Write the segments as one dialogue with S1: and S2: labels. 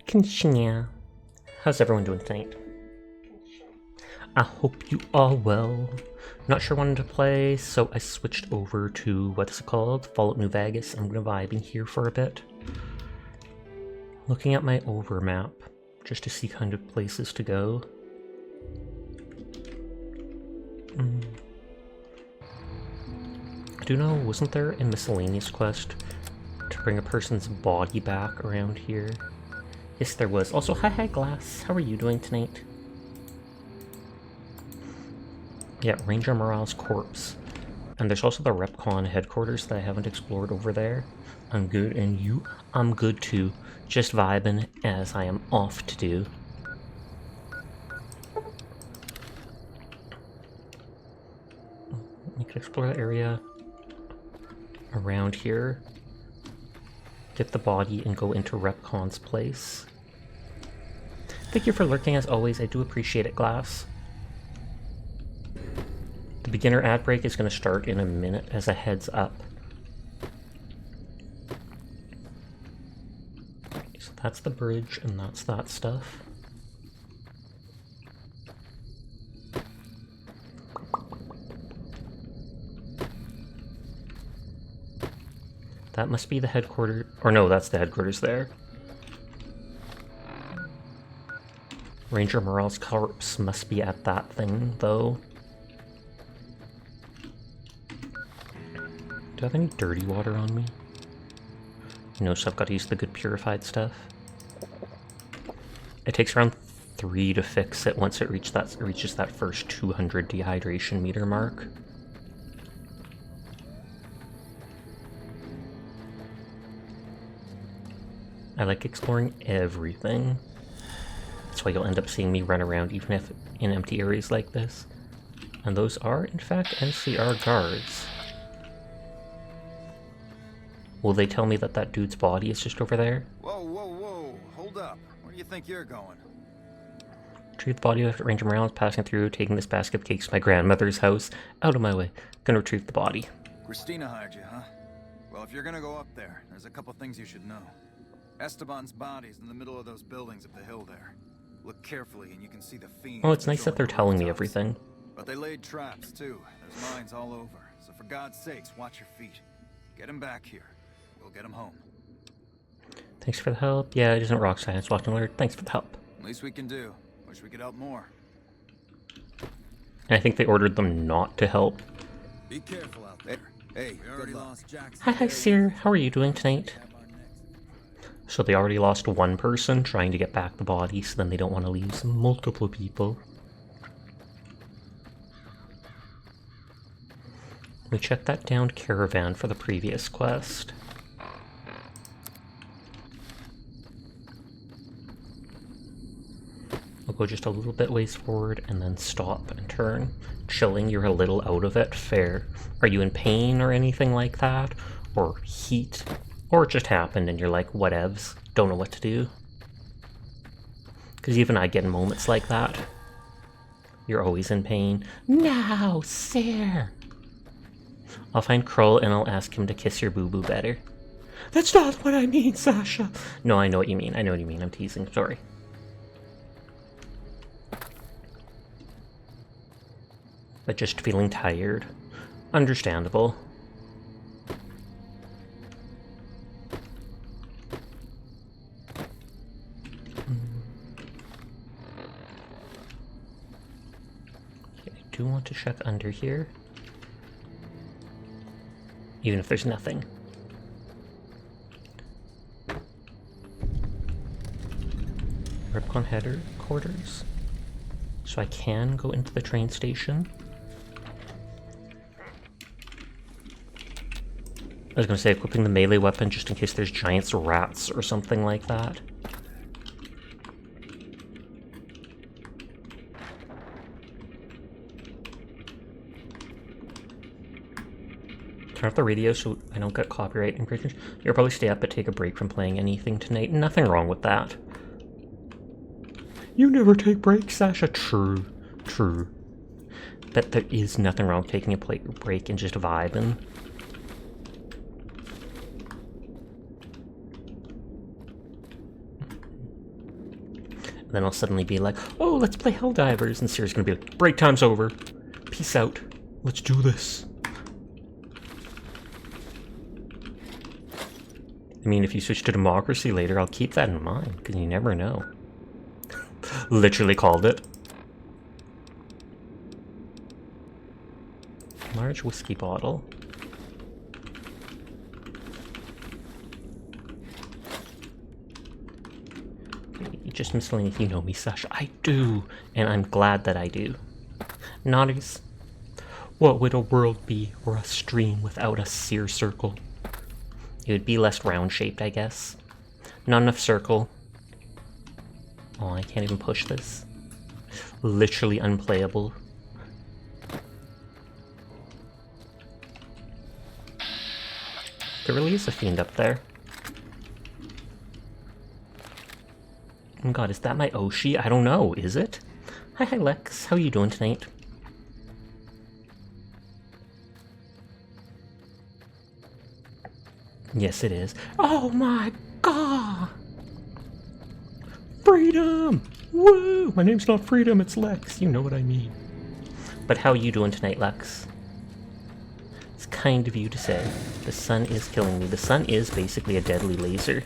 S1: Conchina. How's everyone doing tonight? I hope you are well. Not sure when to play, so I switched over to, what is it called? Fallout New Vegas. I'm gonna vibe in here for a bit. Looking at my overmap, just to see kind of places to go. I do know, wasn't there a miscellaneous quest to bring a person's body back around here? Yes, there was. Also, hi Glass. How are you doing tonight? Yeah, Ranger Morale's corpse. And there's also the Repcon headquarters that I haven't explored over there. I'm good, and you? I'm good too. Just vibing as I am off to do. We could explore the area around here. Get the body and go into Repcon's place. Thank you for lurking as always. I do appreciate it, Glass. The beginner ad break is going to start in a minute as a heads up. So that's the bridge and that's that stuff. That must be the headquarters, or no, that's the headquarters there. Ranger Morale's corpse must be at that thing, though. Do I have any dirty water on me? No, so I've got to use the good purified stuff. It takes around 3 to fix it once it reaches that first 200 dehydration meter mark. I like exploring everything. That's why you'll end up seeing me run around even if in empty areas like this. And those are, in fact, NCR guards. Will they tell me that that dude's body is just over there?
S2: Whoa, whoa, whoa. Hold up. Where do you think you're going?
S1: Retrieve the body of Ranger Morale is passing through, taking this basket of cakes to my grandmother's house. Out of my way. Gonna retrieve the body.
S2: Christina hired you, huh? Well, if you're gonna go up there, there's a couple things you should know. Esteban's body's in the middle of those buildings up the hill there. Look carefully and you can see the fiends.
S1: Oh, it's nice that they're telling me everything.
S2: But they laid traps, too. There's mines all over. So for God's sakes, watch your feet. Get him back here. We'll get him home.
S1: Thanks for the help. Yeah, it isn't rock science. Watch and alert. Thanks for the help.
S2: Least we can do. Wish we could help more.
S1: And I think they ordered them not to help.
S2: Be careful out there. Hey, we already lost Jackson.
S1: Hi, Seer. How are you doing tonight? So they already lost one person trying to get back the body, so then they don't want to lose multiple people. We checked that downed caravan for the previous quest. We'll go just a little bit ways forward and then stop and turn. Chilling, you're a little out of it, fair. Are you in pain or anything like that? Or heat? Or it just happened and you're like, whatevs, don't know what to do. Because even I get in moments like that. You're always in pain. No, sir! I'll find Krull and I'll ask him to kiss your boo-boo better. That's not what I mean, Sasha! No, I know what you mean. I know what you mean. I'm teasing. Sorry. But just feeling tired. Understandable. Okay, I do want to check under here. Even if there's nothing. Repcon headquarters. So I can go into the train station. I was going to say equipping the melee weapon just in case there's giant rats or something like that. Turn off the radio so I don't get copyright infringements. You'll probably stay up but take a break from playing anything tonight. Nothing wrong with that. You never take breaks, Sasha. True. True. But there is nothing wrong with taking a break and just vibing. then I'll suddenly be like, oh, let's play Helldivers, and Sierra's gonna be like, break time's over. Peace out. Let's do this. I mean, if you switch to democracy later, I'll keep that in mind, because you never know. Literally called it. Large whiskey bottle. Just miscellaneous, you know me, Sasha. I do, and I'm glad that I do. Naughties. What would a world be or a stream without a sear circle? It would be less round-shaped, I guess. Not enough circle. Oh, I can't even push this. Literally unplayable. There really is a fiend up there. Oh god, is that my Oshi? I don't know, is it? Hi, Lex. How are you doing tonight? Yes, it is. Oh my god! Freedom! Woo! My name's not Freedom, it's Lex. You know what I mean. But how are you doing tonight, Lex? It's kind of you to say. The sun is killing me. The sun is basically a deadly laser.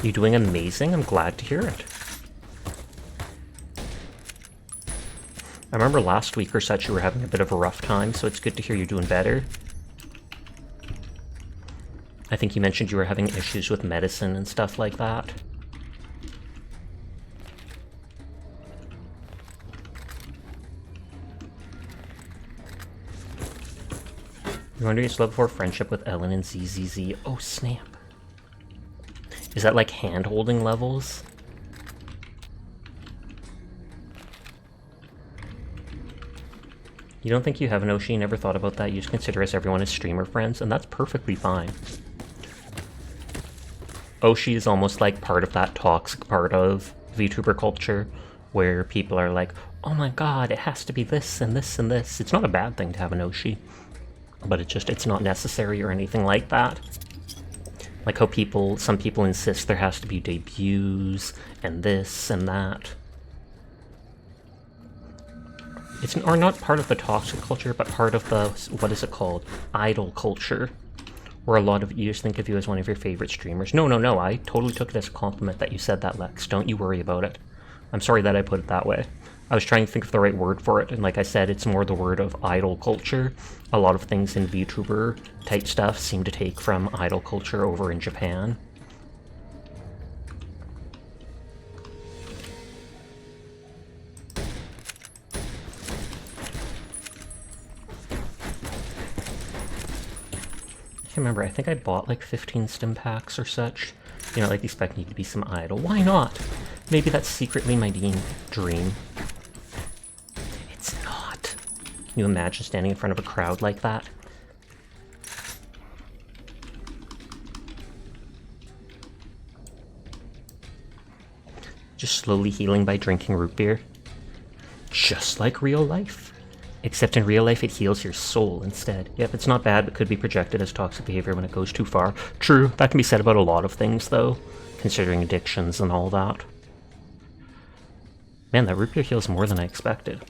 S1: You're doing amazing. I'm glad to hear it. I remember last week or such you were having a bit of a rough time, so it's good to hear you're doing better. I think you mentioned you were having issues with medicine and stuff like that. You're wondering its level 4 friendship with Ellen and ZZZ. Oh, snap. Is that like hand-holding levels? You don't think you have an Oshi? You never thought about that? You just consider us everyone as streamer friends, and that's perfectly fine. Oshi is almost like part of that toxic part of VTuber culture, where people are like, oh my god, it has to be this and this and this. It's not a bad thing to have an Oshi, but it's not necessary or anything like that. Like how some people insist there has to be debuts and this and that. It's or not part of the toxic culture, but part of the, what is it called? Idol culture. Where a lot of you just think of you as one of your favorite streamers. No, I totally took it as a compliment that you said that, Lex. Don't you worry about it. I'm sorry that I put it that way. I was trying to think of the right word for it, and like I said, it's more the word of idol culture. A lot of things in VTuber type stuff seem to take from idol culture over in Japan. I remember, I think I bought like 15 stim packs or such. You know, like expecting to be some idol. Why not? Maybe that's secretly my dream. It's not. Can you imagine standing in front of a crowd like that? Just slowly healing by drinking root beer. Just like real life. Except in real life it heals your soul instead. Yep, it's not bad, but could be projected as toxic behavior when it goes too far. True, that can be said about a lot of things though, considering addictions and all that. Man, that root beer heals more than I expected.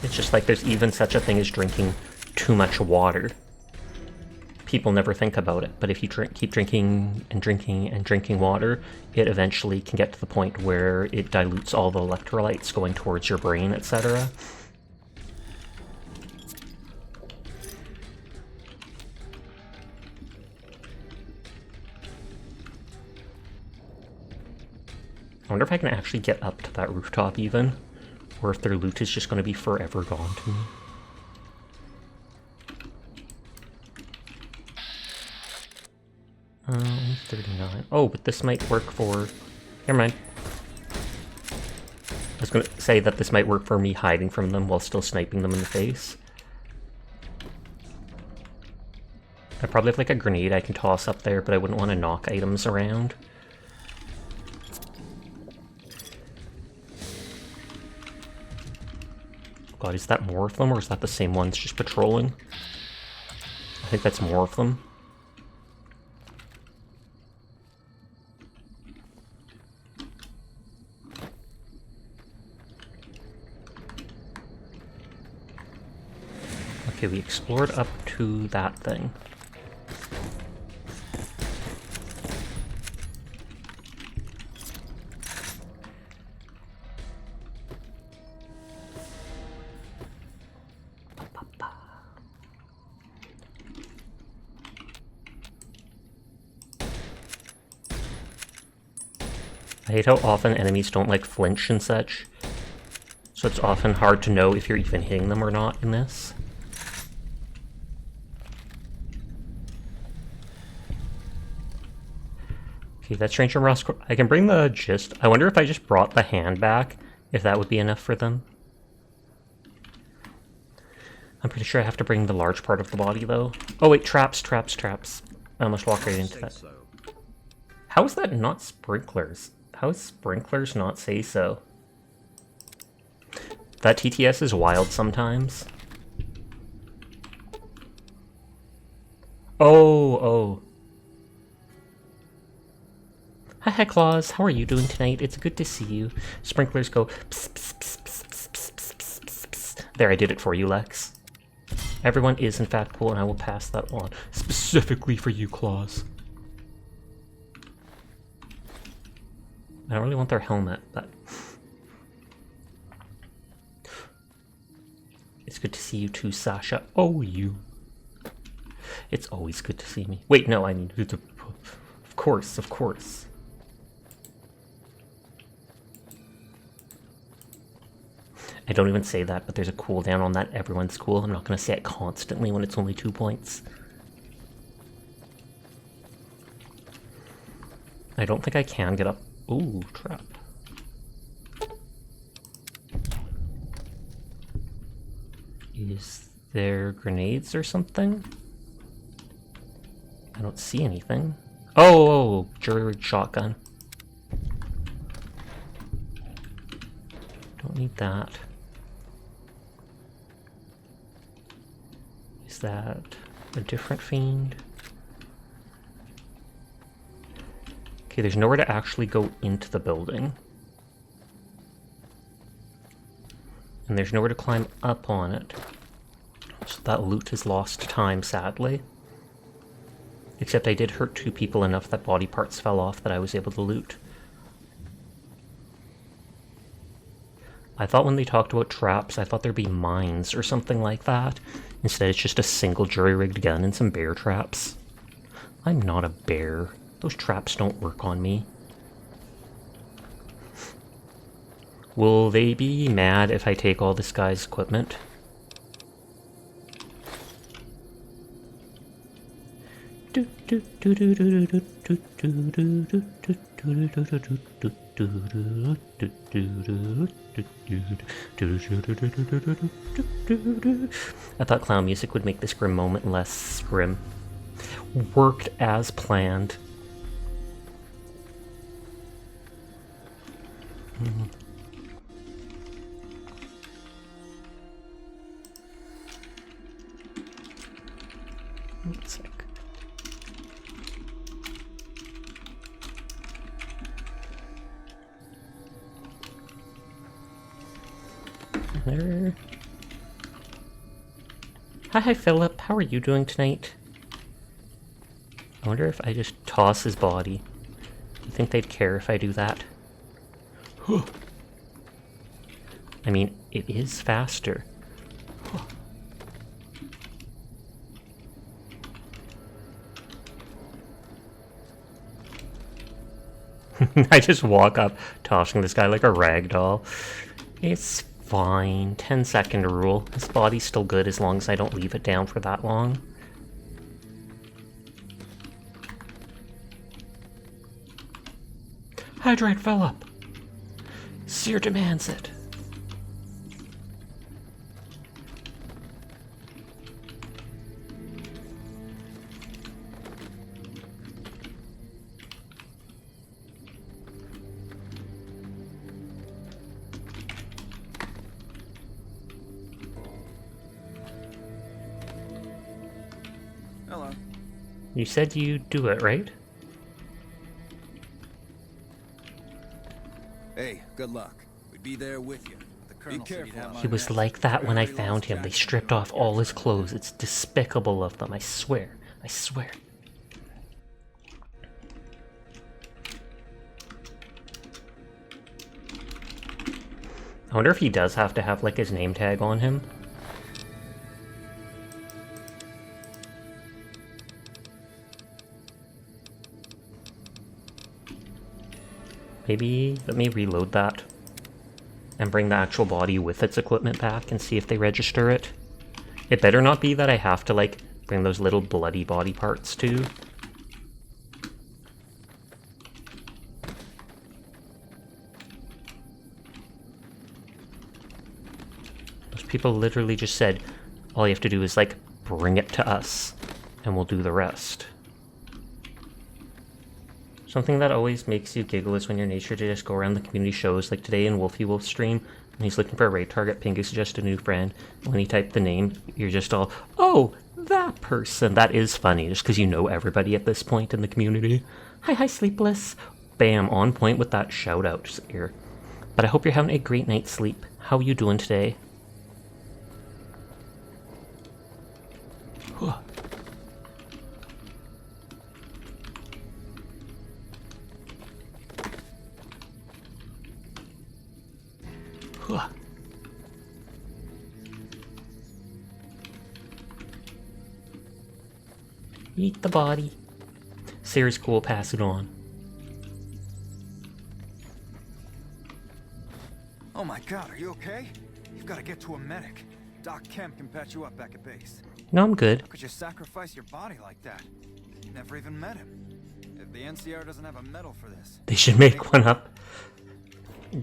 S1: It's just like there's even such a thing as drinking too much water. People never think about it, but if you keep drinking and drinking and drinking water, it eventually can get to the point where it dilutes all the electrolytes going towards your brain, etc. I wonder if I can actually get up to that rooftop even, or if their loot is just going to be forever gone to me. Only 39. Oh, but this might work for... Never mind. I was going to say that this might work for me hiding from them while still sniping them in the face. I probably have like a grenade I can toss up there, but I wouldn't want to knock items around. God, is that more of them, or is that the same ones just patrolling? I think that's more of them. Okay, we explored up to that thing. I hate how often enemies don't like flinch and such, so it's often hard to know if you're even hitting them or not in this. Okay, that's Ranger Ross. I can bring the gist. I wonder if I just brought the hand back, if that would be enough for them. I'm pretty sure I have to bring the large part of the body, though. Oh wait, traps. I almost walked right into that. How is that not sprinklers? How is sprinklers not say so? That TTS is wild sometimes. Oh. Hi, Claus. How are you doing tonight? It's good to see you. Sprinklers go pss, pss, pss, pss, pss, pss, pss, pss, pss. There, I did it for you, Lex. Everyone is in fact cool, and I will pass that on. Specifically for you, Claus. I don't really want their helmet, but... It's good to see you too, Sasha. Oh, you. It's always good to see me. Wait, no, I mean... Of course. I don't even say that, but there's a cooldown on that. Everyone's cool. I'm not going to say it constantly when it's only 2 points. I don't think I can get up. Ooh, trap. Is there grenades or something? I don't see anything. Oh, jury-rigged shotgun. Don't need that. Is that a different fiend? Okay, there's nowhere to actually go into the building. And there's nowhere to climb up on it. So that loot has lost time, sadly. Except I did hurt 2 people enough that body parts fell off that I was able to loot. I thought when they talked about traps, I thought there'd be mines or something like that. Instead, it's just a single jury-rigged gun and some bear traps. I'm not a bear. Those traps don't work on me. Will they be mad if I take all this guy's equipment? I thought clown music would make this grim moment less grim. Worked as planned. One sec. There. Hi, Philip. How are you doing tonight? I wonder if I just toss his body. Do you think they'd care if I do that? I mean, it is faster. I just walk up, tossing this guy like a rag doll. It's fine. 10-second rule. His body's still good as long as I don't leave it down for that long. Hydrate Philip! Seer demands it. You said you'd do it, right?
S2: Hey, good luck. We'd be there with you. The Colonel said he'd have my
S1: He was
S2: back.
S1: like that when I
S2: Barely
S1: found
S2: lost
S1: him. They
S2: Jackson
S1: stripped
S2: to
S1: off all his clothes. It's despicable of them, I swear. I swear. I wonder if he does have to have, like, his name tag on him. Maybe let me reload that and bring the actual body with its equipment back and see if they register it. It better not be that I have to, like, bring those little bloody body parts too. Those people literally just said, all you have to do is, like, bring it to us and we'll do the rest. Something that always makes you giggle is when your nature to just go around the community shows, like today in Wolfie Wolf's stream, when he's looking for a raid target, Pingu suggests a new friend, and when he typed the name, you're just all, oh, that person. That is funny, just because you know everybody at this point in the community. Hi, Sleepless. Bam, on point with that shout out here. But I hope you're having a great night's sleep. How are you doing today? Eat the body. Sarah's cool, pass it on.
S2: Oh my god, are you okay? You've got to get to a medic. Doc Kemp can patch you up back at base.
S1: No, I'm good.
S2: How could you sacrifice your body like that? Never even met him. If the NCR doesn't have a medal for this,
S1: They should make one up.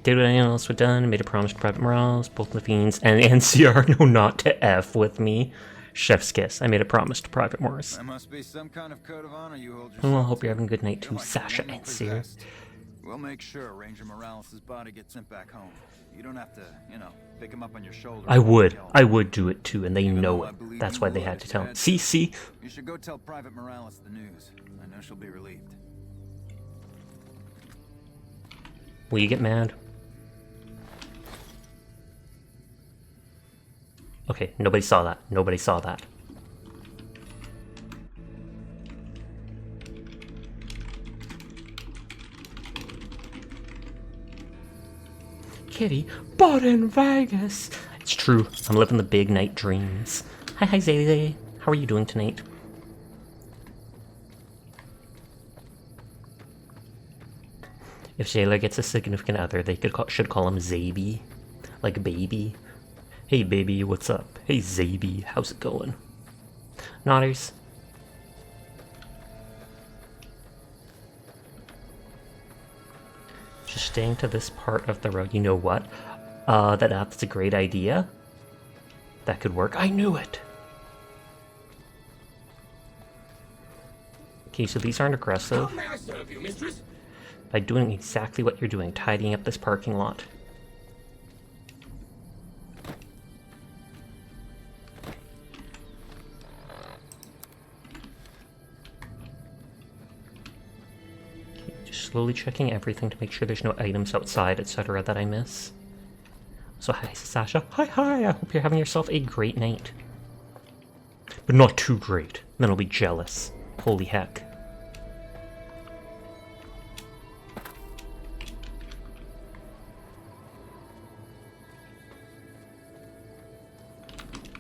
S1: Did what anyone else would done, made a promise to Private Morales, both the Fiends and NCR know not to F with me. Chef's kiss. I made a promise to Private Morris.
S2: that must be some kind of code of honor you hold yourself.
S1: Well, I hope you're having a good night
S2: You're
S1: too,
S2: like a
S1: Sasha
S2: woman
S1: and Sarah.
S2: possessed. We'll make sure Ranger Morales' body gets sent back home. You don't have to, pick him up on your shoulder.
S1: I would do it too, and they
S2: Even
S1: know
S2: though I
S1: it.
S2: believe
S1: That's
S2: you
S1: why they
S2: would
S1: had
S2: if
S1: to
S2: you
S1: tell
S2: had
S1: him.
S2: to.
S1: See?
S2: You should go tell Private Morales the news. I know she'll be relieved.
S1: Will you get mad? Okay, nobody saw that. Nobody saw that. Kitty, but in Vegas. It's true. I'm living the big night dreams. Hi, Zay. How are you doing tonight? If Shayla gets a significant other, they should call him Zaby. Like baby. Hey baby, what's up? Hey Zaby, how's it going? Nodders. Just staying to this part of the road. You know what? That's a great idea. That could work. I knew it! Okay, so these aren't aggressive.
S3: How may I serve you, mistress?
S1: By doing exactly what you're doing, tidying up this parking lot. Okay, just slowly checking everything to make sure there's no items outside, etc. that I miss. So hi, Sasha. Hi, I hope you're having yourself a great night. But not too great, then I'll be jealous. Holy heck.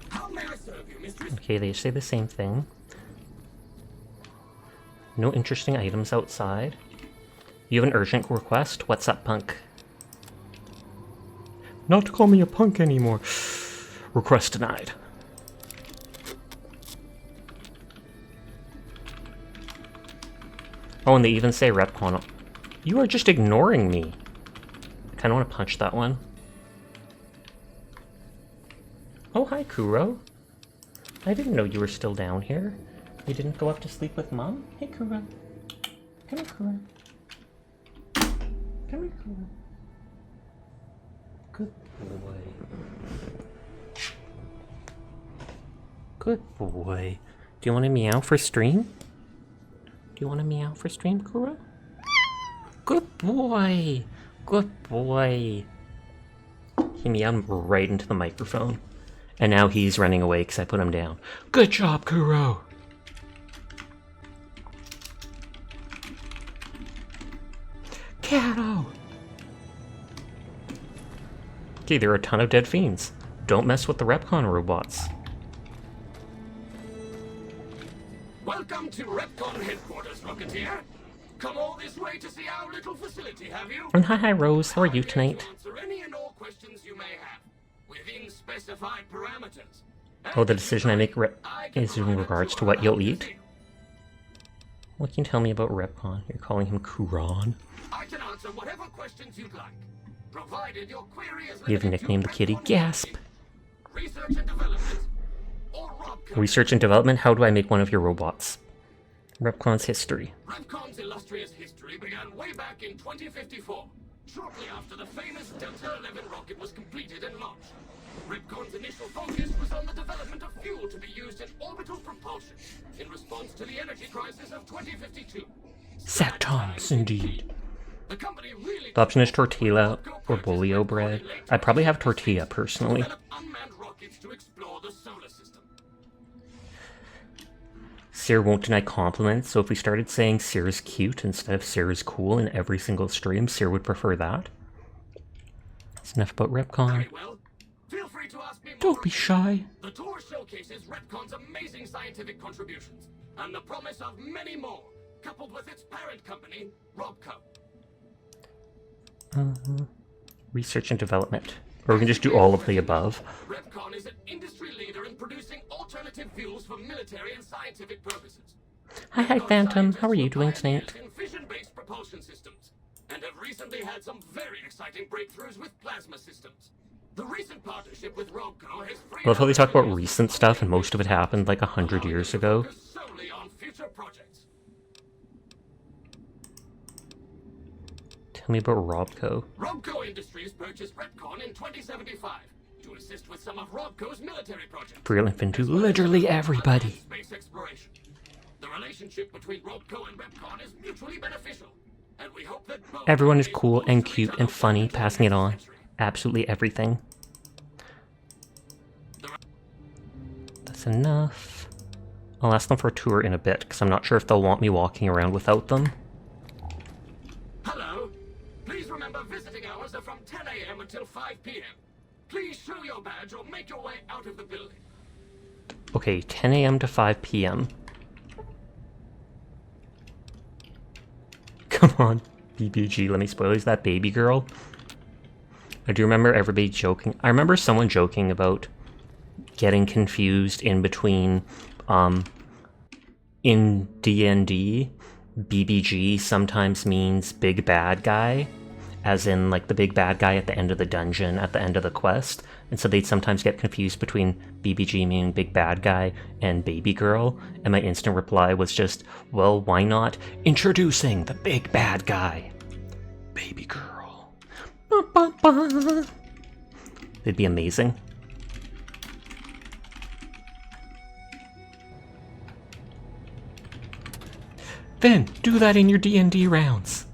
S3: How may I serve you, mistress?
S1: Okay, they say the same thing. No interesting items outside. You have an urgent request? What's up, punk? Not to call me a punk anymore. Request denied. Oh, and they even say retcon. You are just ignoring me. I kind of want to punch that one. Oh, hi, Kuro. I didn't know you were still down here. You didn't go up to sleep with Mom? Hey, Kuro. Come here, Kuro. Come here, Kuro. Good boy. Good boy. Do you want to meow for stream? you want to meow for stream, Kuro? Good boy! Good boy! He meowed right into the microphone. And now he's running away because I put him down. Good job, Kuro! Kato! Okay, there are a ton of dead fiends. Don't mess with the Repcon robots.
S3: Welcome to Repcon headquarters, Rocketeer. Come all this way to see our little facility, have you?
S1: And hi, Rose. How are you
S3: I'm here
S1: tonight?
S3: to answer any and all questions you may have, within specified parameters.
S1: Oh, the decision I make is in regards to what you'll eat? What can you tell me about Repcon? You're calling him Kuran?
S3: I can answer whatever questions you'd like, provided your query is
S1: You've
S3: limited to
S1: nicknamed the kitty
S3: Repcon
S1: Gasp.
S3: research and development, or Robco.
S1: Research and development? How do I make one of your robots? Repcon's history.
S3: Repcon's illustrious history began way back in 2054, shortly after the famous Delta 11 rocket was completed and launched. Repcon's initial focus was on the development of fuel to be used in orbital propulsion in response to the energy crisis of 2052.
S1: Sad times, indeed.
S3: The company really
S1: The option is tortilla or bolio bread. I'd probably have tortilla, personally.
S3: developed unmanned rockets to explore the solar system.
S1: Seer won't deny compliments, so if we started saying Seer's cute instead of Seer's cool in every single stream, Seer would prefer that. That's enough about Repcon.
S3: Very well. Feel free to ask me more.
S1: Don't be shy.
S3: The tour showcases Repcon's amazing scientific contributions and the promise of many more, coupled with its parent company, Robco.
S1: Research and development. Or we can just do all of the above.
S3: Repcon is an industry leader in producing alternative fuels for military and scientific purposes.
S1: Hi, Phantom. How are you doing tonight?
S3: In fission-based propulsion systems, and have recently had some very exciting breakthroughs with plasma systems. The recent partnership with Robco has freed
S1: I love how they
S3: up
S1: talk about
S3: engineers
S1: recent stuff, and most of it happened like 100 years ago.
S3: focus solely on future projects.
S1: Tell me about Robco.
S3: Robco Industries purchased Repcon in 2075 to assist with some of Robco's military projects.
S1: Brilliant into literally everybody.
S3: Space exploration. The relationship between Robco and Repcon is mutually beneficial, and we hope that both
S1: Everyone is
S3: will be
S1: cool
S3: close
S1: and
S3: to each
S1: cute
S3: other
S1: and
S3: well
S1: funny,
S3: into the
S1: passing it
S3: next
S1: on.
S3: century.
S1: Absolutely everything. That's enough. I'll ask them for a tour in a bit, because I'm not sure if they'll want me walking around without them.
S3: Hello. Please remember visiting hours are from 10 a.m. until 5 p.m. Please show your badge or make your way out of the building.
S1: Okay, 10 a.m. to 5 p.m. Come on, BBG, let me spoil. Is that baby girl? I do remember everybody joking. I remember someone joking about getting confused in between, in D&D, BBG sometimes means big bad guy, as in like the big bad guy at the end of the dungeon, at the end of the quest. And so they'd sometimes get confused between BBG meaning big bad guy and baby girl. And my instant reply was just, well, why not introducing the big bad guy? Baby girl. Ba, ba, ba. It'd be amazing. Finn, do that in your D&D rounds.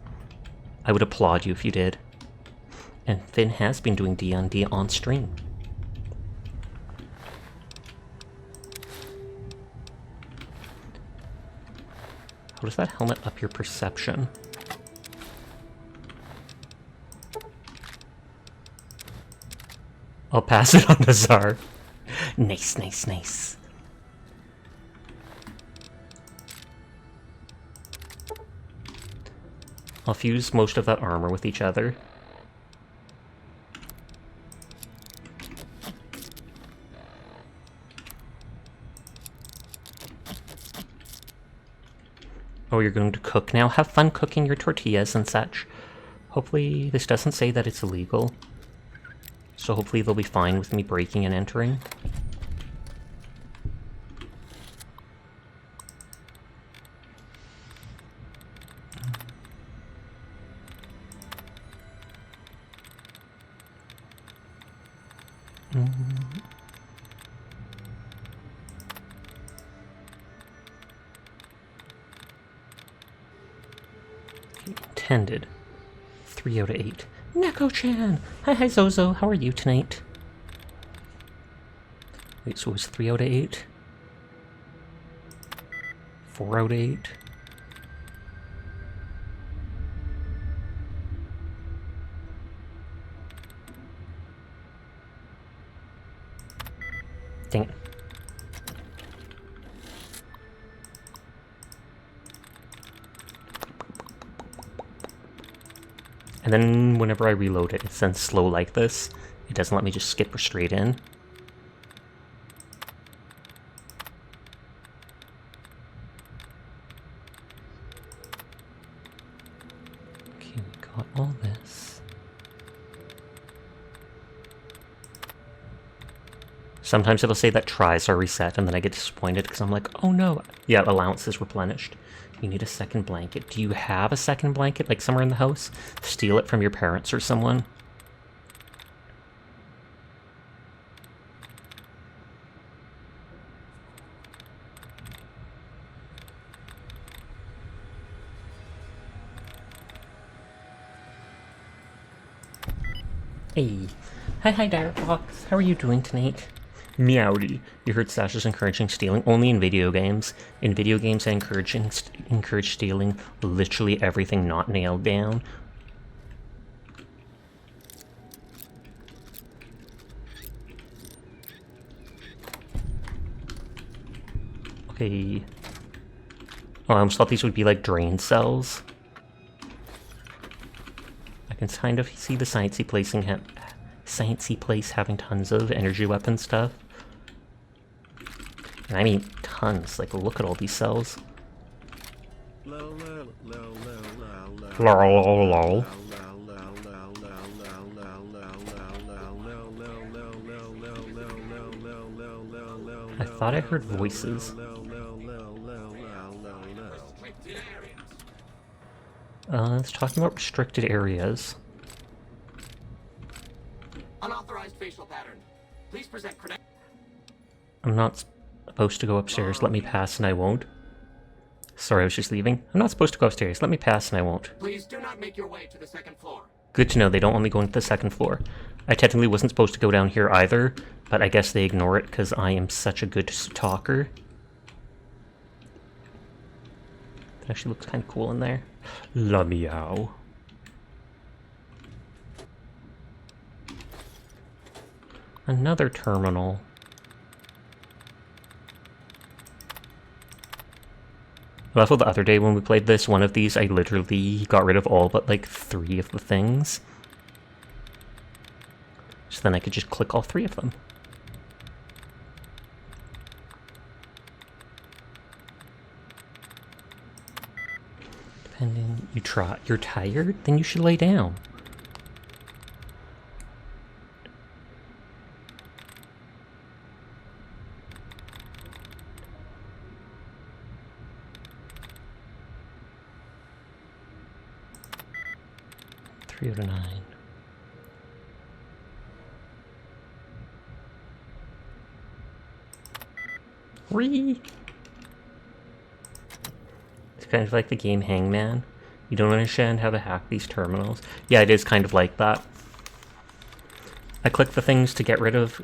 S1: I would applaud you if you did. And Finn has been doing D&D on stream. How does that helmet up your perception? I'll pass it on to Zar. Nice, nice, nice. I'll fuse most of that armor with each other. Oh, you're going to cook now? Have fun cooking your tortillas and such. Hopefully this doesn't say that it's illegal. So hopefully they'll be fine with me breaking and entering. attended. 3 out of 8. Neko-chan! Hi Zozo, how are you tonight? Wait, so it was 3 out of 8? 4 out of 8? Dang it. And then whenever I reload it, it's then slow like this. It doesn't let me just skip or straight in. Okay, we got all this. Sometimes it'll say that tries are reset, and then I get disappointed because I'm like, oh no. Yeah, allowance is replenished. You need a second blanket. Do you have a second blanket, like somewhere in the house? Steal it from your parents or someone. Hey. Hi, Direfox. How are you doing tonight? Meowdy. You heard Sasha's encouraging stealing? Only in video games. In video games, I encourage stealing literally everything not nailed down. Okay. Oh, I almost thought these would be like drain cells. I can kind of see the sciencey place having tons of energy weapon stuff. And I mean tons, like look at all these cells. Lol. I thought I heard voices. It's talking about restricted areas.
S3: Unauthorized facial pattern. Please present credentials.
S1: I'm not supposed to go upstairs. Let me pass and I won't. Sorry, I was just leaving. I'm not supposed to go upstairs. Let me pass and I won't.
S3: Please do not make your way to the second floor.
S1: Good to know they don't want me going to the second floor. I technically wasn't supposed to go down here either, but I guess they ignore it because I am such a good talker. It actually looks kind of cool in there. La meow. Another terminal. Also, the other day when we played this, one of these, I literally got rid of all but like 3 of the things. So then I could just click all 3 of them. Depending, you're tired? Then you should lay down. Three out of 9. Whee! It's kind of like the game Hangman. You don't understand how to hack these terminals. Yeah, it is kind of like that. I click the things to get rid of...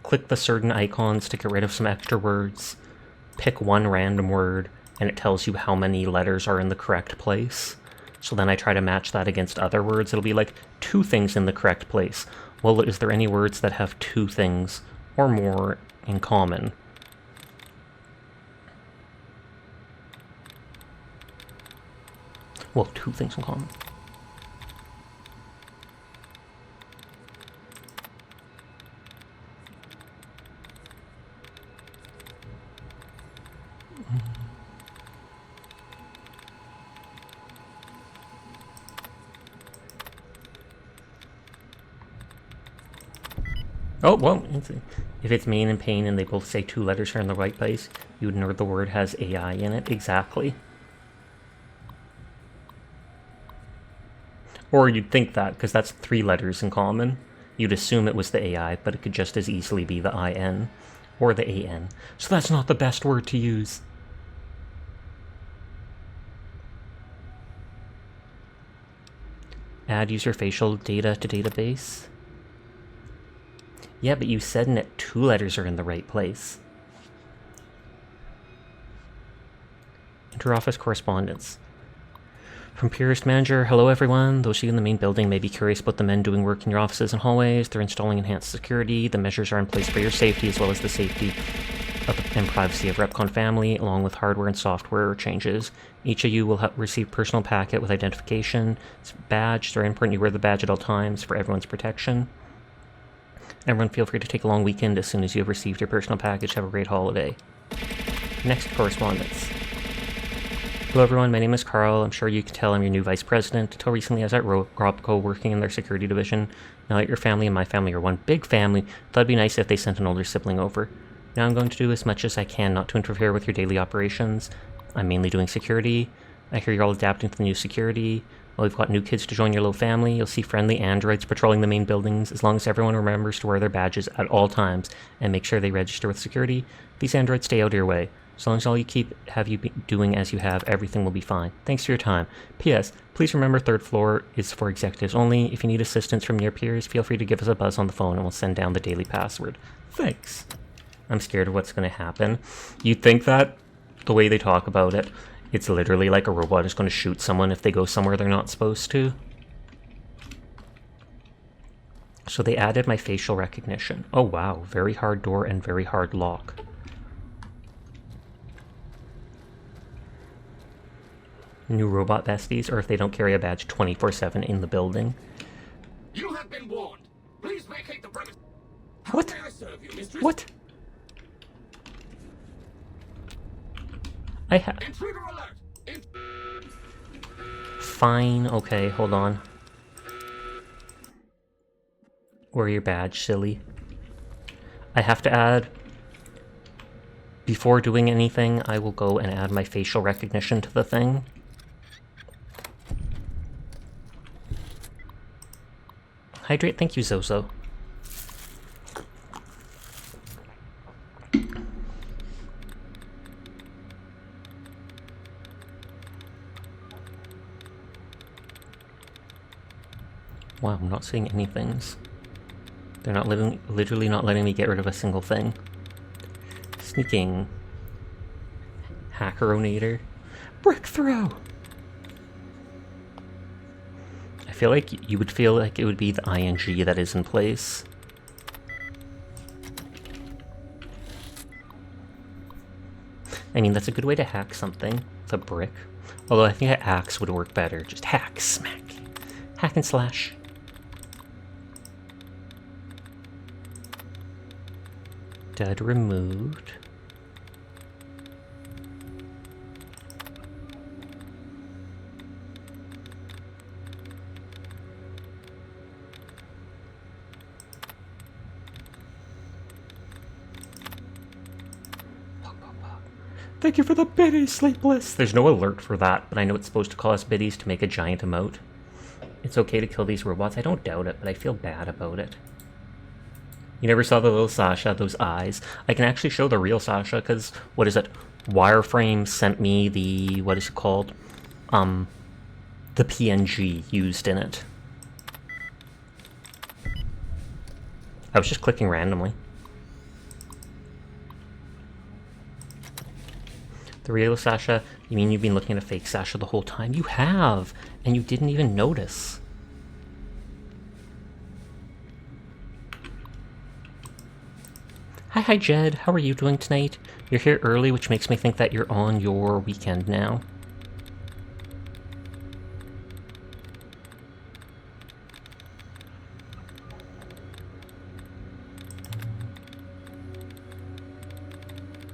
S1: Click the certain icons to get rid of some extra words. Pick one random word, and it tells you how many letters are in the correct place. So then I try to match that against other words. It'll be like 2 things in the correct place. Well, is there any words that have 2 things or more in common? Well, 2 things in common. Oh, well, if it's main and pain and they both say 2 letters are in the right place, you would know the word has AI in it. Exactly. Or you'd think that, because that's 3 letters in common. You'd assume it was the AI, but it could just as easily be the IN or the AN. So that's not the best word to use. Add user facial data to database. Yeah, but you said in it 2 letters are in the right place. Inter-office correspondence. From Purist Manager, hello everyone. Those of you in the main building may be curious about the men doing work in your offices and hallways. They're installing enhanced security. The measures are in place for your safety as well as the safety and privacy of REPCONN family, along with hardware and software changes. Each of you will receive personal packet with identification. It's badge. It's very important you wear the badge at all times for everyone's protection. Everyone feel free to take a long weekend as soon as you have received your personal package. Have a great holiday. Next correspondence. Hello everyone, my name is Carl. I'm sure you can tell I'm your new vice president. Until recently I was at Robco working in their security division. Now that your family and my family are one big family, thought it'd be nice if they sent an older sibling over. Now I'm going to do as much as I can not to interfere with your daily operations. I'm mainly doing security. I hear you're all adapting to the new security. Well, we've got new kids to join your little family. You'll see friendly androids patrolling the main buildings. As long as everyone remembers to wear their badges at all times and make sure they register with security, these androids stay out of your way. As long as all you have you doing as you have, everything will be fine. Thanks for your time. P.S. Please remember 3rd floor is for executives only. If you need assistance from your peers, feel free to give us a buzz on the phone and we'll send down the daily password. Thanks. I'm scared of what's going to happen. You'd think that, the way they talk about it, it's literally like a robot is going to shoot someone if they go somewhere they're not supposed to. So they added my facial recognition. Oh wow, very hard door and very hard lock. New robot besties, or if they don't carry a badge 24/7 in the building.
S3: You have been warned. Please vacate the premise.
S1: What?
S3: How may I serve you, mistress?
S1: What? I have...
S3: Intruder alert!
S1: Fine, okay, hold on. Wear your badge, silly. I have to add... Before doing anything, I will go and add my facial recognition to the thing. Hydrate, thank you, Zozo. Wow, I'm not seeing any things. They're not literally not letting me get rid of a single thing. Sneaking. Hackeronator. Brick throw! I feel like you would feel like it would be the ING that is in place. I mean, that's a good way to hack something. It's a brick. Although I think an axe would work better. Just hack, smack. Hack and slash. Dud removed. Thank you for the biddies, Sleepless! There's no alert for that, but I know it's supposed to cause biddies to make a giant emote. It's okay to kill these robots. I don't doubt it, but I feel bad about it. You never saw the little Sasha, those eyes. I can actually show the real Sasha, because, what is it? Wireframe sent me the, what is it called? The PNG used in it. I was just clicking randomly. The real Sasha? You mean you've been looking at a fake Sasha the whole time? You have! And you didn't even notice. Hi Jed, how are you doing tonight? You're here early, which makes me think that you're on your weekend now.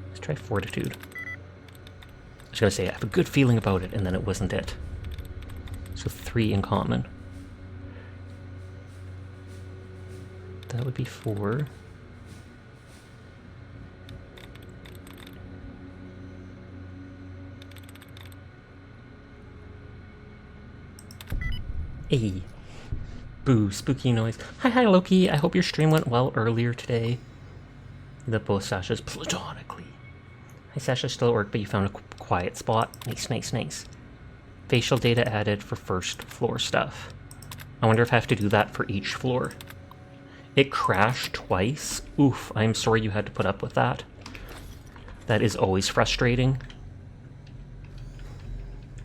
S1: Let's try Fortitude. I was gonna say, I have a good feeling about it, and then it wasn't it. So 3 in common. That would be 4. Hey. Boo, spooky noise. Hi Loki, I hope your stream went well earlier today. The both Sashas platonically. Hi Sasha, still at work, but you found a quiet spot. Nice. Facial data added for 1st floor stuff. I wonder if I have to do that for each floor. It crashed twice. Oof, I'm sorry you had to put up with that. That is always frustrating.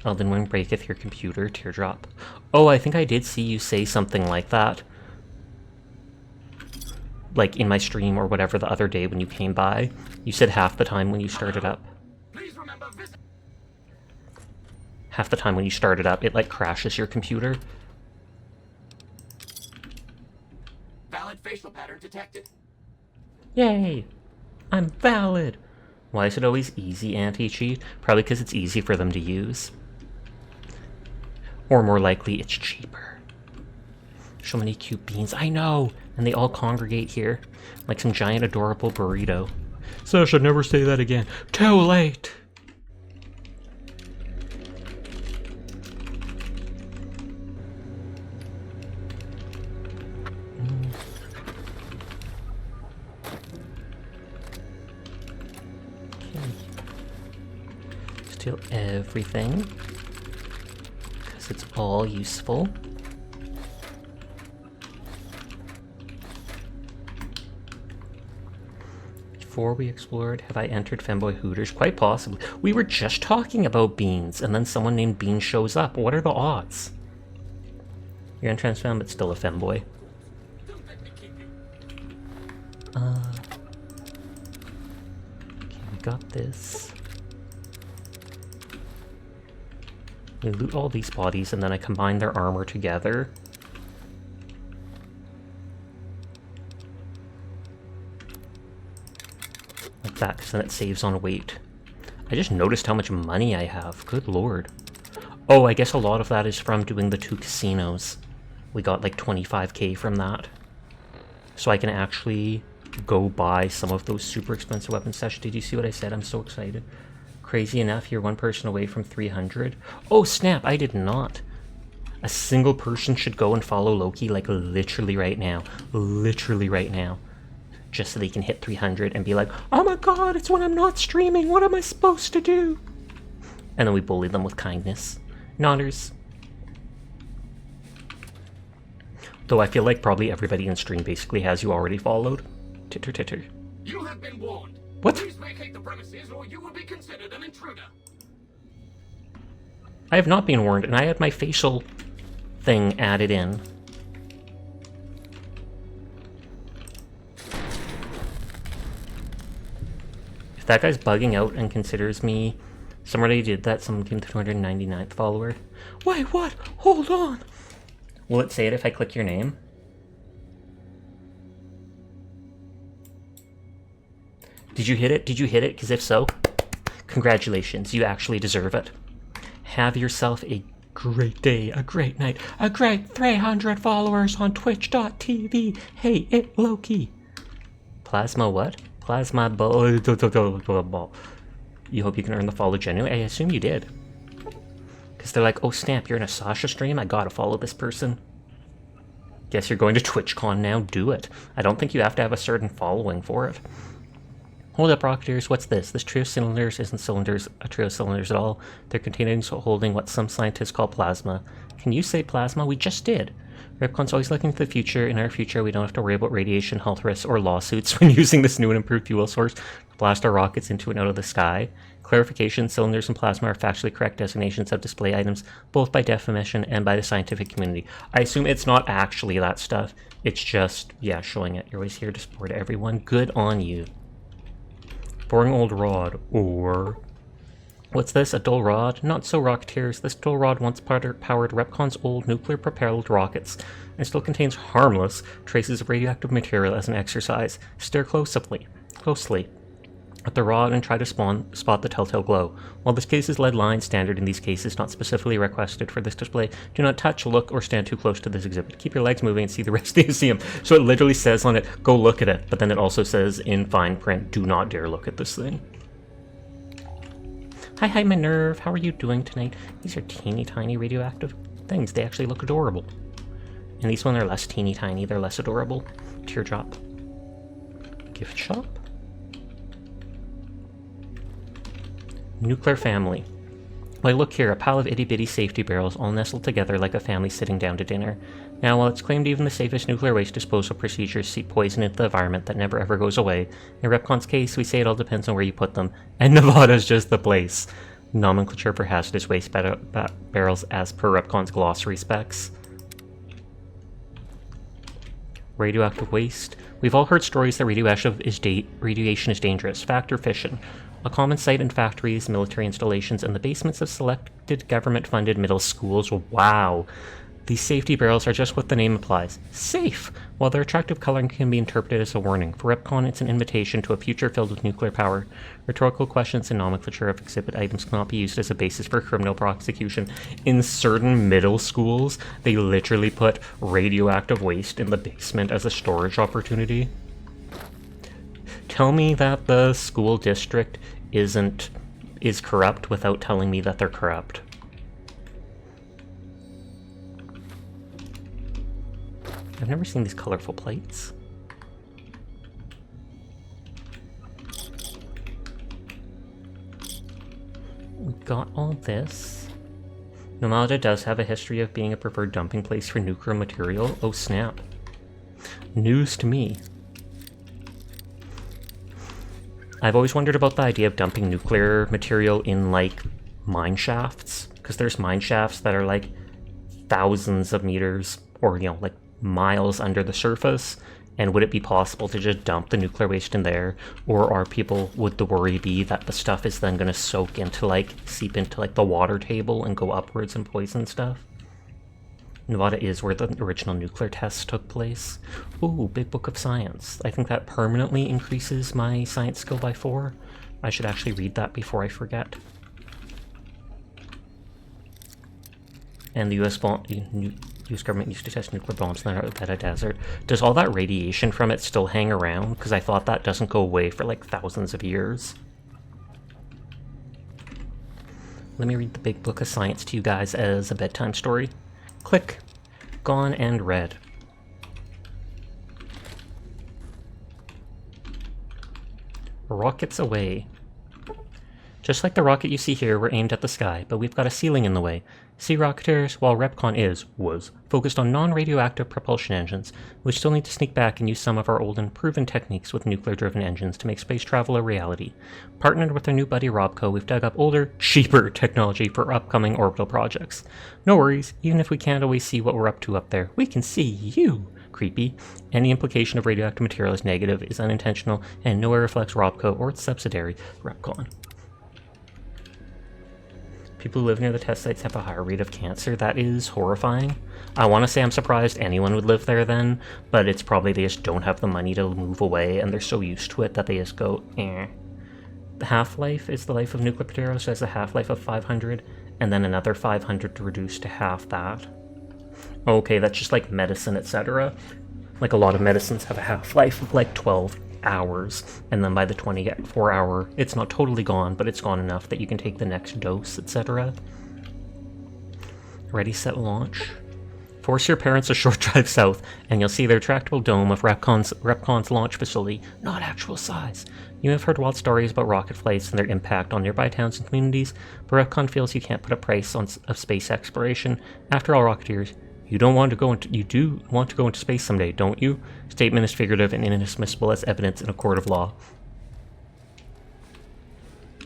S1: Elden Ring breaketh your computer, teardrop. Oh, I think I did see you say something like that. Like in my stream or whatever the other day when you came by. You said half the time when you started up.
S3: Please remember visit.
S1: Half the time when you start it up, it like crashes your computer.
S3: Valid facial pattern detected.
S1: Yay! I'm valid! Why is it always easy anti-cheat? Probably because it's easy for them to use. Or more likely, it's cheaper. So many cute beans. I know! And they all congregate here. Like some giant adorable burrito. So I should never say that again. Too late! Steal everything. Because it's all useful. Before we explored, have I entered Femboy Hooters? Quite possibly. We were just talking about Beans, and then someone named Beans shows up. What are the odds? You're in trans femme, but still a femboy.
S3: Don't let me keep you.
S1: Okay, we got this. We loot all these bodies, and then I combine their armor together. Like that, because then it saves on weight. I just noticed how much money I have. Good lord. Oh, I guess a lot of that is from doing the 2 casinos. We got like 25k from that. So I can actually go buy some of those super expensive weapons. Sesh, did you see what I said? I'm so excited. Crazy enough, you're one person away from 300. Oh snap, I did not. A single person should go and follow Loki like literally right now. Literally right now. Just so they can hit 300 and be like, oh my god, it's when I'm not streaming, what am I supposed to do? And then we bully them with kindness. Nodders. Though I feel like probably everybody in stream basically has you already followed. Titter titter.
S3: You have been warned.
S1: What?
S3: Please vacate the premises or you will be considered an intruder.
S1: I have not been warned, and I had my facial thing added in. If that guy's bugging out and considers me... Somebody did that, someone came to 299th follower. Wait, what? Hold on! Will it say it if I click your name? Did you hit it? Did you hit it? Because if so, congratulations, you actually deserve it. Have yourself a great day, a great night, a great 300 followers on twitch.tv. Hey, it Loki. Plasma what? Plasma ball. You hope you can earn the follow genuinely? I assume you did. Because they're like, oh snap, you're in a Sasha stream? I gotta follow this person. Guess you're going to TwitchCon now? Do it. I don't think you have to have a certain following for it. Hold up, Rocketeers, what's this? This trio of cylinders isn't cylinders, a trio of cylinders at all. They're containers holding what some scientists call plasma. Can you say plasma? We just did. Ripcon's always looking to the future. In our future, we don't have to worry about radiation, health risks, or lawsuits when using this new and improved fuel source to blast our rockets into and out of the sky. Clarification, cylinders and plasma are factually correct designations of display items, both by definition and by the scientific community. I assume it's not actually that stuff. It's just, yeah, showing it. You're always here to support everyone. Good on you. Boring old rod, or... What's this? A dull rod? Not so, Rocketeers. This dull rod once powered Repcon's old nuclear-propelled rockets, and still contains harmless traces of radioactive material as an exercise. Stare closely at the rod and try to spot the telltale glow. While this case is lead line, standard in these cases, not specifically requested for this display, do not touch, look, or stand too close to this exhibit. Keep your legs moving and see the rest of the museum. So it literally says on it, go look at it, but then it also says in fine print, do not dare look at this thing. Hi, Minerve. How are you doing tonight? These are teeny tiny radioactive things. They actually look adorable. And these ones are less teeny tiny. They're less adorable. Teardrop. Gift shop. Nuclear family. Why, look here, a pile of itty-bitty safety barrels all nestled together like a family sitting down to dinner. Now, while it's claimed even the safest nuclear waste disposal procedures seep poison into the environment that never ever goes away, in REPCON's case, we say it all depends on where you put them, and Nevada's just the place. Nomenclature for hazardous waste barrels as per REPCON's glossary specs. Radioactive waste. We've all heard stories that radiation is dangerous. Fact or fiction? A common sight in factories, military installations, and the basements of selected government-funded middle schools. Wow. These safety barrels are just what the name implies. Safe! While their attractive coloring can be interpreted as a warning, for REPCON it's an invitation to a future filled with nuclear power. Rhetorical questions and nomenclature of exhibit items cannot be used as a basis for criminal prosecution. In certain middle schools, they literally put radioactive waste in the basement as a storage opportunity. Tell me that the school district is corrupt without telling me that they're corrupt. I've never seen these colorful plates. We've got all this. Nevada does have a history of being a preferred dumping place for nuclear material. Oh snap. News to me. I've always wondered about the idea of dumping nuclear material in, like, mine shafts. Because there's mine shafts that are, like, thousands of meters, or, you know, like, miles under the surface. And would it be possible to just dump the nuclear waste in there? Or would the worry be that the stuff is then going to seep into, like, the water table and go upwards and poison stuff? Nevada is where the original nuclear tests took place. Ooh, Big Book of Science. I think that permanently increases my science skill by 4. I should actually read that before I forget. And the US government used to test nuclear bombs in the Nevada desert. Does all that radiation from it still hang around? Because I thought that doesn't go away for like thousands of years. Let me read the Big Book of Science to you guys as a bedtime story. Click. Gone and read. Rockets away. Just like the rocket you see here, we're aimed at the sky, but we've got a ceiling in the way. See, Rocketeers, while REPCON was focused on non-radioactive propulsion engines, we still need to sneak back and use some of our old and proven techniques with nuclear-driven engines to make space travel a reality. Partnered with our new buddy Robco, we've dug up older, cheaper technology for upcoming orbital projects. No worries, even if we can't always see what we're up to up there, we can see you! Creepy. Any implication of radioactive material as negative is unintentional and nowhere reflects Robco or its subsidiary, REPCON. People who live near the test sites have a higher rate of cancer. That is horrifying. I want to say I'm surprised anyone would live there then, but it's probably they just don't have the money to move away and they're so used to it that they just go, eh. The half-life is the life of nuclear material, so it has a half-life of 500, and then another 500 to reduce to half that. Okay, that's just like medicine, etc. Like a lot of medicines have a half-life of like 12 hours, and then by the 24 hour, it's not totally gone, but it's gone enough that you can take the next dose, etc. Ready, set, launch. Force your parents a short drive south, and you'll see the retractable dome of REPCON's launch facility, not actual size. You have heard wild stories about rocket flights and their impact on nearby towns and communities, but REPCON feels you can't put a price on space exploration. After all, Rocketeers, you do want to go into space someday, don't you? Statement is figurative and inadmissible as evidence in a court of law.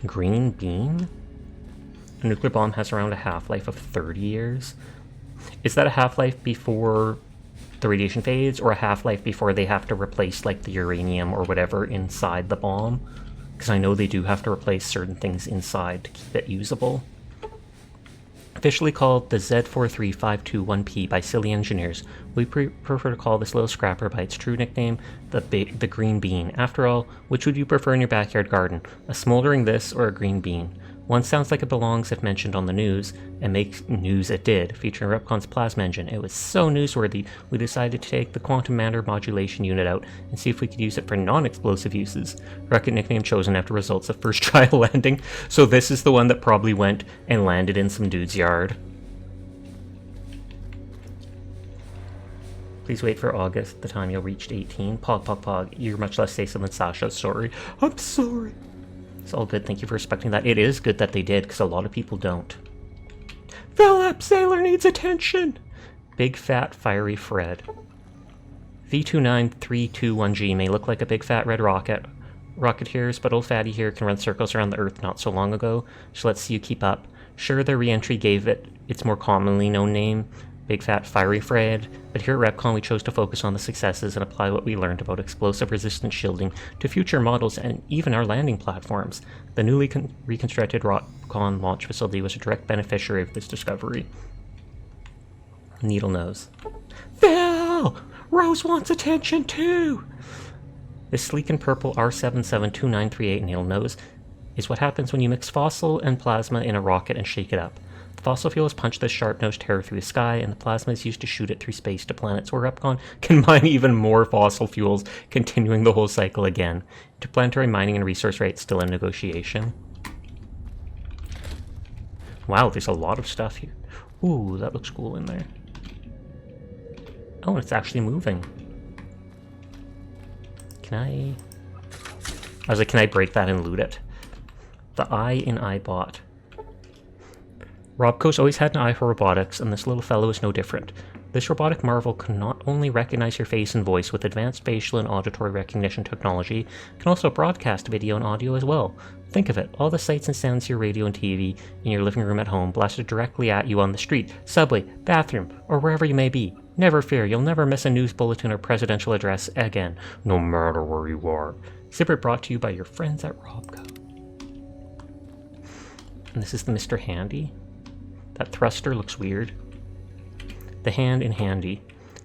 S1: Green bean? A nuclear bomb has around a half-life of 30 years. Is that a half-life before the radiation fades, or a half-life before they have to replace, like, the uranium or whatever inside the bomb? Because I know they do have to replace certain things inside to keep it usable. Officially called the Z43521P by silly engineers, we prefer to call this little scrapper by its true nickname, the green bean. After all, which would you prefer in your backyard garden, a smoldering this or a green bean? One sounds like it belongs if mentioned on the news, and makes news it did, featuring REPCON's plasma engine. It was so newsworthy, we decided to take the quantum matter modulation unit out and see if we could use it for non-explosive uses. Rocket nickname chosen after results of first trial landing, so this is the one that probably went and landed in some dude's yard. Please wait for August, the time you'll reach 18. Pog, pog, pog. You're much less safe than Sasha. Sorry. I'm sorry. It's all good. Thank you for respecting that. It is good that they did, because a lot of people don't. Philip, Sailor needs attention! Big fat fiery Fred. V29321G may look like a big fat red rocket. Rocketeers, but old fatty here can run circles around the Earth not so long ago, so let's see you keep up. Sure, their re-entry gave it its more commonly known name, Big Fat Fiery Fred, but here at Repcon we chose to focus on the successes and apply what we learned about explosive resistant shielding to future models and even our landing platforms. The newly reconstructed Repcon launch facility was a direct beneficiary of this discovery. Needle Nose. Phil! Rose wants attention too! This sleek and purple R772938 Needle Nose is what happens when you mix fossil and plasma in a rocket and shake it up. The fossil fuel is punched this sharp-nosed terror through the sky, and the plasma is used to shoot it through space to planets where Repcon can mine even more fossil fuels, continuing the whole cycle again. Interplanetary mining and resource rates still in negotiation. Wow, there's a lot of stuff here. Ooh, that looks cool in there. Oh, it's actually moving. I was like, can I break that and loot it? The eye in iBot. Robco's always had an eye for robotics, and this little fellow is no different. This robotic marvel can not only recognize your face and voice with advanced facial and auditory recognition technology, it can also broadcast video and audio as well. Think of it, all the sights and sounds your radio and TV in your living room at home blasted directly at you on the street, subway, bathroom, or wherever you may be. Never fear, you'll never miss a news bulletin or presidential address again, no matter where you are. Zipper brought to you by your friends at Robco. And this is the Mr. Handy. That thruster looks weird. The hand in Handy.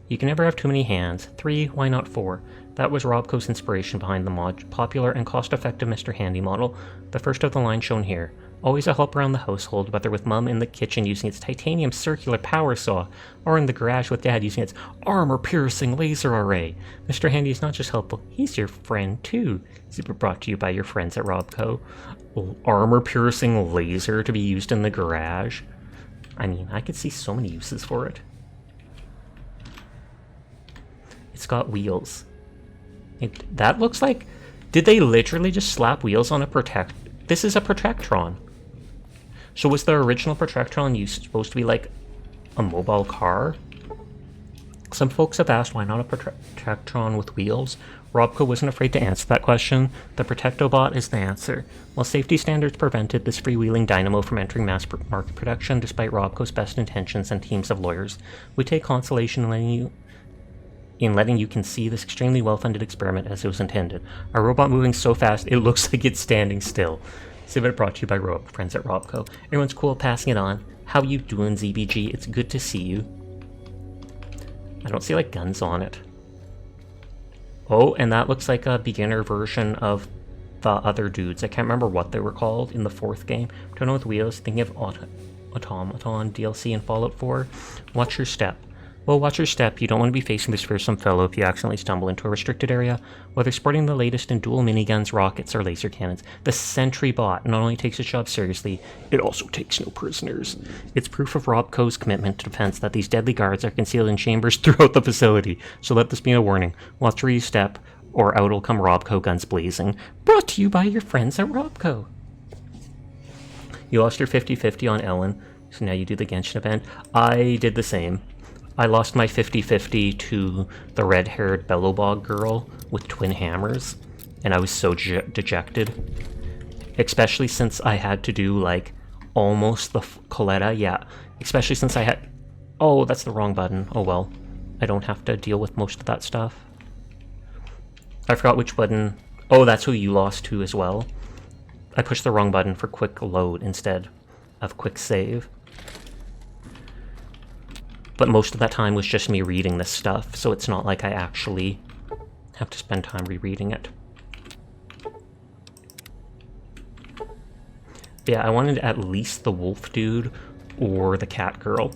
S1: You can never have too many hands. 3, why not 4? That was Robco's inspiration behind the popular and cost-effective Mr. Handy model, the first of the line shown here. Always a help around the household, whether with Mum in the kitchen using its titanium circular power saw, or in the garage with Dad using its armor-piercing laser array. Mr. Handy is not just helpful, he's your friend too. Super brought to you by your friends at Robco. Armor-piercing laser to be used in the garage? I mean, I could see so many uses for it. It's got wheels. That looks like... Did they literally just slap wheels on a This is a Protectron. So was the original Protectron supposed to be like a mobile car? Some folks have asked why not a Protectron with wheels. Robco wasn't afraid to answer that question. The Protectobot is the answer. While safety standards prevented this freewheeling dynamo from entering mass market production despite Robco's best intentions and teams of lawyers, we take consolation in letting you can see this extremely well-funded experiment as it was intended. Our robot moving so fast it looks like it's standing still. Civet brought to you by friends at Robco. Everyone's cool, passing it on. How you doing, ZBG? It's good to see you. I don't see like guns on it. Oh, and that looks like a beginner version of the other dudes. I can't remember what they were called in the 4th game. Don't know with wheels. Thinking of Automaton DLC in Fallout 4. Watch your step. Well, watch your step. You don't want to be facing this fearsome fellow if you accidentally stumble into a restricted area. Whether sporting the latest in dual miniguns, rockets, or laser cannons, the Sentry Bot not only takes its job seriously, it also takes no prisoners. It's proof of Robco's commitment to defense that these deadly guards are concealed in chambers throughout the facility. So let this be a warning. Watch where you step, or out will come Robco guns blazing. Brought to you by your friends at Robco. You lost your 50-50 on Ellen, so now you do the Genshin event. I did the same. I lost my 50-50 to the red-haired Bellowbog girl with twin hammers, and I was so dejected. Especially since I had to do, like, almost the Coletta, yeah. Especially since I had... Oh, that's the wrong button. Oh well. I don't have to deal with most of that stuff. I forgot which button... Oh, that's who you lost to as well. I pushed the wrong button for quick load instead of quick save. But most of that time was just me reading this stuff, so it's not like I actually have to spend time rereading it. Yeah, I wanted at least the wolf dude or the cat girl.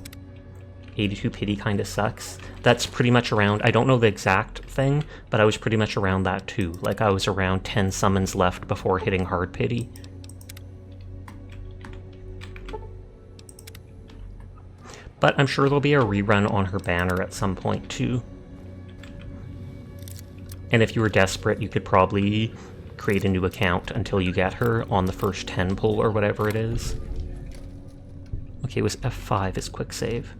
S1: 82 pity kinda sucks. That's pretty much around, I don't know the exact thing, but I was pretty much around that too. Like I was around 10 summons left before hitting hard pity. But I'm sure there'll be a rerun on her banner at some point too. And if you were desperate, you could probably create a new account until you get her on the first 10 pull or whatever it is. Okay, it was F5 is quick save.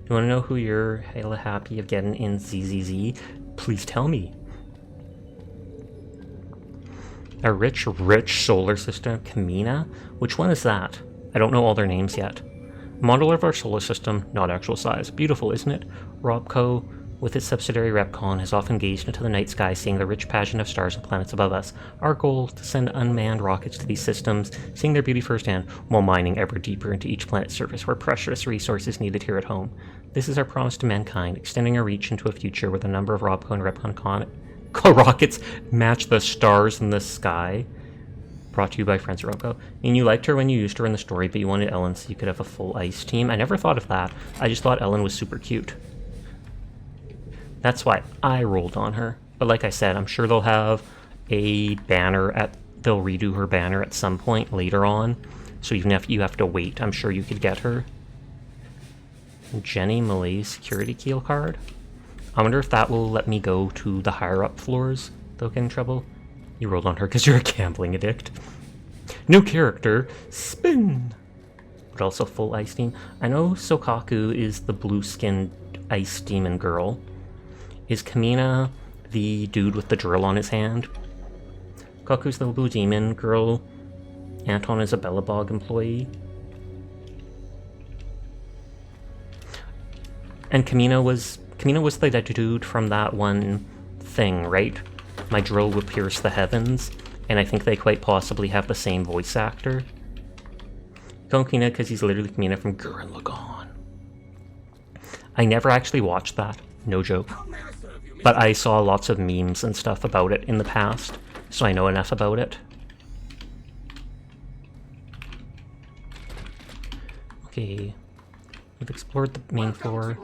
S1: You want to know who you're hella happy of getting in ZZZ? Please tell me. A rich solar system, Kamina? Which one is that? I don't know all their names yet. Model of our solar system, not actual size. Beautiful, isn't it? Robco, with its subsidiary Repcon, has often gazed into the night sky, seeing the rich pageant of stars and planets above us. Our goal, to send unmanned rockets to these systems, seeing their beauty firsthand, while mining ever deeper into each planet's surface where precious resources needed here at home. This is our promise to mankind, extending our reach into a future where the number of Robco and Repcon rockets match the stars in the sky. Brought to you by Friends of Robco. And you liked her when you used her in the story, but you wanted Ellen so you could have a full ice team. I never thought of that. I just thought Ellen was super cute. That's why I rolled on her. But like I said, I'm sure they'll have a banner they'll redo her banner at some point later on. So even if you have to wait, I'm sure you could get her. Jenny Malay's security keel card. I wonder if that will let me go to the higher up floors, though get in trouble. You rolled on her because you're a gambling addict. New character, Spin! But also full ice team. I know Sokaku is the blue-skinned ice demon girl. Is Kamina the dude with the drill on his hand? Kaku's the blue demon girl. Anton is a Bellabog employee. And Kamina was the dude from that one thing, right? My drill will pierce the heavens, and I think they quite possibly have the same voice actor. Call him Kamina because he's literally Kamina from Gurren Lagann. I never actually watched that, no joke. But I saw lots of memes and stuff about it in the past, so I know enough about it. Okay, we've explored the main floor.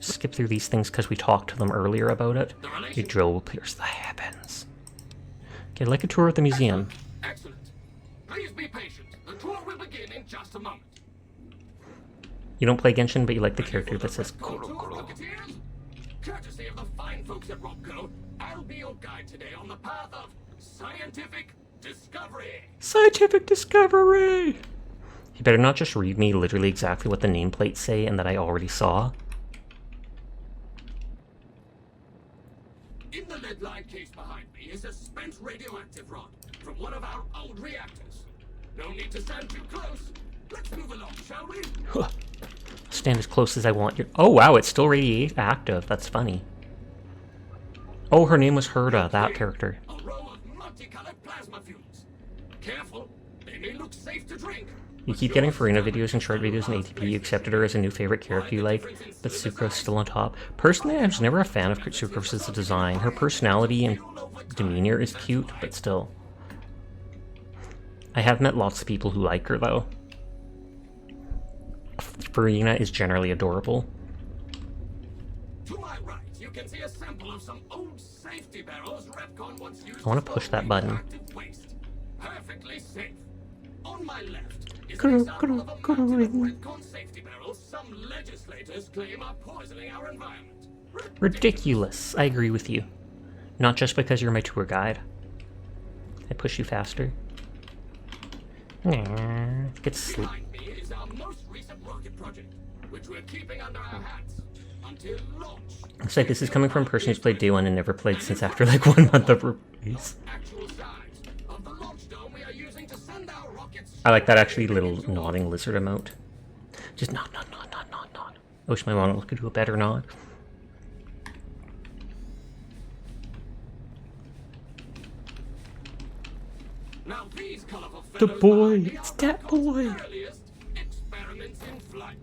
S1: Skip through these things because we talked to them earlier about it. Your drill will pierce the heavens. Okay, like a tour of the museum.
S3: Excellent. Please be patient. The tour will begin in just a moment.
S1: You don't play Genshin, but you like the character that says Koro Koro.
S3: Courtesy of the fine folks at Robco, I'll be your guide today on the path of scientific discovery.
S1: Scientific discovery! You better not just read me literally exactly what the nameplates say and that I already saw.
S3: In the lead-lined case behind me is a spent radioactive rod from one of our old reactors. No need to stand too close. Let's move along, shall we?
S1: Stand as close as I want. Oh wow, it's still radioactive. That's funny. Oh, her name was Herda, that character.
S3: A row of multicolored plasma fuels. Careful, they may look safe to drink.
S1: You keep getting Farina videos and short videos in ATP. You accepted her as a new favorite character you like, but Sucro's still on top. Personally, I was never a fan of Sucro's design. Her personality and demeanor is cute, but still. I have met lots of people who like her, though. Farina is generally adorable.
S3: To my right, you can see a sample of some old safety barrels Repcon once used.
S1: I want to push that button.
S3: Waste. Perfectly safe. On my left is an example of a mountain of Repcon safety barrels some legislators claim are poisoning our environment.
S1: Ridiculous. I agree with you. Not just because you're my tour guide. I push you faster. Get sleep.
S3: Behind me is our most recent rocket project, which we're keeping under our hats until launch.
S1: Looks like this is coming from a person who's played day one and never played since after like 1 month of release.
S3: Actual size of the launch dome we are using to send our rockets.
S1: I like that actually little nodding lizard emote. Just nod, nod, nod, nod, nod, nod. I wish my mom could do a better nod.
S3: Now these colorful
S1: The
S3: fellows
S1: boy,
S3: behind me
S1: it's
S3: are
S1: that
S3: Repcon's
S1: boy.
S3: earliest experiments in flight.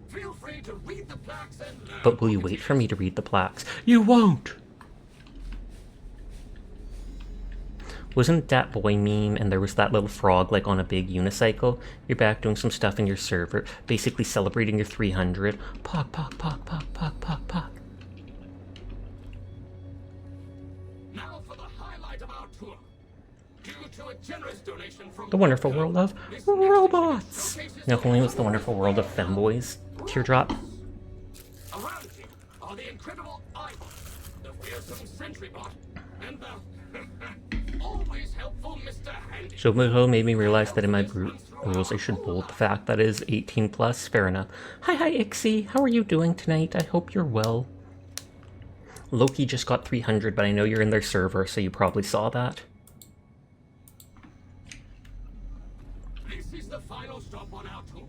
S3: Feel free to read the plaques and learn.
S1: But will you wait for me to read the plaques? You won't! Wasn't that boy meme and there was that little frog like on a big unicycle? You're back doing some stuff in your server, basically celebrating your 300. Pock, pock, pock, pock, pock, pock, pock.
S3: Now for the highlight of our tour. Due to a generous donation from
S1: The wonderful world of robots! No, if only it was the wonderful world of femboys. Teardrop.
S3: are the incredible Ivor, the fearsome sentry bot, and the always helpful Mr. Handy.
S1: So Moho made me realize that in my rules I should bold the fact that it is 18 plus. Fair enough. Hi Ixie, how are you doing tonight? I hope you're well. Loki just got 300, but I know you're in their server, so you probably saw that.
S3: This is the final stop on our tour.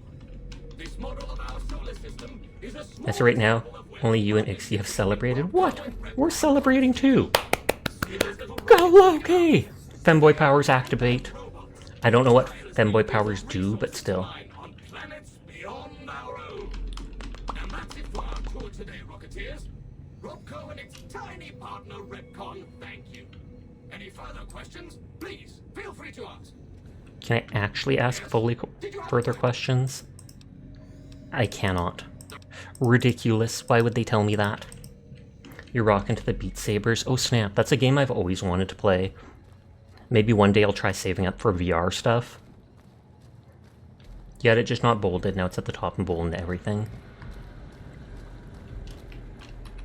S3: This model of our solar system is a small
S1: As of right now, only you and Ixie have celebrated. What? We're celebrating too! Go Loki! Femboy powers activate. I don't know what femboy powers do, but still.
S3: on planets beyond our own. And that's it for our tour today, Rocketeers. Robco and its tiny partner Repcon, thank you. Any further questions? Please, feel free to ask.
S1: Can I actually ask fully further questions? I cannot. Ridiculous. Why would they tell me that? You're rocking to the Beat Sabers. Oh snap, that's a game I've always wanted to play. Maybe one day I'll try saving up for VR stuff. Yet it just not bolded, now it's at the top and bold and everything.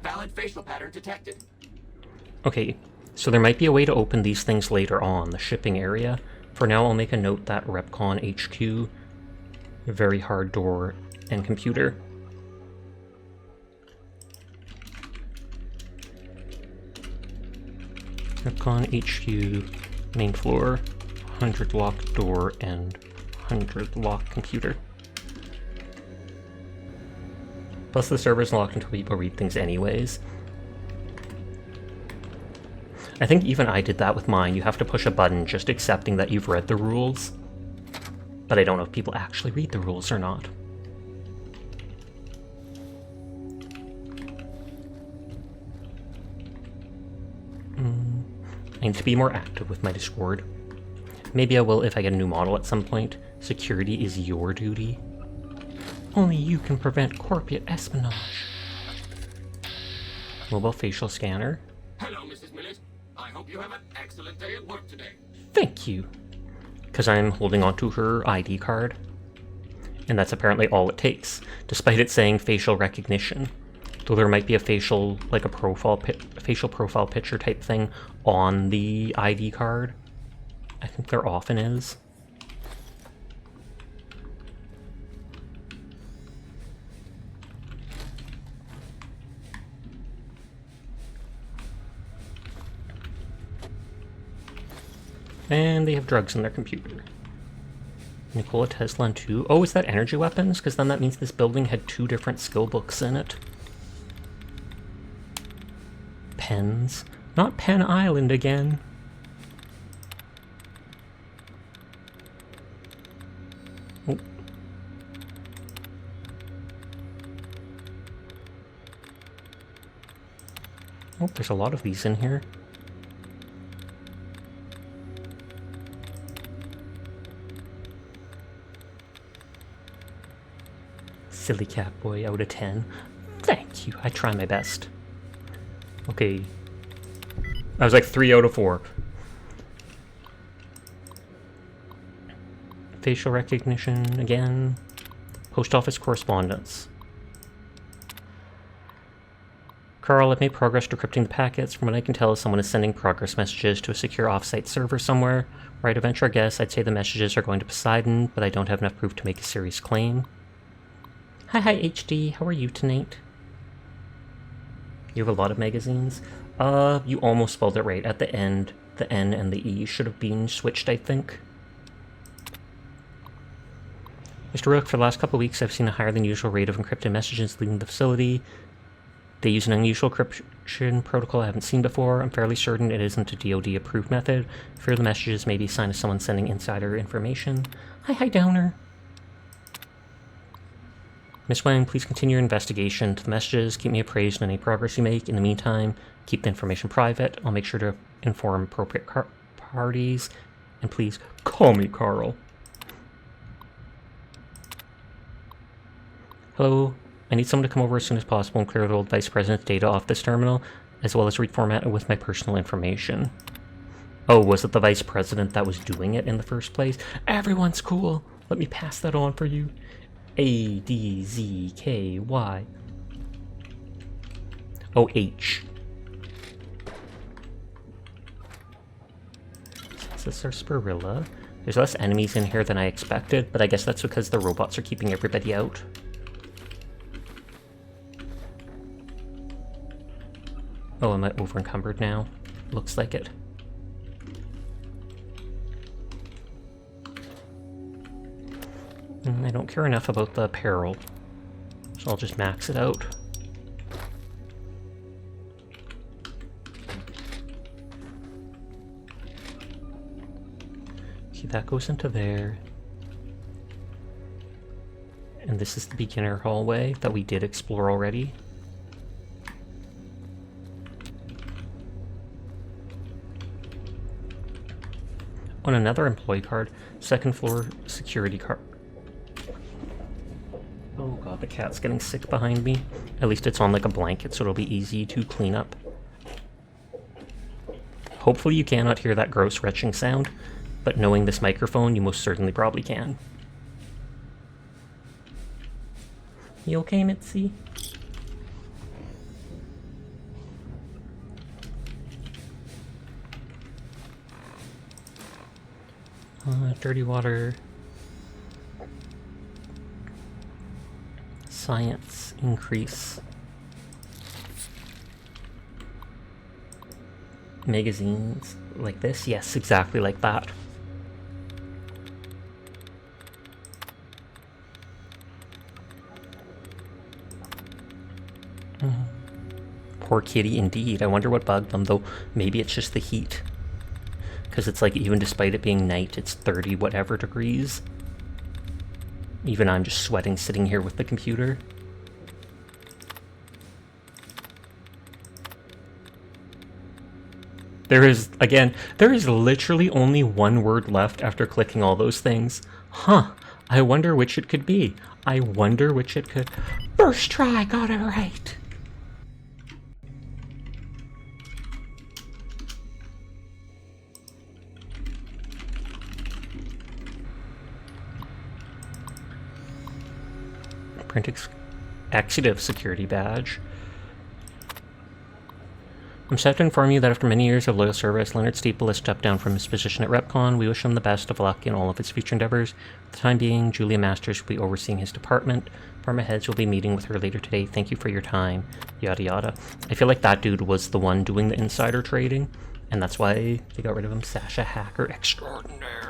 S3: Valid facial pattern detected.
S1: Okay, so there might be a way to open these things later on, the shipping area. For now I'll make a note that Repcon HQ, very hard door, and computer. Repcon HQ, main floor, 100 lock door, and 100 lock computer. Plus the server's locked until people read things anyways. I think even I did that with mine. You have to push a button just accepting that you've read the rules. But I don't know if people actually read the rules or not. I need to be more active with my Discord. Maybe I will if I get a new model at some point. Security is your duty. Only you can prevent corporate espionage. Mobile facial scanner.
S3: Hello, Mrs. Millet. I hope you have an excellent day at work today.
S1: Thank you. Because I'm holding onto her ID card. And that's apparently all it takes, despite it saying facial recognition. Though there might be a facial, like a facial profile picture type thing on the ID card. I think there often is. And they have drugs in their computer. Nikola Tesla 2. Oh, is that energy weapons? Because then that means this building had 2 different skill books in it. Pens. Not Pen Island again. Oh. Oh, there's a lot of these in here. Silly cat boy out of 10. Thank you, I try my best. Okay. I was like 3 out of 4. Facial recognition again. Post office correspondence. Carl, I've made progress decrypting the packets. From what I can tell, someone is sending progress messages to a secure offsite server somewhere. Right, to venture a guess, I'd say the messages are going to Poseidon, but I don't have enough proof to make a serious claim. Hi HD, how are you tonight? You have a lot of magazines? You almost spelled it right. At the end, the N and the E should have been switched, I think. Mr. Rook, for the last couple of weeks, I've seen a higher than usual rate of encrypted messages leaving the facility. They use an unusual encryption protocol I haven't seen before. I'm fairly certain it isn't a DoD-approved method. I fear the messages may be a sign of someone sending insider information. Hi, Downer. Miss Wang, please continue your investigation to the messages. Keep me appraised on any progress you make. In the meantime, keep the information private. I'll make sure to inform appropriate parties. And please, call me Carl. Hello. I need someone to come over as soon as possible and clear the old Vice President's data off this terminal, as well as reformat it with my personal information. Oh, was it the Vice President that was doing it in the first place? Everyone's cool. Let me pass that on for you. ADZKY. Oh, H. Is this our Spirilla? There's less enemies in here than I expected, but I guess that's because the robots are keeping everybody out. Oh, am I over encumbered now? Looks like it. I don't care enough about the apparel, so I'll just max it out. See, that goes into there. And this is the beginner hallway that we did explore already. On another employee card, second floor security card. Oh god, the cat's getting sick behind me. At least it's on like a blanket, so it'll be easy to clean up. Hopefully you cannot hear that gross retching sound, but knowing this microphone, you most certainly probably can. You okay, Mitzi? Dirty water. Science increase. Magazines like this? Yes, exactly like that. Poor kitty indeed. I wonder what bugged them, though. Maybe it's just the heat. Because it's like, even despite it being night, it's 30 whatever degrees. Even I'm just sweating sitting here with the computer. There is literally only one word left after clicking all those things. Huh, I wonder which it could be. I wonder which it could... First try, got it right! Print executive security badge. I'm sad to inform you that after many years of loyal service, Leonard Steeple has stepped down from his position at RepCon. We wish him the best of luck in all of his future endeavors. For the time being, Julia Masters will be overseeing his department. Pharma heads will be meeting with her later today. Thank you for your time. Yada yada. I feel like that dude was the one doing the insider trading, and that's why they got rid of him. Sasha Hacker Extraordinaire.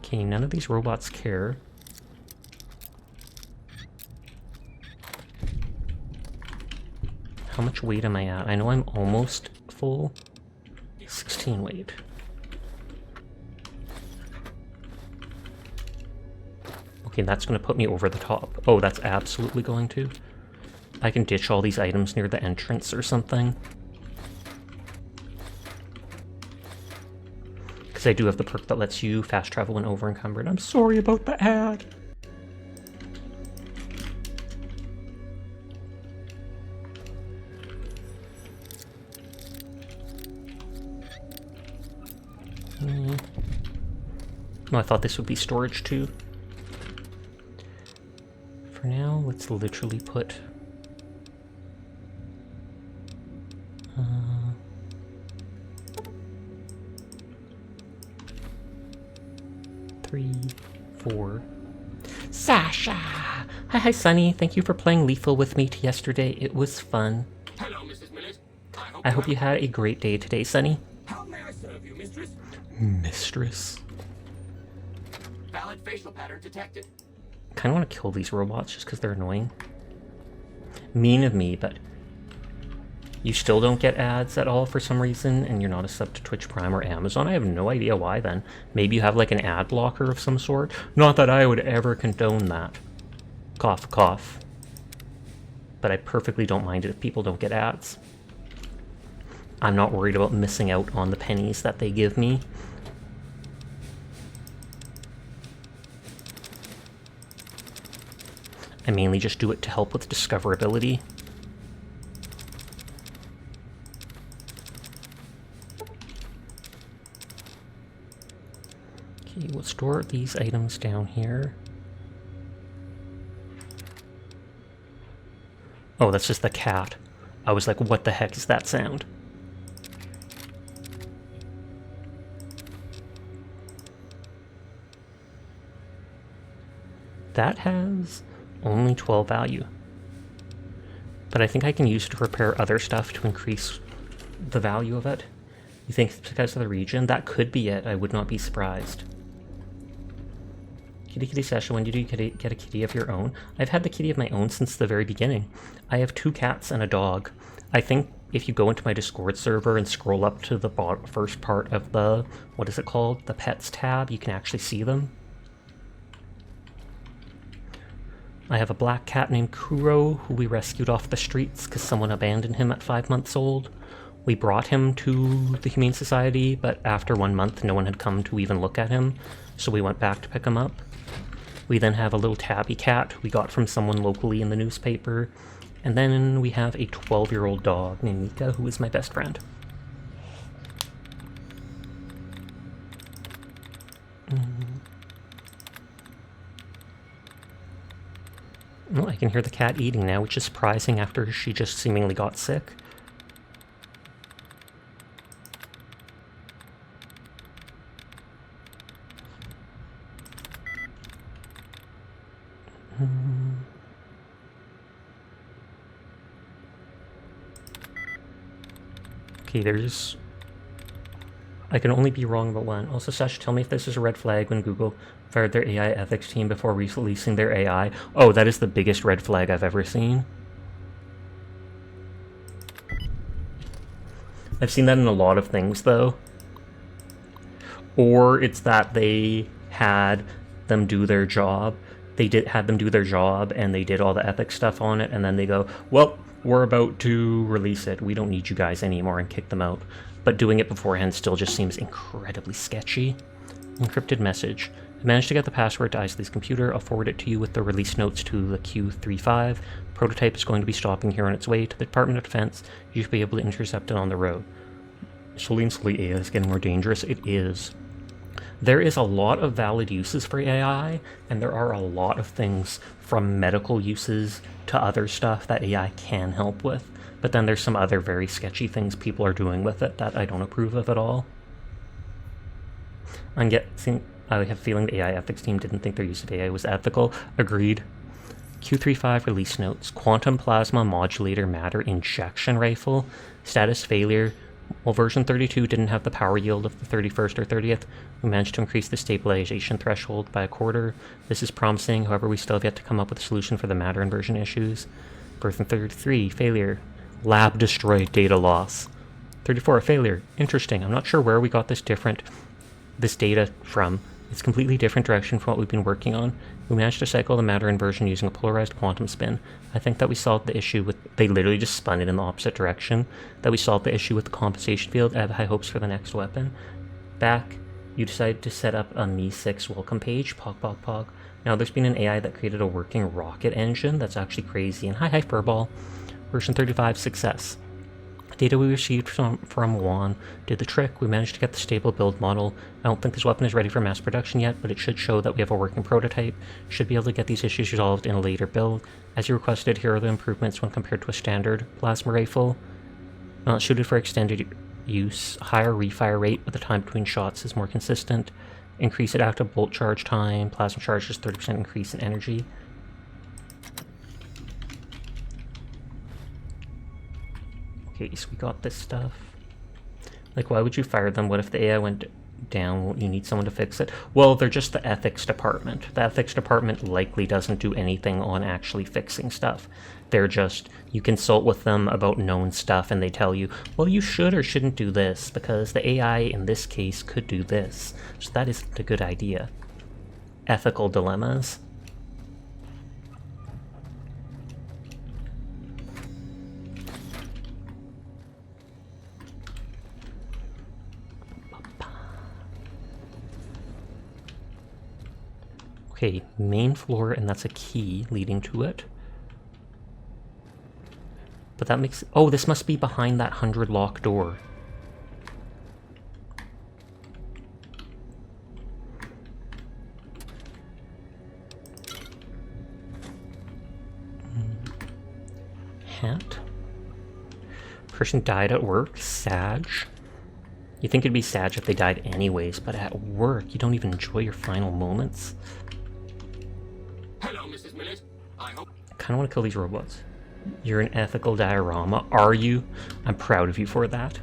S1: Okay, none of these robots care. How much weight am I at? I know I'm almost full. 16 weight. Okay, that's going to put me over the top. Oh, that's absolutely going to. I can ditch all these items near the entrance or something. Because I do have the perk that lets you fast travel when over encumbered. I'm sorry about the ad. No, I thought this would be storage too. For now, let's literally put... 3, 4... Sasha! Hi, Sunny. Thank you for playing Lethal with me yesterday. It was fun.
S3: Hello, Mrs. Millet.
S1: I hope you had a great day today, Sunny.
S3: How may I serve you, mistress?
S1: Mistress.
S3: Valid facial pattern detected.
S1: Kind of want to kill these robots just because they're annoying. Mean of me, but you still don't get ads at all for some reason, and you're not a sub to Twitch Prime or Amazon. I have no idea why then. Maybe you have like an ad blocker of some sort. Not that I would ever condone that. Cough, cough. But I perfectly don't mind it if people don't get ads. I'm not worried about missing out on the pennies that they give me. I mainly just do it to help with discoverability. Okay, we'll store these items down here. Oh, that's just the cat. I was like, what the heck is that sound? That has only 12 value. But I think I can use it to repair other stuff to increase the value of it. You think it's because of the region? That could be it. I would not be surprised. Kitty kitty session, when did you get a kitty of your own? I've had the kitty of my own since the very beginning. I have 2 cats and a dog. I think if you go into my Discord server and scroll up to the first part of the, what is it called? The pets tab, you can actually see them. I have a black cat named Kuro, who we rescued off the streets because someone abandoned him at 5 months old. We brought him to the Humane Society, but after 1 month, no one had come to even look at him, so we went back to pick him up. We then have a little tabby cat we got from someone locally in the newspaper, and then we have a 12-year-old dog named Mika, who is my best friend. Well, I can hear the cat eating now, which is surprising after she just seemingly got sick. Okay, there's... I can only be wrong about one. Also, Sash, tell me if this is a red flag when Google fired their AI ethics team before releasing their AI. Oh, that is the biggest red flag I've ever seen. I've seen that in a lot of things, though. Or it's that they had them do their job. Had them do their job, and they did all the ethics stuff on it, and then they go, well, we're about to release it. We don't need you guys anymore, and kick them out. But doing it beforehand still just seems incredibly sketchy. Encrypted message. I managed to get the password to Isley's computer. I'll forward it to you with the release notes to the Q35. Prototype is going to be stopping here on its way to the Department of Defense. You should be able to intercept it on the road. Slowly and slowly, AI is getting more dangerous. It is. There is a lot of valid uses for AI, and there are a lot of things from medical uses to other stuff that AI can help with. But then there's some other very sketchy things people are doing with it that I don't approve of at all. I have a feeling the AI ethics team didn't think their use of AI was ethical. Agreed. Q35 release notes. Quantum plasma modulator matter injection rifle. Status failure. While version 32 didn't have the power yield of the 31st or 30th, we managed to increase the stabilization threshold by 1/4. This is promising, however we still have yet to come up with a solution for the matter inversion issues. Version 33, failure. Lab destroyed, data loss. 34, failure. Interesting, I'm not sure where we got this data from. It's a completely different direction from what we've been working on. We managed to cycle the matter inversion using a polarized quantum spin. I think that we solved the issue with... They literally just spun it in the opposite direction. That we solved the issue with the compensation field. I have high hopes for the next weapon. Back, you decided to set up a Me6 welcome page. Pog, pog, pog. Now, there's been an AI that created a working rocket engine. That's actually crazy. And hi, Furball. Version 35, success. Data we received from Juan did the trick. We managed to get the stable build model. I don't think this weapon is ready for mass production yet, but it should show that we have a working prototype. Should be able to get these issues resolved in a later build. As you requested, here are the improvements when compared to a standard plasma rifle. Suited for extended use. Higher refire rate, but the time between shots is more consistent. Increase at active bolt charge time. Plasma charge is 30% increase in energy. Okay, so we got this stuff. Like, why would you fire them? What if the AI went down? Won't you need someone to fix it? Well, they're just the ethics department. The ethics department likely doesn't do anything on actually fixing stuff. They're just, you consult with them about known stuff and they tell you, well, you should or shouldn't do this because the AI in this case could do this. So that isn't a good idea. Ethical dilemmas. Okay, main floor, and that's a key leading to it. But that makes... Oh, this must be behind that 100 lock door. can't. Person died at work. Sag. You think it'd be sad if they died anyways, but at work, you don't even enjoy your final moments.
S3: Hello, Mrs. Millet. I hope...
S1: I kind of want to kill these robots. You're an ethical diorama. Are you? I'm proud of you for that.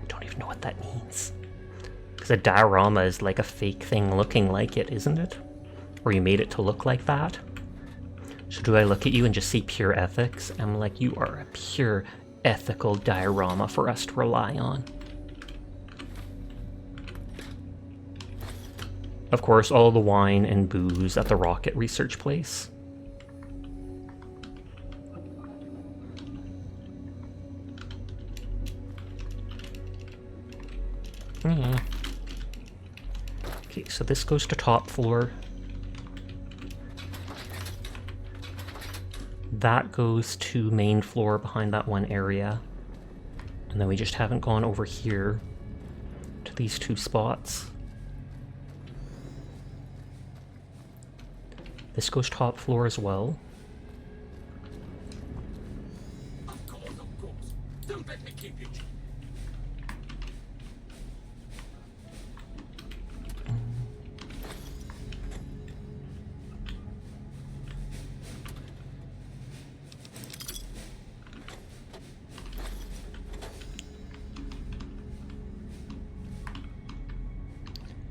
S1: I don't even know what that means. Because a diorama is like a fake thing looking like it, isn't it? Or you made it to look like that? So do I look at you and just see pure ethics? I'm like, you are a pure ethical diorama for us to rely on. Of course, all the wine and booze at the rocket research place. Okay, so this goes to top floor. That goes to main floor behind that one area. And then we just haven't gone over here to these two spots. This goes top floor as well.
S3: Of course, of course. Don't let me keep you.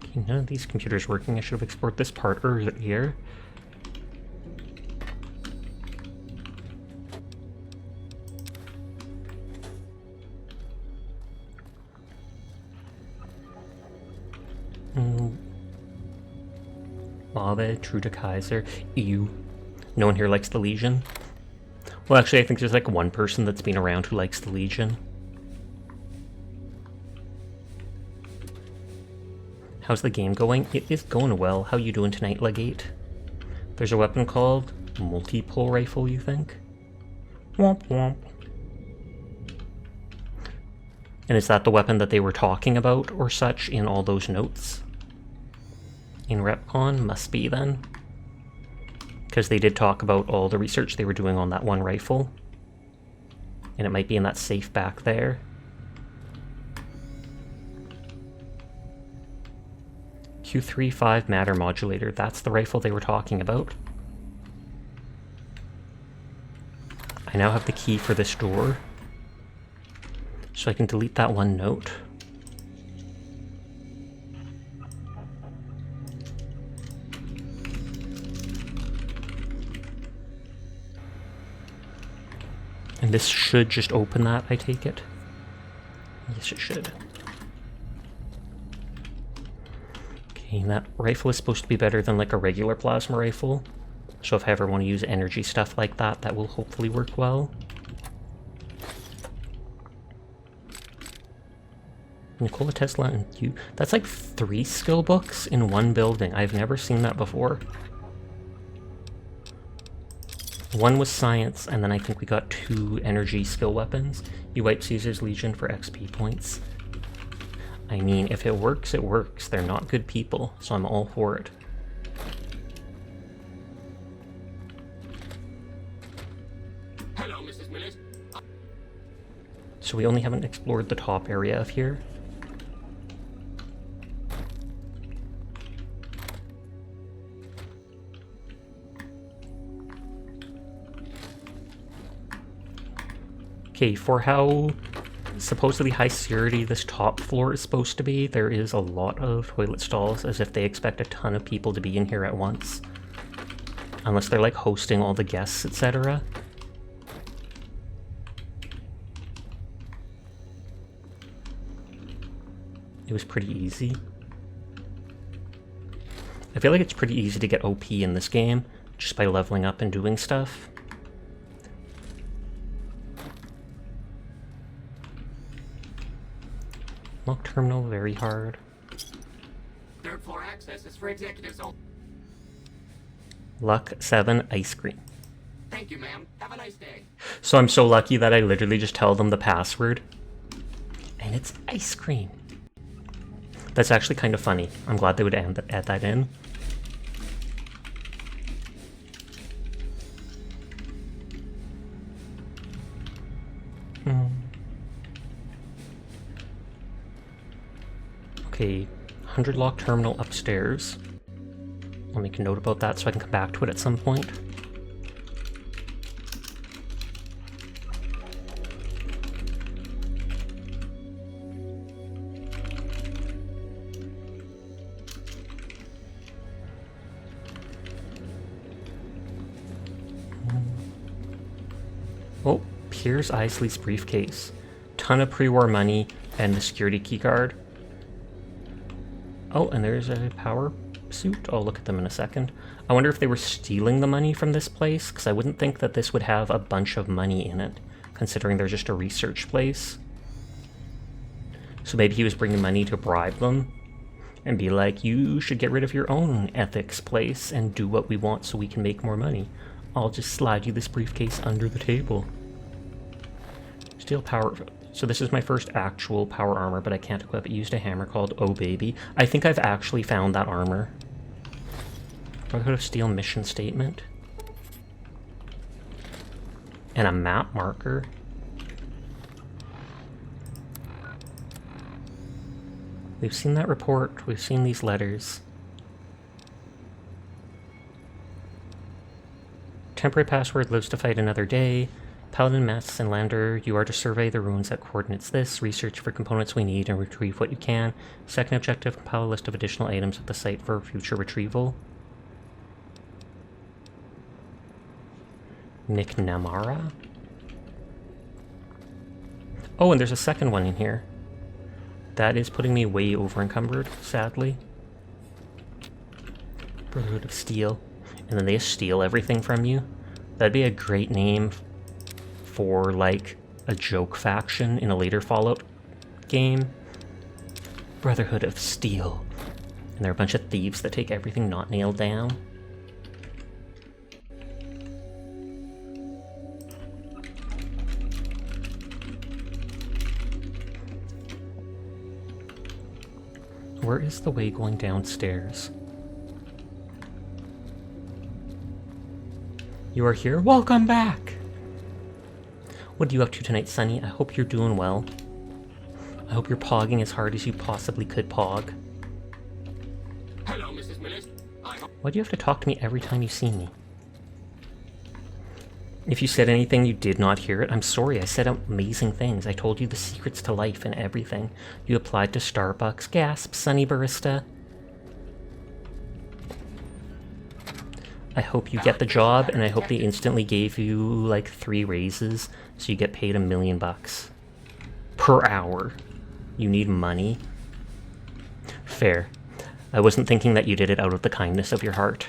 S1: Okay, none of these computers working. I should have explored this part earlier. Lava, true to Kaiser. Ew. No one here likes the Legion? Well, actually, I think there's like one person that's been around who likes the Legion. How's the game going? It is going well. How you doing tonight, Legate? There's a weapon called multi-pull rifle, you think? Womp womp. And is that the weapon that they were talking about or such in all those notes? In RepCon? Must be then. Because they did talk about all the research they were doing on that one rifle. And it might be in that safe back there. Q35 matter modulator. That's the rifle they were talking about. I now have the key for this door. So I can delete that one note. And this should just open that, I take it? Yes, it should. Okay, that rifle is supposed to be better than like a regular plasma rifle. So if I ever want to use energy stuff like that, that will hopefully work well. Nikola Tesla and you. That's like 3 skill books in one building. I've never seen that before. One was science, and then I think we got 2 energy skill weapons. You wipe Caesar's Legion for XP points. I mean, if it works, it works. They're not good people, so I'm all for it.
S3: Hello, Mrs. Millet.
S1: So we only haven't explored the top area of here. Okay, for how supposedly high security this top floor is supposed to be, there is a lot of toilet stalls, as if they expect a ton of people to be in here at once. Unless they're like hosting all the guests, etc. It was pretty easy. I feel like it's pretty easy to get OP in this game, just by leveling up and doing stuff. Lock terminal very hard.
S3: Third floor access is for executives only.
S1: Luck 7 ice cream.
S3: Thank you, ma'am. Have a nice day.
S1: So I'm so lucky that I literally just tell them the password. And it's ice cream. That's actually kind of funny. I'm glad they would add that in. Okay, 100 lock terminal upstairs. I'll make a note about that so I can come back to it at some point. Oh, Piers Isley's briefcase. Ton of pre-war money and the security keycard. Oh, and there's a power suit. I'll look at them in a second. I wonder if they were stealing the money from this place, because I wouldn't think that this would have a bunch of money in it, considering they're just a research place. So maybe he was bringing money to bribe them and be like, you should get rid of your own ethics place and do what we want so we can make more money. I'll just slide you this briefcase under the table. Steel power. So this is my first actual power armor, but I can't equip it. Used a hammer called Oh Baby. I think I've actually found that armor. Brotherhood of Steel mission statement. And a map marker. We've seen that report. We've seen these letters. Temporary password: lives to fight another day. Paladin, Masks, and Lander, you are to survey the ruins at coordinates this, research for components we need, and retrieve what you can. Second objective: compile a list of additional items at the site for future retrieval. Nick Namara? Oh, and there's a second one in here. That is putting me way over encumbered, sadly. Brotherhood of Steel. And then they steal everything from you. That'd be a great name for, like, a joke faction in a later Fallout game. Brotherhood of Steel. And they're a bunch of thieves that take everything not nailed down. Where is the way going downstairs? You are here? Welcome back! What are you up to tonight, Sonny? I hope you're doing well. I hope you're pogging as hard as you possibly could pog.
S3: Hello, Mrs. Millis.
S1: Why do you have to talk to me every time you see me? If you said anything you did not hear it, I'm sorry. I said amazing things. I told you the secrets to life and everything. You applied to Starbucks. Gasp, Sonny Barista. I hope you get the job, and I hope they instantly gave you, like, 3 raises, so you get paid $1 million per hour. You need money. Fair. I wasn't thinking that you did it out of the kindness of your heart.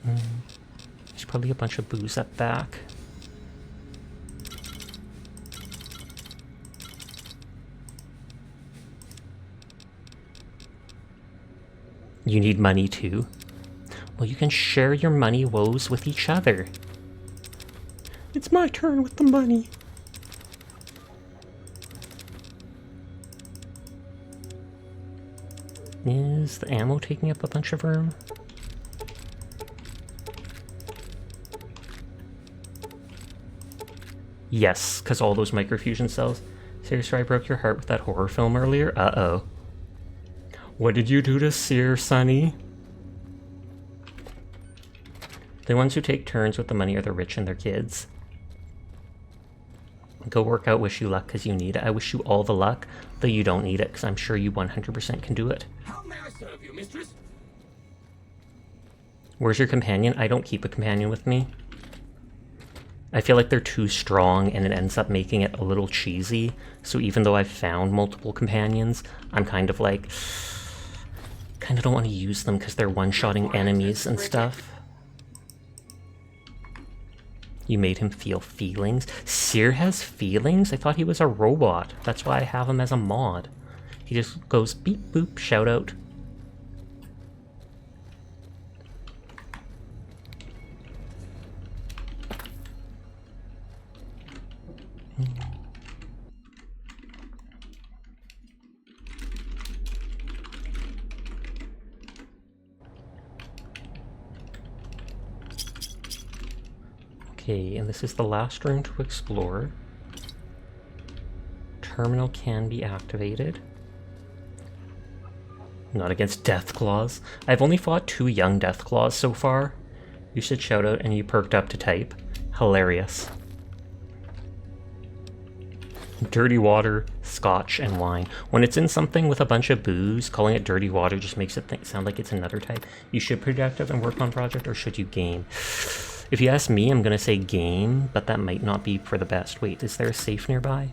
S1: There's probably a bunch of booze up back. You need money too? Well, you can share your money woes with each other. It's my turn with the money. Is the ammo taking up a bunch of room? Yes, because all those microfusion cells. Seriously, I broke your heart with that horror film earlier? Uh-oh. What did you do to Seer, Sonny? The ones who take turns with the money are the rich and their kids. Go work out, wish you luck because you need it. I wish you all the luck, though you don't need it because I'm sure you 100% can do it.
S3: How may I serve you, mistress?
S1: Where's your companion? I don't keep a companion with me. I feel like they're too strong and it ends up making it a little cheesy. So even though I've found multiple companions, I'm kind of like... kind of don't want to use them because they're one-shotting enemies and stuff. You made him feel feelings? Seer has feelings? I thought he was a robot. That's why I have him as a mod. He just goes beep boop, shout out. Okay, and this is the last room to explore. Terminal can be activated. Not against Deathclaws. I've only fought 2 young Deathclaws so far. You should shout out and you perked up to type. Hilarious. Dirty water, scotch, and wine. When it's in something with a bunch of booze, calling it dirty water just makes it sound like it's another type. You should productive and work on project, or should you game? If you ask me, I'm gonna say game, but that might not be for the best. Wait, is there a safe nearby?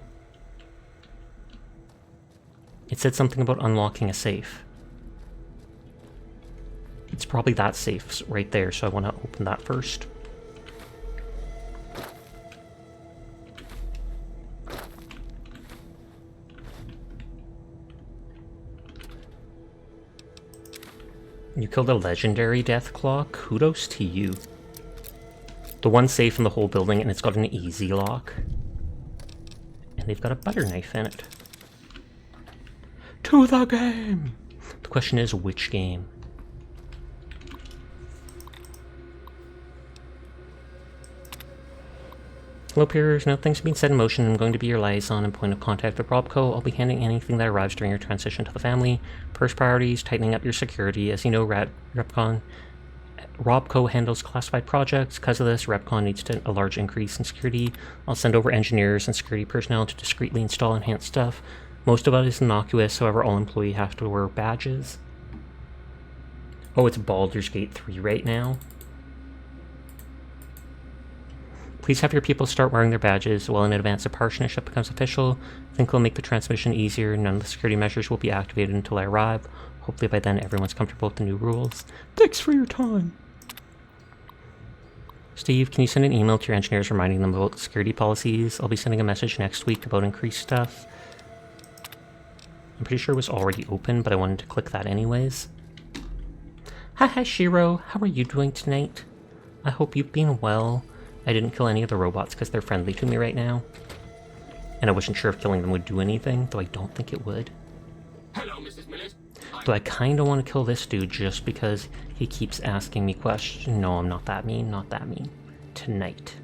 S1: It said something about unlocking a safe. It's probably that safe right there, so I want to open that first. You killed a legendary Deathclaw? Kudos to you. The one safe in the whole building, and it's got an easy lock. And they've got a butter knife in it. To the game! The question is, which game? Hello, peers. Now things have been set in motion. I'm going to be your liaison and point of contact with Robco. I'll be handling anything that arrives during your transition to the family. First priorities, tightening up your security. As you know, Robco handles classified projects. Because of this, Repcon needs a large increase in security. I'll send over engineers and security personnel to discreetly install enhanced stuff. Most of it is innocuous, however all employees have to wear badges. Oh, it's Baldur's Gate 3 right now. Please have your people start wearing their badges well in advance of partnership becomes official. I think it'll make the transmission easier. None of the security measures will be activated until I arrive. Hopefully by then everyone's comfortable with the new rules. Thanks for your time. Steve, can you send an email to your engineers reminding them about security policies? I'll be sending a message next week about increased stuff. I'm pretty sure it was already open, but I wanted to click that anyways. Hi Shiro, how are you doing tonight? I hope you've been well. I didn't kill any of the robots because they're friendly to me right now. And I wasn't sure if killing them would do anything, though I don't think it would.
S3: Hello, Mrs. Millet.
S1: Though I kinda want to kill this dude just because he keeps asking me questions. No, I'm not that mean, not that mean. Tonight.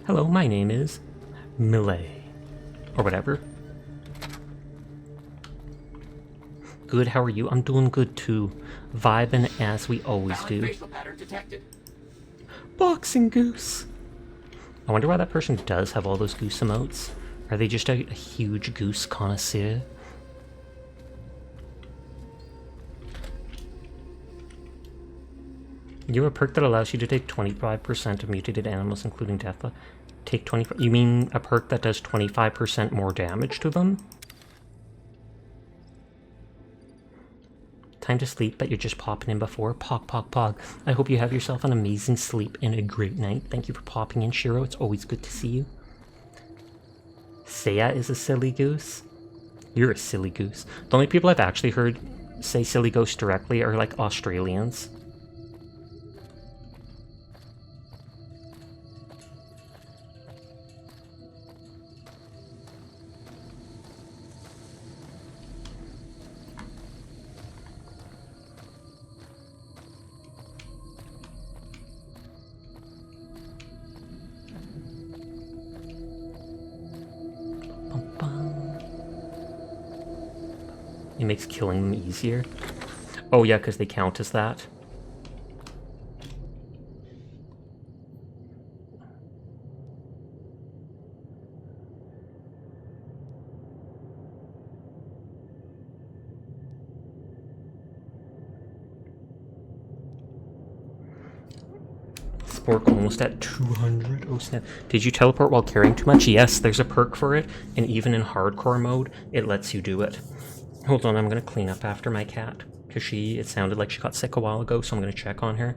S1: Hello, my name is Millet. Or whatever. Good, how are you? I'm doing good too. Vibing as we always do.
S3: Facial pattern detected.
S1: Boxing goose. I wonder why that person does have all those goose emotes. Are they just a huge goose connoisseur? You have a perk that allows you to take 25% of mutated animals, including death. Take 20. You mean a perk that does 25% more damage to them? Time to sleep, but you're just popping in before. Pog, pog, pog. I hope you have yourself an amazing sleep and a great night. Thank you for popping in, Shiro. It's always good to see you. Seiya is a silly goose. You're a silly goose. The only people I've actually heard say silly goose directly are like Australians. It makes killing them easier. Oh yeah, because they count as that. Spork almost at 200. Oh snap. Did you teleport while carrying too much? Yes, there's a perk for it, and even in hardcore mode, it lets you do it. Hold on, I'm gonna clean up after my cat, because it sounded like she got sick a while ago, so I'm gonna check on her.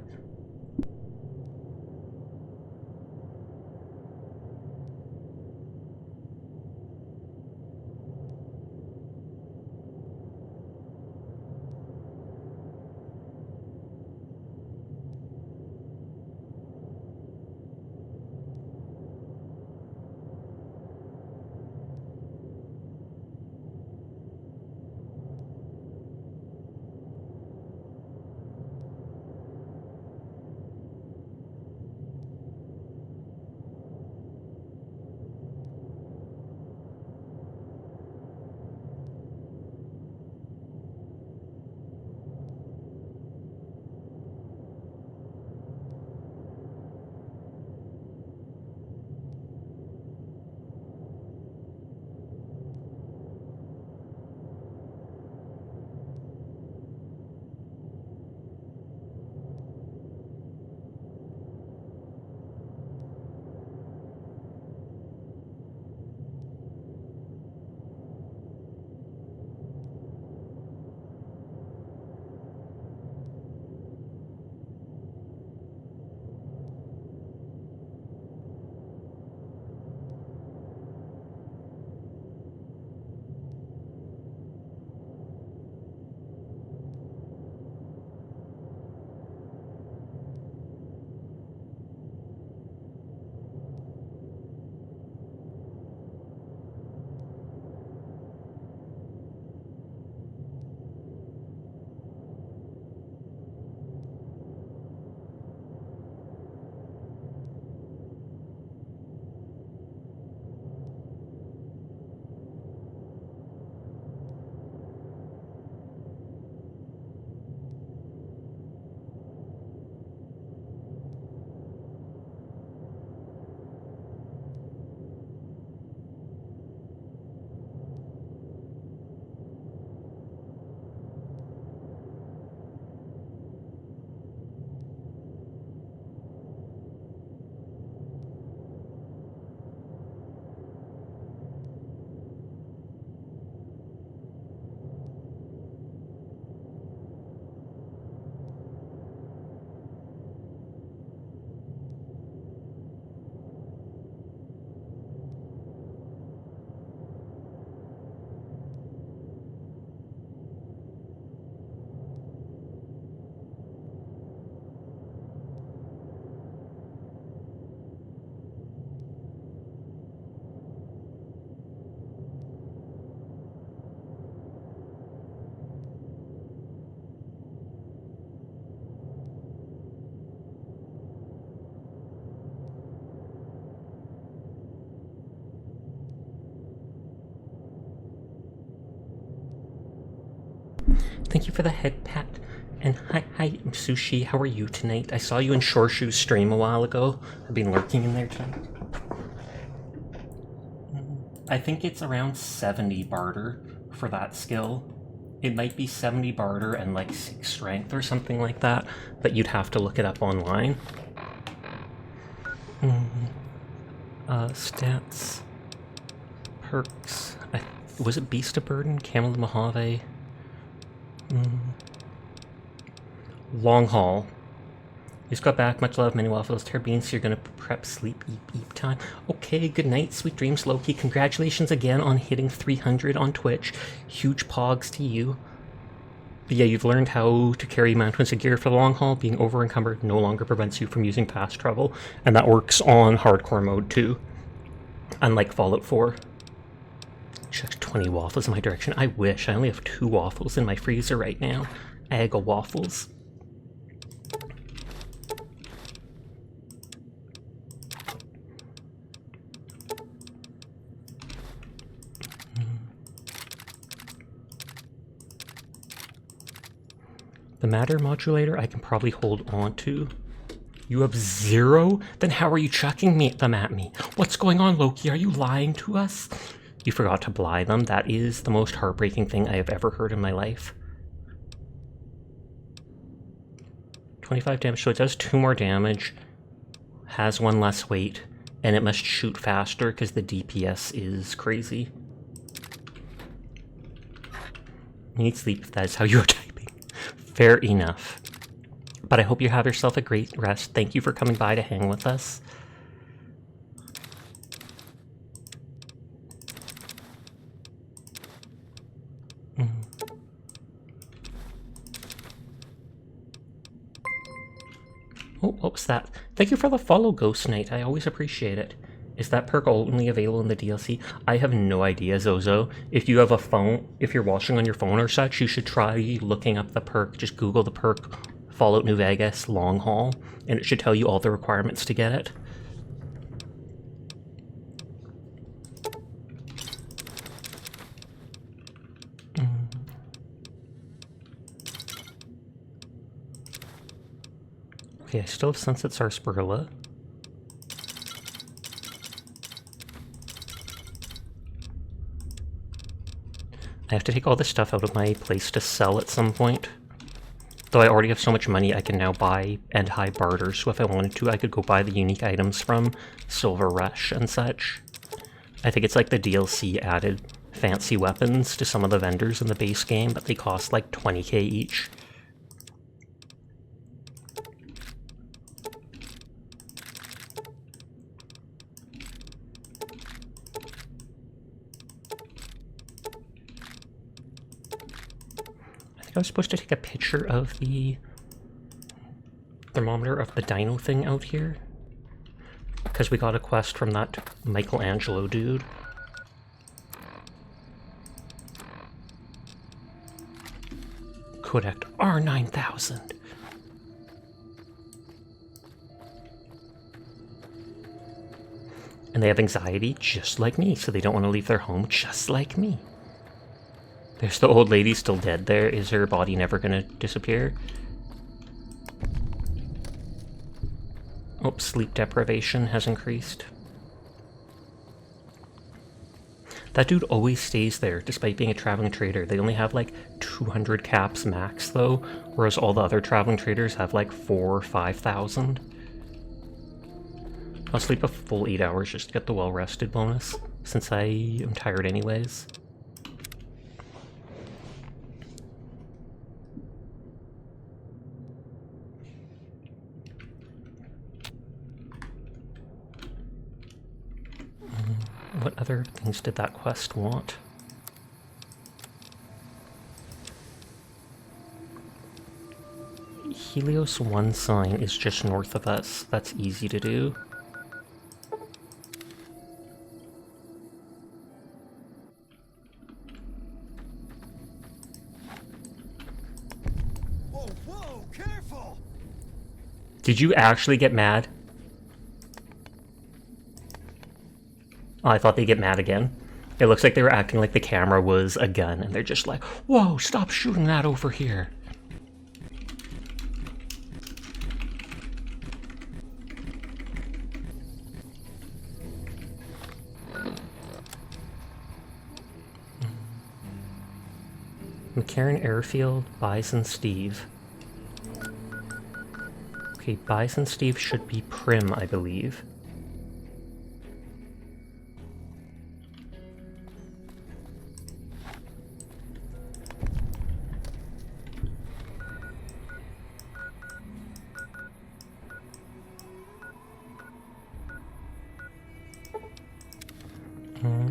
S1: thank you for the head pat. And hi, Sushi, how are you tonight? I saw you in Shoreshoe's stream a while ago. I've been lurking in there tonight. I think it's around 70 barter for that skill. It might be 70 barter and like 6 strength or something like that, but you'd have to look it up online. Stats. Perks. Was it Beast of Burden? Camel of Mojave? Long haul. You just got back. Much love. Many waffles. Beans. You're gonna prep, sleep, eat time. Okay, good night. Sweet dreams, Loki. Congratulations again on hitting 300 on Twitch. Huge pogs to you. But yeah, you've learned how to carry mountains of gear for the long haul. Being over encumbered no longer prevents you from using fast travel. And that works on hardcore mode too. Unlike Fallout 4. Chucked 20 waffles in my direction. I wish. I only have 2 waffles in my freezer right now. Egg waffles. The matter modulator I can probably hold on to. You have 0? Then how are you chucking them at me? What's going on, Loki? Are you lying to us? You forgot to bly them. That is the most heartbreaking thing I have ever heard in my life. 25 damage, so it does 2 more damage, has 1 less weight, and it must shoot faster because the DPS is crazy. You need sleep if that is how you are typing. Fair enough. But I hope you have yourself a great rest. Thank you for coming by to hang with us. Oh, what was that? Thank you for the follow, Ghost Knight. I always appreciate it. Is that perk only available in the DLC? I have no idea, Zozo. If you have a phone, if you're watching on your phone or such, you should try looking up the perk. Just Google the perk Fallout New Vegas Long Haul, and it should tell you all the requirements to get it. Okay, I still have Sunset Sarsaparilla. I have to take all this stuff out of my place to sell at some point. Though I already have so much money, I can now buy and high barter, so if I wanted to, I could go buy the unique items from Silver Rush and such. I think it's like the DLC added fancy weapons to some of the vendors in the base game, but they cost like 20k each. I was supposed to take a picture of the thermometer of the dino thing out here, because we got a quest from that Michelangelo dude. Kodak R9000. And they have anxiety just like me, so they don't want to leave their home just like me. There's the old lady still dead there. Is her body never gonna disappear? Oh, sleep deprivation has increased. That dude always stays there, despite being a traveling trader. They only have like 200 caps max, though, whereas all the other traveling traders have like 4,000 or 5,000. I'll sleep a full 8 hours just to get the well-rested bonus, since I am tired anyways. What other things did that quest want? Helios 1 sign is just north of us. That's easy to do.
S2: Whoa, whoa, careful!
S1: Did you actually get mad? Oh, I thought they'd get mad again. It looks like they were acting like the camera was a gun, and they're just like, whoa, stop shooting that over here. McCarran Airfield, Bison Steve. Okay, Bison Steve should be Prim, I believe.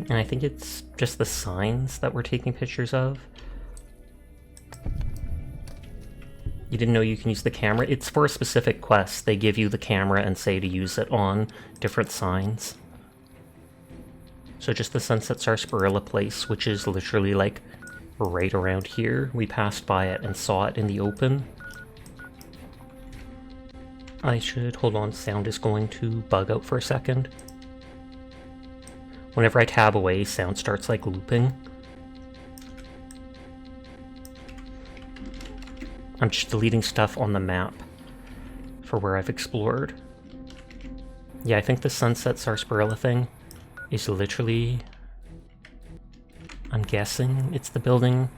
S1: And I think it's just the signs that we're taking pictures of. You didn't know you can use the camera? It's for a specific quest. They give you the camera and say to use it on different signs. So just the Sunset Sarsaparilla place, which is literally like right around here. We passed by it and saw it in the open. I should, hold on, sound is going to bug out for a second. Whenever I tab away, sound starts like looping. I'm just deleting stuff on the map for where I've explored. Yeah, I think the Sunset Sarsaparilla thing is literally, I'm guessing it's the building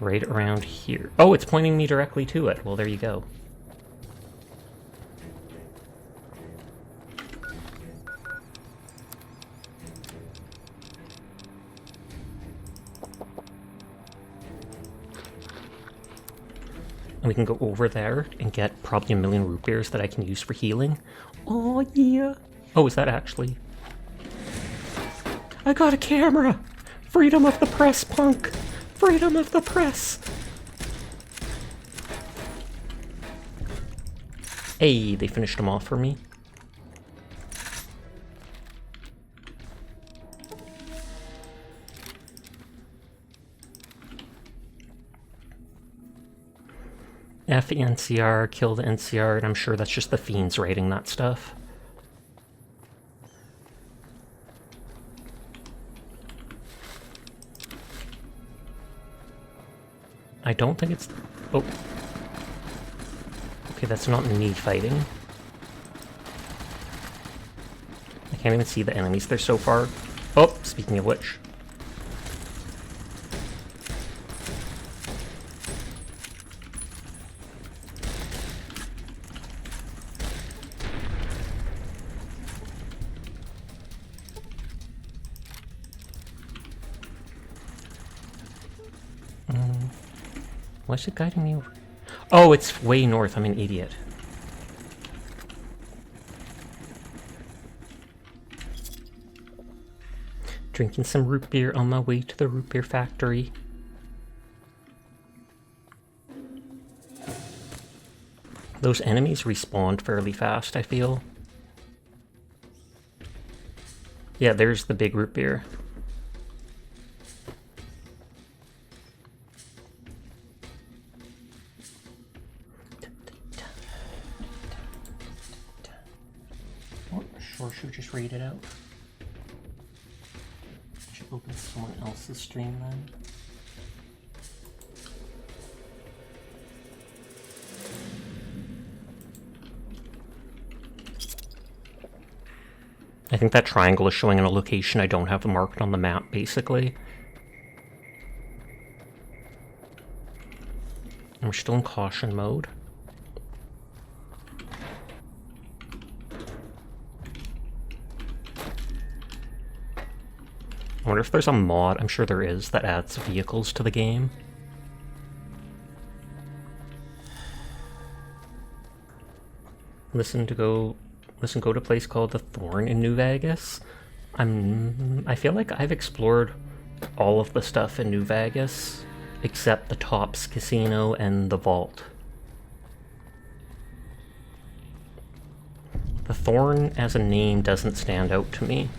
S1: right around here. Oh, it's pointing me directly to it. Well, there you go. And we can go over there and get probably 1,000,000 root beers that I can use for healing. Oh, yeah. Oh, is that actually... I got a camera! Freedom of the press, punk! Freedom of the press! Hey, they finished them off for me. F the NCR, kill the NCR, and I'm sure that's just the fiends writing that stuff. I don't think it's... Oh. Okay, that's not me fighting. I can't even see the enemies, they're so far. Oh, speaking of which. Why is it guiding me over? Oh, it's way north. I'm an idiot. Drinking some root beer on my way to the root beer factory. Those enemies respawned fairly fast, I feel. Yeah, there's the big root beer. Or should we just read it out? I should open someone else's stream then. I think that triangle is showing in a location I don't have marked on the map, basically. And we're still in caution mode. I wonder if there's a mod, I'm sure there is, that adds vehicles to the game. Listen, go to a place called the Thorn in New Vegas. I feel like I've explored all of the stuff in New Vegas, except the Tops Casino and the Vault. The Thorn as a name doesn't stand out to me.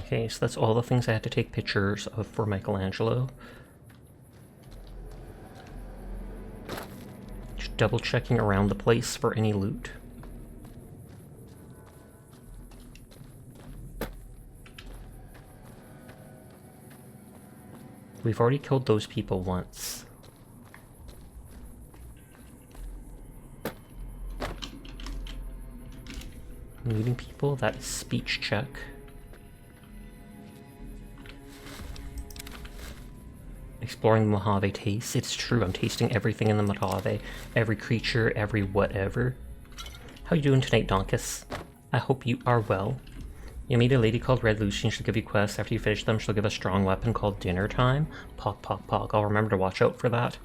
S1: Okay, so that's all the things I had to take pictures of for Michelangelo. Just double checking around the place for any loot. We've already killed those people once. Meeting people, that is speech check. Exploring the Mojave taste. It's true, I'm tasting everything in the Mojave. Every creature, every whatever. How you doing tonight, Donkus? I hope you are well. You meet a lady called Red Lucian. She'll give you quests. After you finish them, she'll give a strong weapon called Dinner Time. Pog, pog, pog. I'll remember to watch out for that.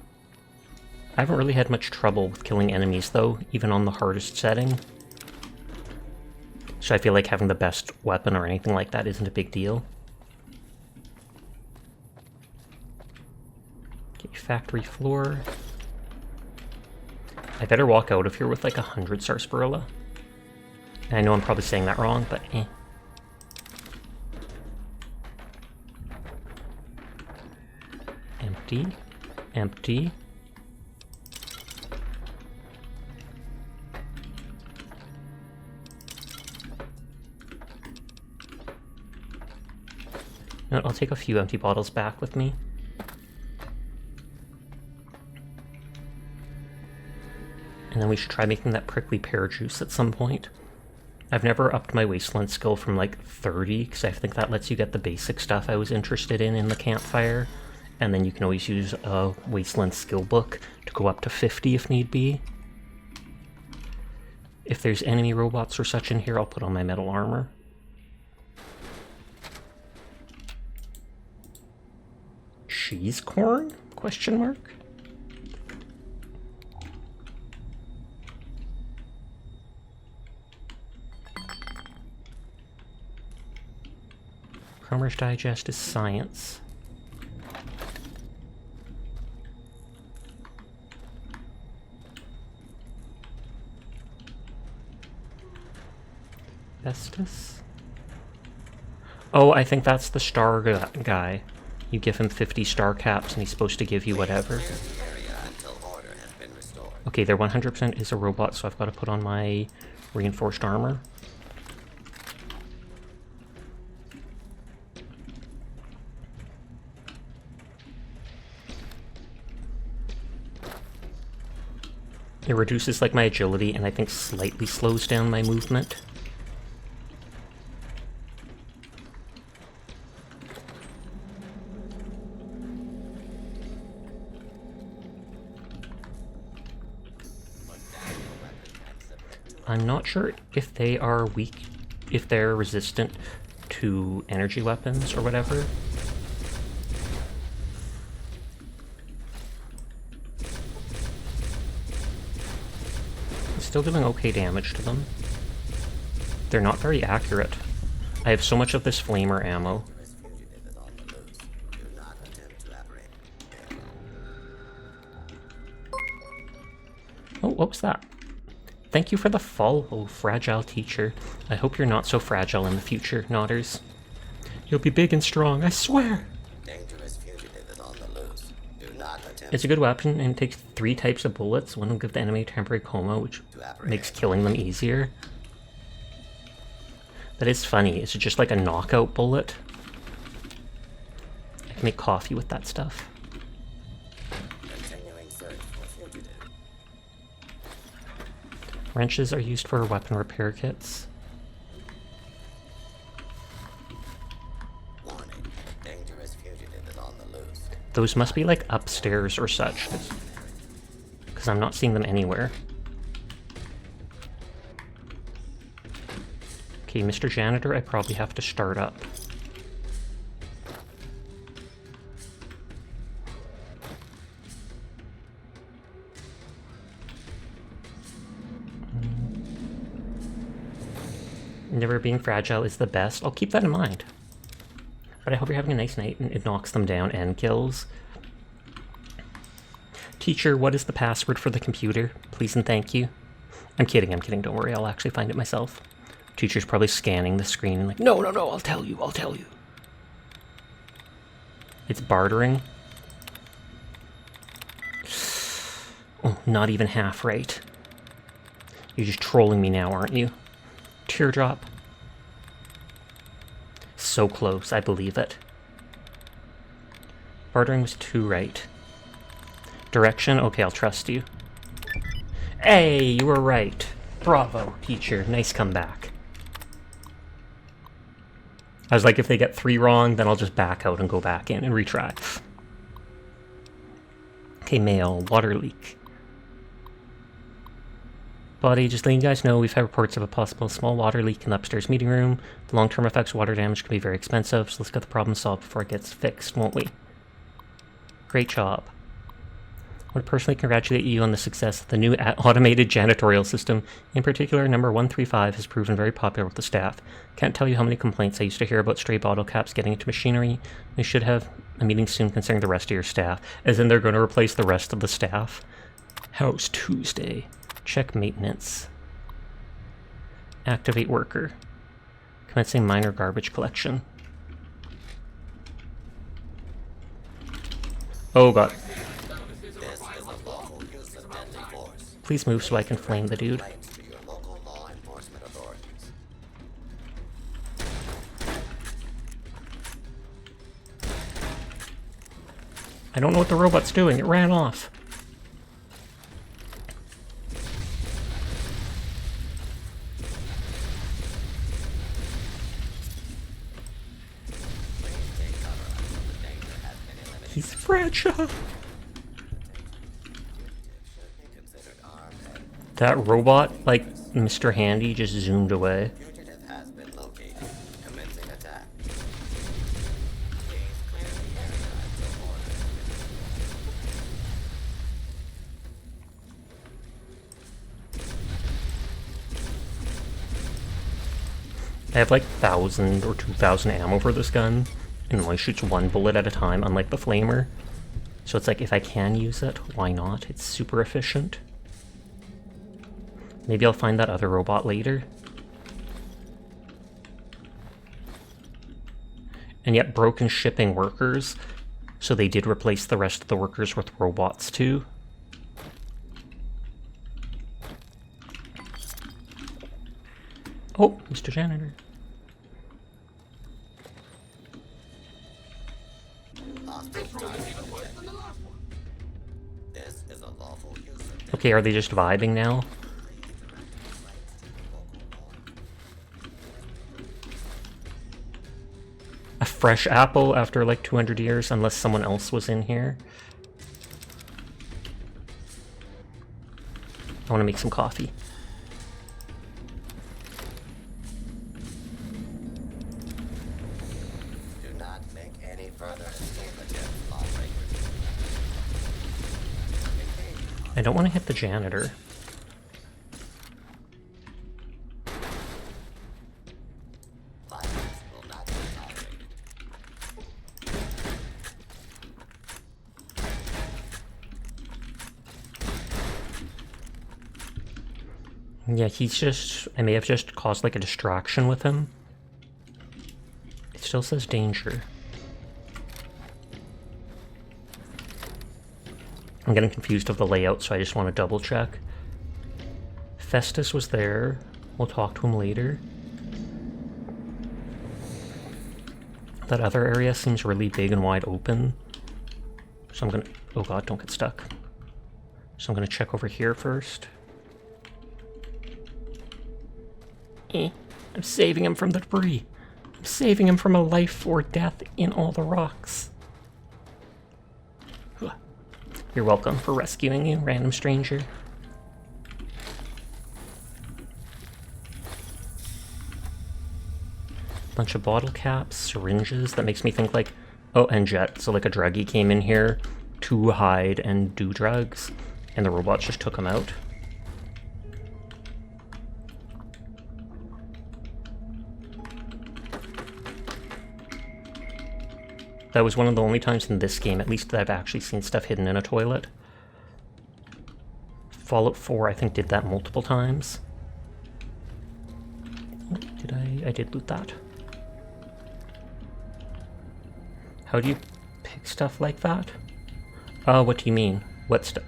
S1: I haven't really had much trouble with killing enemies, though, even on the hardest setting. So I feel like having the best weapon or anything like that isn't a big deal. Okay, factory floor. I better walk out of here with like 100 sarsaparilla. And I know I'm probably saying that wrong, but eh. Empty. Empty. You know what, I'll take a few empty bottles back with me. And then we should try making that prickly pear juice at some point. I've never upped my wasteland skill from like 30, because I think that lets you get the basic stuff I was interested in the campfire. And then you can always use a wasteland skill book to go up to 50 if need be. If there's enemy robots or such in here, I'll put on my metal armor. Cheese corn? Question mark? Farmer's Digest is science. Vestus? Oh, I think that's the star guy. You give him 50 star caps and he's supposed to give you whatever. Okay, there 100% is a robot, so I've got to put on my reinforced armor. It reduces like my agility and I think slightly slows down my movement. I'm not sure if they are weak, if they're resistant to energy weapons or whatever. Still doing okay damage to them. They're not very accurate. I have so much of this flamer ammo. Oh, what was that? Thank you for the follow, fragile teacher. I hope you're not so fragile in the future, Nodders. You'll be big and strong, I swear! It's a good weapon, and it takes 3 types of bullets. One will give the enemy a temporary coma, which makes killing them easier. That is funny. Is it just like a knockout bullet? I can make coffee with that stuff. Wrenches are used for weapon repair kits. Those must be like upstairs or such, because I'm not seeing them anywhere. Okay, Mr. Janitor, I probably have to start up. Never being fragile is the best. I'll keep that in mind. But I hope you're having a nice night and it knocks them down and kills. Teacher, what is the password for the computer? Please and thank you. I'm kidding, don't worry, I'll actually find it myself. Teacher's probably scanning the screen and like, no, no, no, I'll tell you, I'll tell you. It's bartering. Oh, not even half right. You're just trolling me now, aren't you? Teardrop. So close, I believe it. Bartering was 2 right. Direction? Okay, I'll trust you. Hey, you were right. Bravo, teacher. Nice comeback. I was like, if they get 3 wrong, then I'll just back out and go back in and retry. Okay, mail. Water leak. Body, just letting you guys know, we've had reports of a possible small water leak in the upstairs meeting room. The long-term effects of water damage can be very expensive, so let's get the problem solved before it gets fixed, won't we? Great job. I want to personally congratulate you on the success of the new automated janitorial system. In particular, number 135 has proven very popular with the staff. Can't tell you how many complaints I used to hear about stray bottle caps getting into machinery. We should have a meeting soon concerning the rest of your staff, as in they're going to replace the rest of the staff. How's Tuesday? Check maintenance. Activate worker. Commencing minor garbage collection. Oh god. Please move so I can flame the dude. I don't know what the robot's doing. It ran off. He's fragile. That robot, like Mr. Handy, just zoomed away. I have like 1,000 or 2,000 ammo for this gun, and it only shoots 1 bullet at a time, unlike the flamer. So it's like, if I can use it, why not? It's super efficient. Maybe I'll find that other robot later. And yet, broken shipping workers, so they did replace the rest of the workers with robots too. Oh, Mr. Janitor. Okay, are they just vibing now? A fresh apple after like 200 years, unless someone else was in here. I want to make some coffee.
S4: Do not make any further escape attempts, lawbreakers.
S1: I don't want to hit the janitor.
S4: Violence will not be tolerated.
S1: Yeah, he's just... I may have just caused like a distraction with him. It still says danger. I'm getting confused of the layout, so I just want to double check. Festus was there. We'll talk to him later. That other area seems really big and wide open. So I'm gonna... Oh god, don't get stuck. So I'm gonna check over here first. I'm saving him from the debris. I'm saving him from a life or death in all the rocks. You're welcome for rescuing you, random stranger. Bunch of bottle caps, syringes. That makes me think like, oh, and Jet. So like a druggie came in here to hide and do drugs, and the robots just took him out. That was one of the only times in this game, at least, that I've actually seen stuff hidden in a toilet. Fallout 4, I think, did that multiple times. I did loot that. How do you pick stuff like that? What do you mean?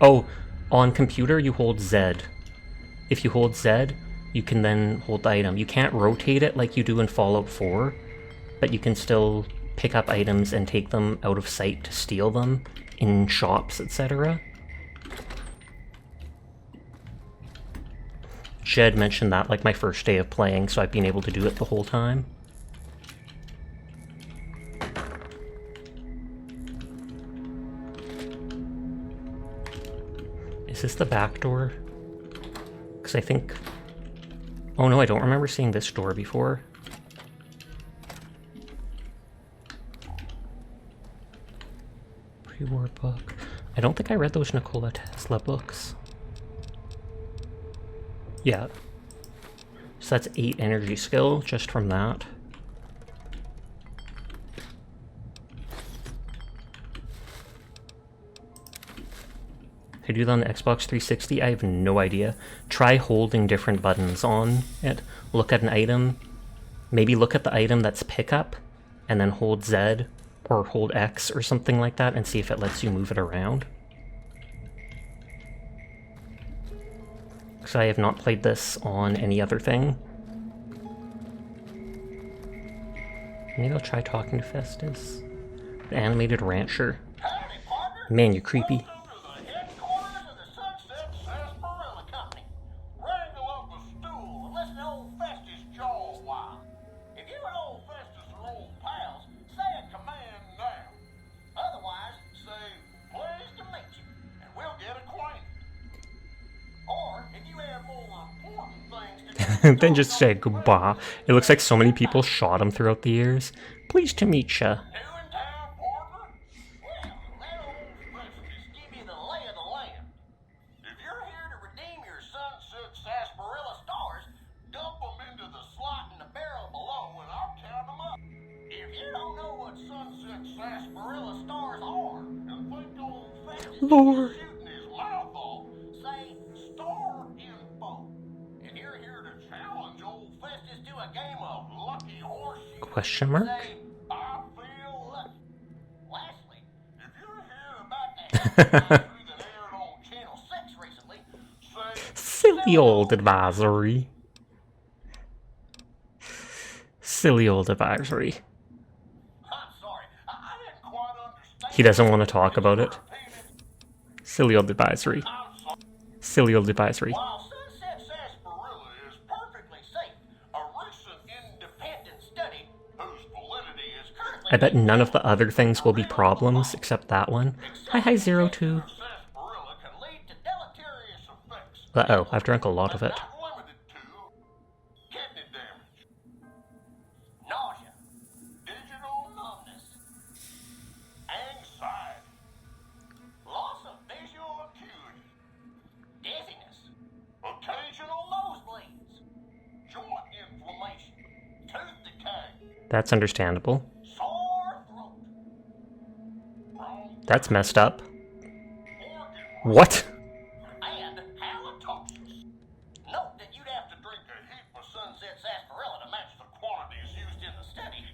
S1: Oh, on computer you hold Z. If you hold Z, you can then hold the item. You can't rotate it like you do in Fallout 4, but you can still pick up items and take them out of sight to steal them in shops, etc. Jed mentioned that like my first day of playing, so I've been able to do it the whole time. Is this the back door? Because I think... Oh no, I don't remember seeing this door before. Pre-war book. I don't think I read those Nikola Tesla books. Yeah. So that's 8 energy skill just from that. If I do that on the Xbox 360, I have no idea. Try holding different buttons on it. Look at an item. Maybe look at the item that's pickup, and then hold Z or hold X or something like that and see if it lets you move it around. Because I have not played this on any other thing. Maybe I'll try talking to Festus. The animated rancher. Man, you're creepy. Then just say goodbye. It looks like so many people shot him throughout the years. Pleased to meet ya. Lord. Question mark? Silly old advisory. Silly old advisory. He doesn't want to talk about it. Silly old advisory. Silly old advisory. I bet none of the other things will be problems except that one. Hi 02. Uh-oh, I've drunk a lot of it. That's understandable. That's messed up. What?
S5: And halitosis. Note that you'd have to drink a heap of Sunset Sarsaparilla to match the quantities used in the study.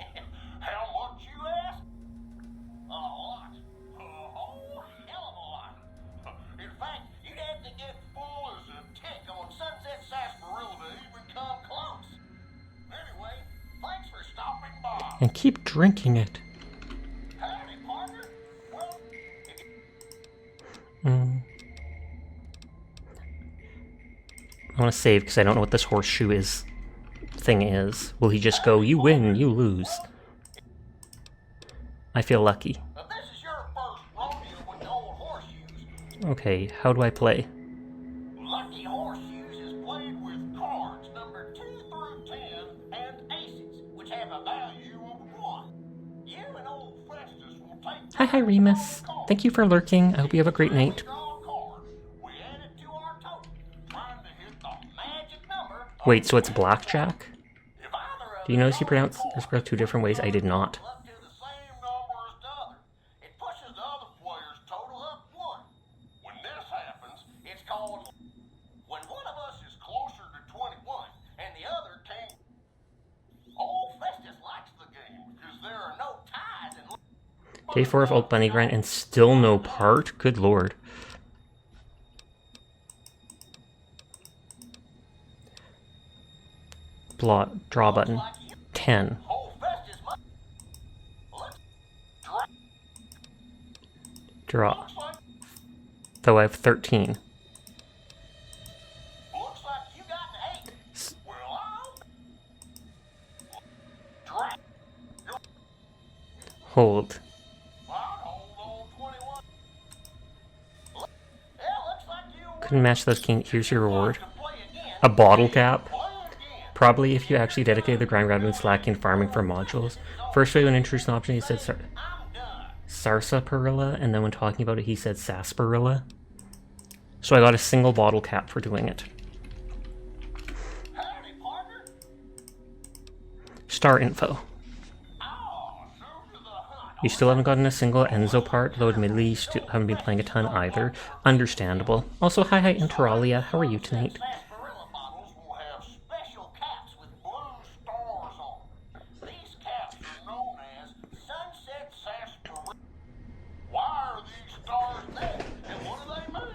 S5: How much, you ask? A lot. A whole hell of a lot. In fact, you'd have to get full as a tick on Sunset Sarsaparilla to even come close. Anyway, thanks for stopping by.
S1: And keep drinking it. I want to save because I don't know what this horseshoe thing is. Will he just go, you win, you lose? I feel lucky.
S5: This is your first rodeo with the old horseshoes.
S1: Okay, how do I play?
S5: Lucky Horseshoes is played with cards numbered 2 through 10 and aces, which have a value of 1. You and old Festus will take...
S1: Hi Remus. Thank you for lurking. I hope you have a great night. Wait, so it's blackjack? Do you notice he pronounced this 2 different ways? I did not.
S5: It pushes the other player's total up 1. When this happens, it's called when one of us is closer to 21 and the other can't.
S1: Day 4 of Old Bunny Grind and still no part? Good lord. Draw button. 10.
S5: Whole fest is mine. Let's
S1: Draw.
S5: looks like
S1: Though I have 13.
S5: looks like you got an 8. Well, I'll
S1: Hold.
S5: hold on 21. Yeah, looks like you
S1: Couldn't match those king. Here's your reward.
S5: to play again.
S1: A bottle cap.
S5: Play again.
S1: Probably if you actually dedicated the grind rather than slacking farming for modules. First way when introducing an option, he said
S5: I'm done.
S1: Sarsaparilla, and then when talking about it, he said sarsaparilla. So I got a single bottle cap for doing it.
S5: Howdy, partner.
S1: Star info.
S5: Oh, so to the hunt.
S1: You still haven't gotten a single Enzo part, though admittedly you still haven't been playing a ton either. Understandable. Also, hi Interalia, how are you tonight?
S5: Sarsaparilla bottles will have special caps with blue stars on them. These caps are known as Sunset Sarsaparilla. Why are these stars there? And what do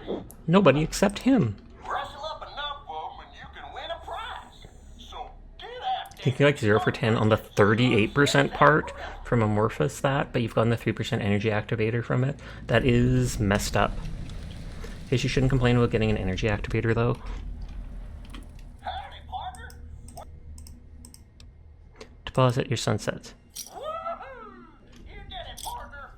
S5: they mean?
S1: Nobody except him.
S5: Rustle up enough of them and you can win a prize. So get out
S1: I think you're like 0 for 10 on the 38% part from Amorphous that, but you've gotten the 3% energy activator from it. That is messed up. Guess you shouldn't complain about getting an energy activator though.
S5: Howdy, partner.
S1: Deposit your sunsets.
S5: Woohoo! You did it, partner.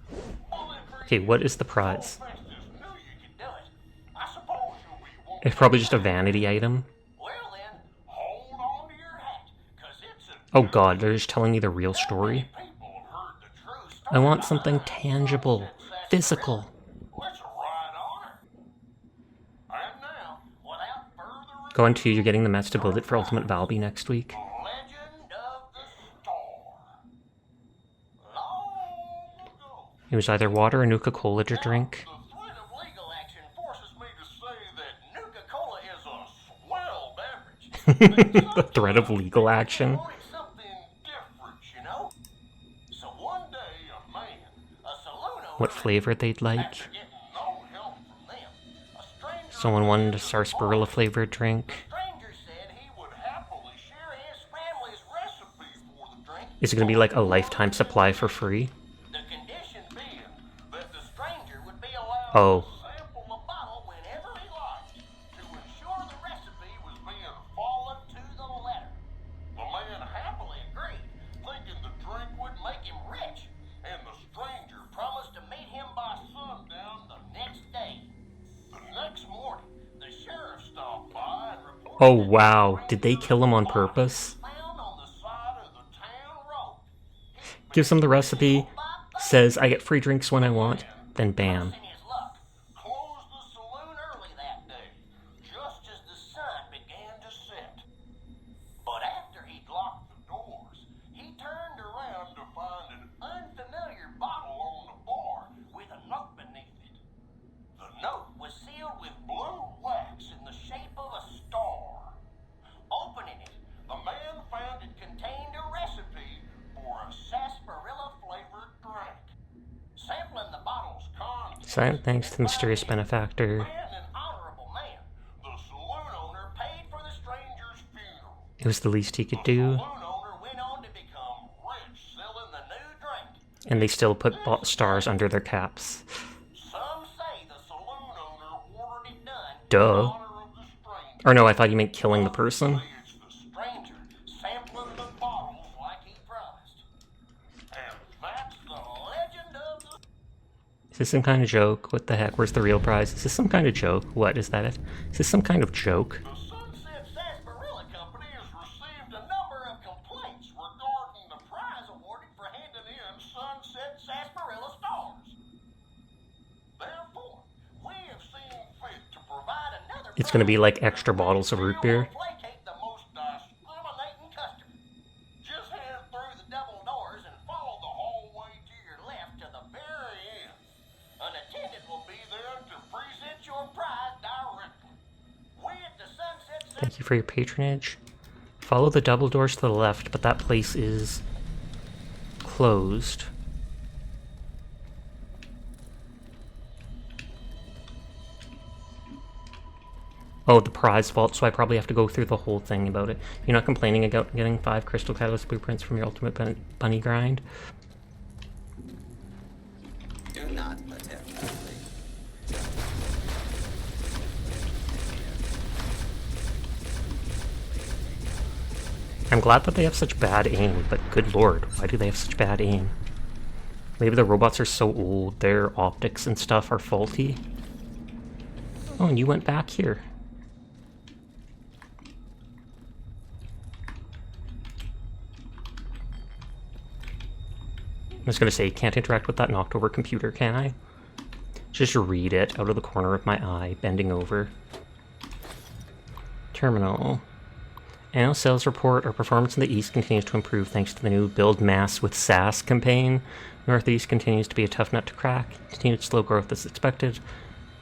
S5: Bullet for
S1: Okay,
S5: you.
S1: what is the prize?
S5: Festus knew you could do it. I suppose you'll be one.
S1: It's probably just a vanity item.
S5: Well then, hold on to your hat, 'cause it's a
S1: Oh god, they're just telling me the real story.
S5: people have heard the true story.
S1: I want something tangible, physical.
S5: It's a right honor. And now, without further ado,
S1: Go on to, you're getting the mats to build it for Ultimate Valby next week.
S5: Legend of the Star. Long ago,
S1: It was either water or Nuka-Cola to drink.
S5: the threat of legal action forces me to say that Nuka-Cola is a swell beverage.
S1: The threat of legal action.
S5: Wanted something different, you know? So one day, a man, a saloon owner,
S1: What flavor they'd like.
S5: after getting no help from them, a stranger
S1: Someone wanted a sarsaparilla flavored drink.
S5: stranger said he would happily share his family's recipe for the drink.
S1: Is it gonna be like a lifetime supply for free?
S5: The condition being that the stranger would be allowed
S1: Oh.
S5: to sample a bottle whenever he liked to ensure the recipe was being followed to the letter. The man happily agreed, thinking the drink would make him rich, and the stranger promised to meet him by sundown the next day. The next morning, the sheriff stopped by and reported
S1: Oh wow, did they kill him on purpose?
S5: found on the side of the town road.
S1: Gives him the recipe, says I get free drinks when I want, then bam.
S5: In his luck, closed the saloon early that day, just as the sun began to set. But after he'd locked the doors, he turned around to find an unfamiliar bottle on the bar with a note beneath it. The note was sealed with blue wax in the shape of a star. Opening it, the man found it contained a recipe for a sarsaparilla flavored drink. Sampling the bottle's contents,
S1: Silent thanks to the mysterious benefactor.
S5: and an honorable man, the saloon owner paid for the stranger's funeral.
S1: It was the least he could
S5: The
S1: do,
S5: saloon owner went on to become rich selling the new drink.
S1: and they still put stars under their caps.
S5: Some say the saloon owner ordered it done
S1: Duh.
S5: in honor of the stranger.
S1: Or no, I thought you meant killing the person.
S5: Say it's the stranger sampling the bottles like he promised. And that's the legend of the...
S1: Is this some kind of joke? What the heck? Where's the real prize? Is this some kind of joke? What is that? Is this some kind of joke?
S5: The Sunset Sarsaparilla Company has received a number of complaints regarding the prize awarded for handing in Sunset Sarsaparilla stars. Therefore, we have seen fit to provide another
S1: It's gonna be like extra bottles of root beer.
S5: placate the most discriminating customer. Just head through the double doors and follow the hallway to your left to the very end. An attendant will be there to present your prize directly. We at the Sunset
S1: Thank you for your patronage. Follow the double doors to the left, but that place is closed. Oh, the prize vault, so I probably have to go through the whole thing about it. You're not complaining about getting 5 Crystal Catalyst blueprints from your ultimate bunny grind?
S4: Do not attempt to flee.
S1: I'm glad that they have such bad aim, but good lord, why do they have such bad aim? Maybe the robots are so old, their optics and stuff are faulty. Oh, and you went back here. I was gonna say, can't interact with that knocked over computer, can I? Just read it out of the corner of my eye, bending over. Terminal. Annual sales report. Our performance in the East continues to improve thanks to the new Build Mass with SAS campaign. Northeast continues to be a tough nut to crack. Continued slow growth as expected.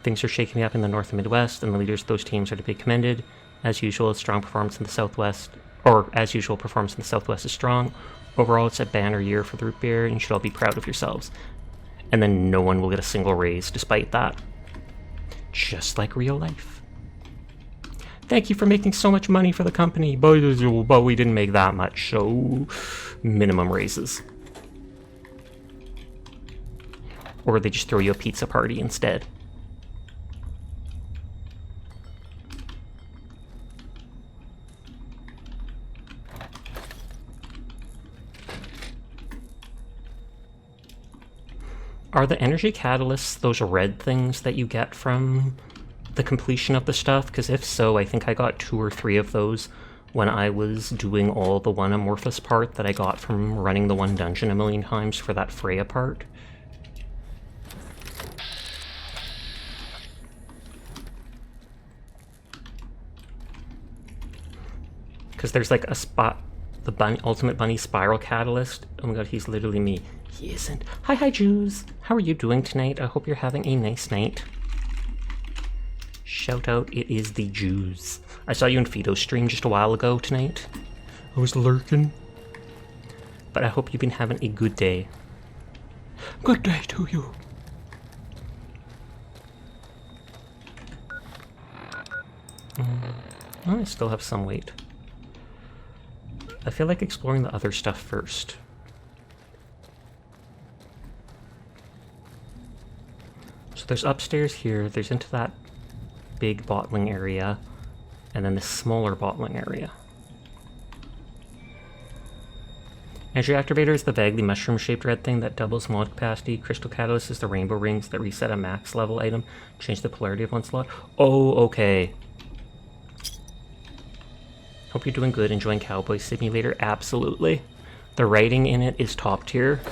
S1: Things are shaking up in the North and Midwest, and the leaders of those teams are to be commended. As usual, strong performance in the Southwest, or as usual, performance in the Southwest is strong. Overall, it's a banner year for the root beer, and you should all be proud of yourselves. And then no one will get a single raise despite that. Just like real life. Thank you for making so much money for the company, but we didn't make that much, so minimum raises. Or they just throw you a pizza party instead. Are the energy catalysts those red things that you get from the completion of the stuff? Because if so, I think I got 2 or 3 of those when I was doing all the one amorphous part that I got from running the one dungeon a million times for that Freya part. Because there's like a spot, the Ultimate Bunny Spiral Catalyst. Oh my god, he's literally me. He isn't. Hi, Jews. How are you doing tonight? I hope you're having a nice night. Shout out, it is the Jews. I saw you in Fido's stream just a while ago tonight. I was lurking. But I hope you've been having a good day. Good day to you. I still have some weight. I feel like exploring the other stuff first. So there's upstairs here, there's into that big bottling area, and then this smaller bottling area. Energy Activator is the vaguely mushroom-shaped red thing that doubles mod capacity. Crystal Catalyst is the rainbow rings that reset a max level item, change the polarity of one slot. Oh, okay. Hope you're doing good, enjoying Cowboy Simulator. Absolutely. The writing in it is top tier.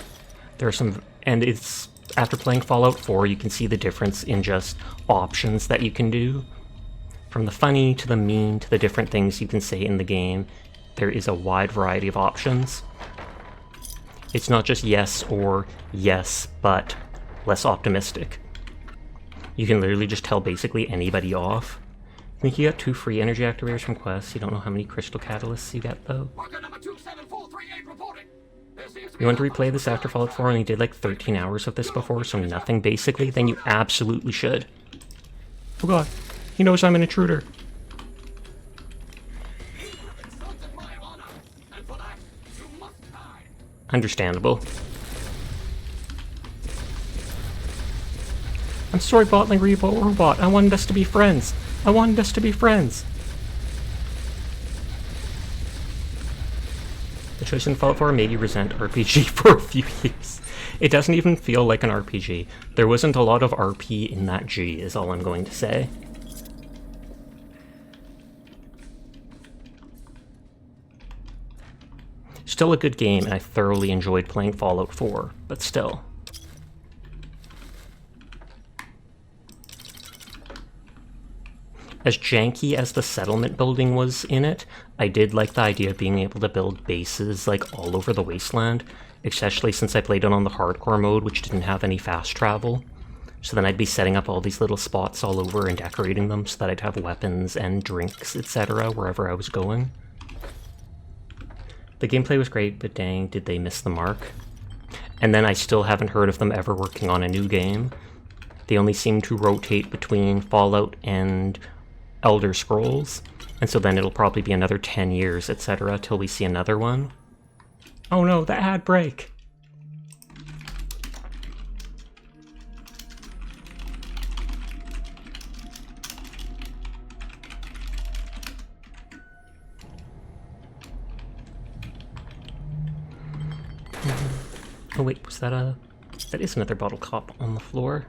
S1: There are some, and it's, after playing Fallout 4, you can see the difference in just options that you can do. From the funny to the mean to the different things you can say in the game, there is a wide variety of options. It's not just yes or yes, but less optimistic. You can literally just tell basically anybody off. I think you got 2 free energy activators from quests. You don't know how many crystal catalysts you get though.
S3: Worker number 27438 reporting. There seems to be
S1: You want to replay this after Fallout 4 and you did like 13 hours of this before, so nothing basically, then you absolutely should. Oh god, he knows I'm an intruder.
S3: insulted my honor, and for that you must die.
S1: Understandable. I'm sorry, Botling Robot. I wanted us to be friends. I wanted us to be friends. The choice in Fallout 4 made you resent RPG for a few years. It doesn't even feel like an RPG. There wasn't a lot of RP in that G, is all I'm going to say. Still a good game, and I thoroughly enjoyed playing Fallout 4, but still. As janky as the settlement building was in it, I did like the idea of being able to build bases like all over the wasteland, especially since I played it on the hardcore mode, which didn't have any fast travel. So then I'd be setting up all these little spots all over and decorating them so that I'd have weapons and drinks, etc. wherever I was going. The gameplay was great, but dang, did they miss the mark. And then I still haven't heard of them ever working on a new game. They only seem to rotate between Fallout and Elder Scrolls, and so then it'll probably be another 10 years, etc., till we see another one. Oh no, the ad break! Oh wait, was that a... That is another bottle cap on the floor.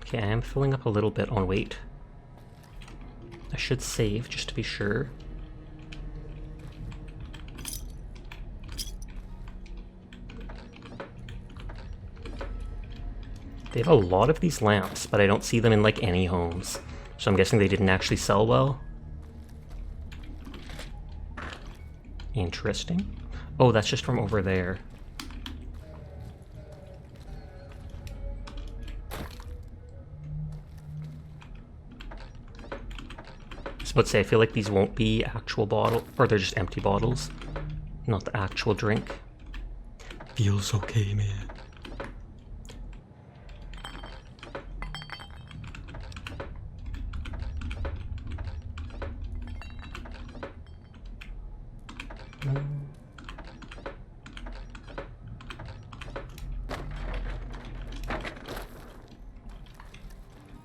S1: Okay, I am filling up a little bit on weight. I should save, just to be sure. They have a lot of these lamps, but I don't see them in, like, any homes. So I'm guessing they didn't actually sell well. Interesting. Oh, that's just from over there. I was about to say, I feel like these won't be actual bottle, or they're just empty bottles, not the actual drink. Feels okay, man.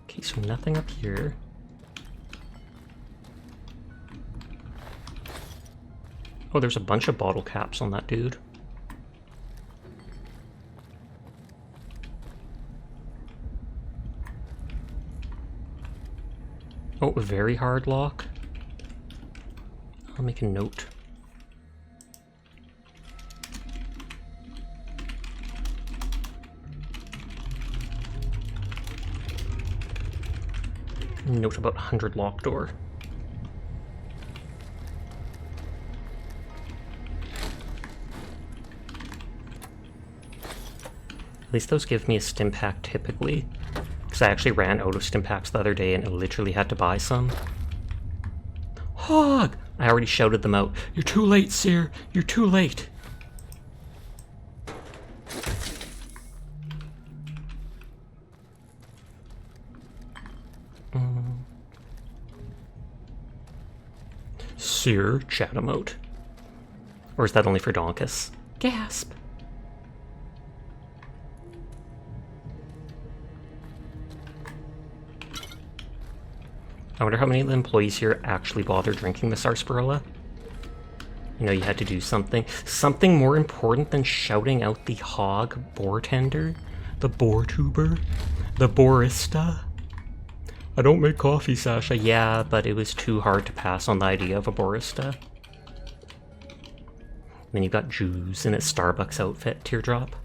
S1: Okay, so nothing up here. Oh, there's a bunch of bottle caps on that dude. Oh, a very hard lock. I'll make a note. Note about 100 lock door. At least those give me a stim pack typically, because I actually ran out of stim packs the other day and I literally had to buy some. Hog! I already shouted them out. You're too late, Seer! You're too late! Seer chat emote. Or is that only for Donkus? Gasp! I wonder how many of the employees here actually bother drinking the sarsaparilla. You know, you had to do something more important than shouting out the hog boar tender, the boar tuber, the barista. I don't make coffee, Sasha. Yeah, but it was too hard to pass on the idea of a barista. Then you've got Jews in a Starbucks outfit, teardrop.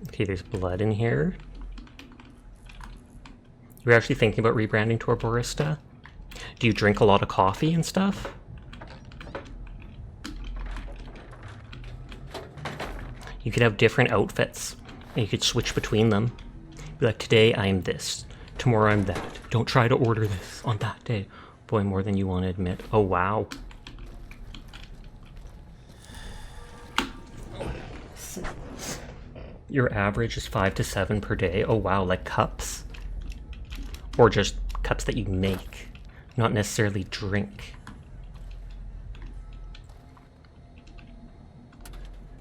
S1: Okay, there's blood in here. You're actually thinking about rebranding to a barista? Do you drink a lot of coffee and stuff? You could have different outfits, and you could switch between them. Be like, today I'm this, tomorrow I'm that. Don't try to order this on that day. Boy, more than you want to admit. Oh, wow. Your average is 5 to 7 per day. Oh, wow, like cups? Or just cups that you make, not necessarily drink.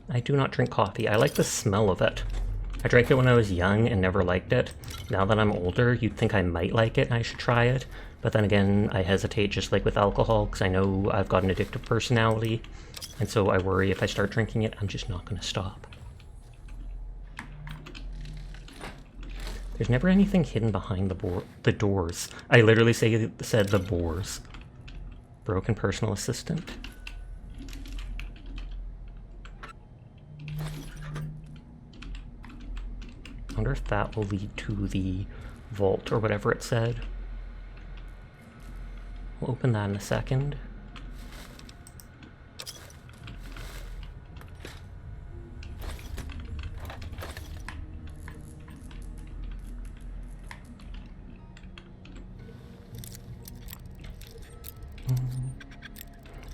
S1: I do not drink coffee. I like the smell of it. I drank it when I was young and never liked it. Now that I'm older, you'd think I might like it and I should try it. But then again, I hesitate, just like with alcohol, because I know I've got an addictive personality. And so I worry if I start drinking it, I'm just not going to stop. There's never anything hidden behind the doors. I literally said the boars. Broken personal assistant. I wonder if that will lead to the vault or whatever it said. We'll open that in a second.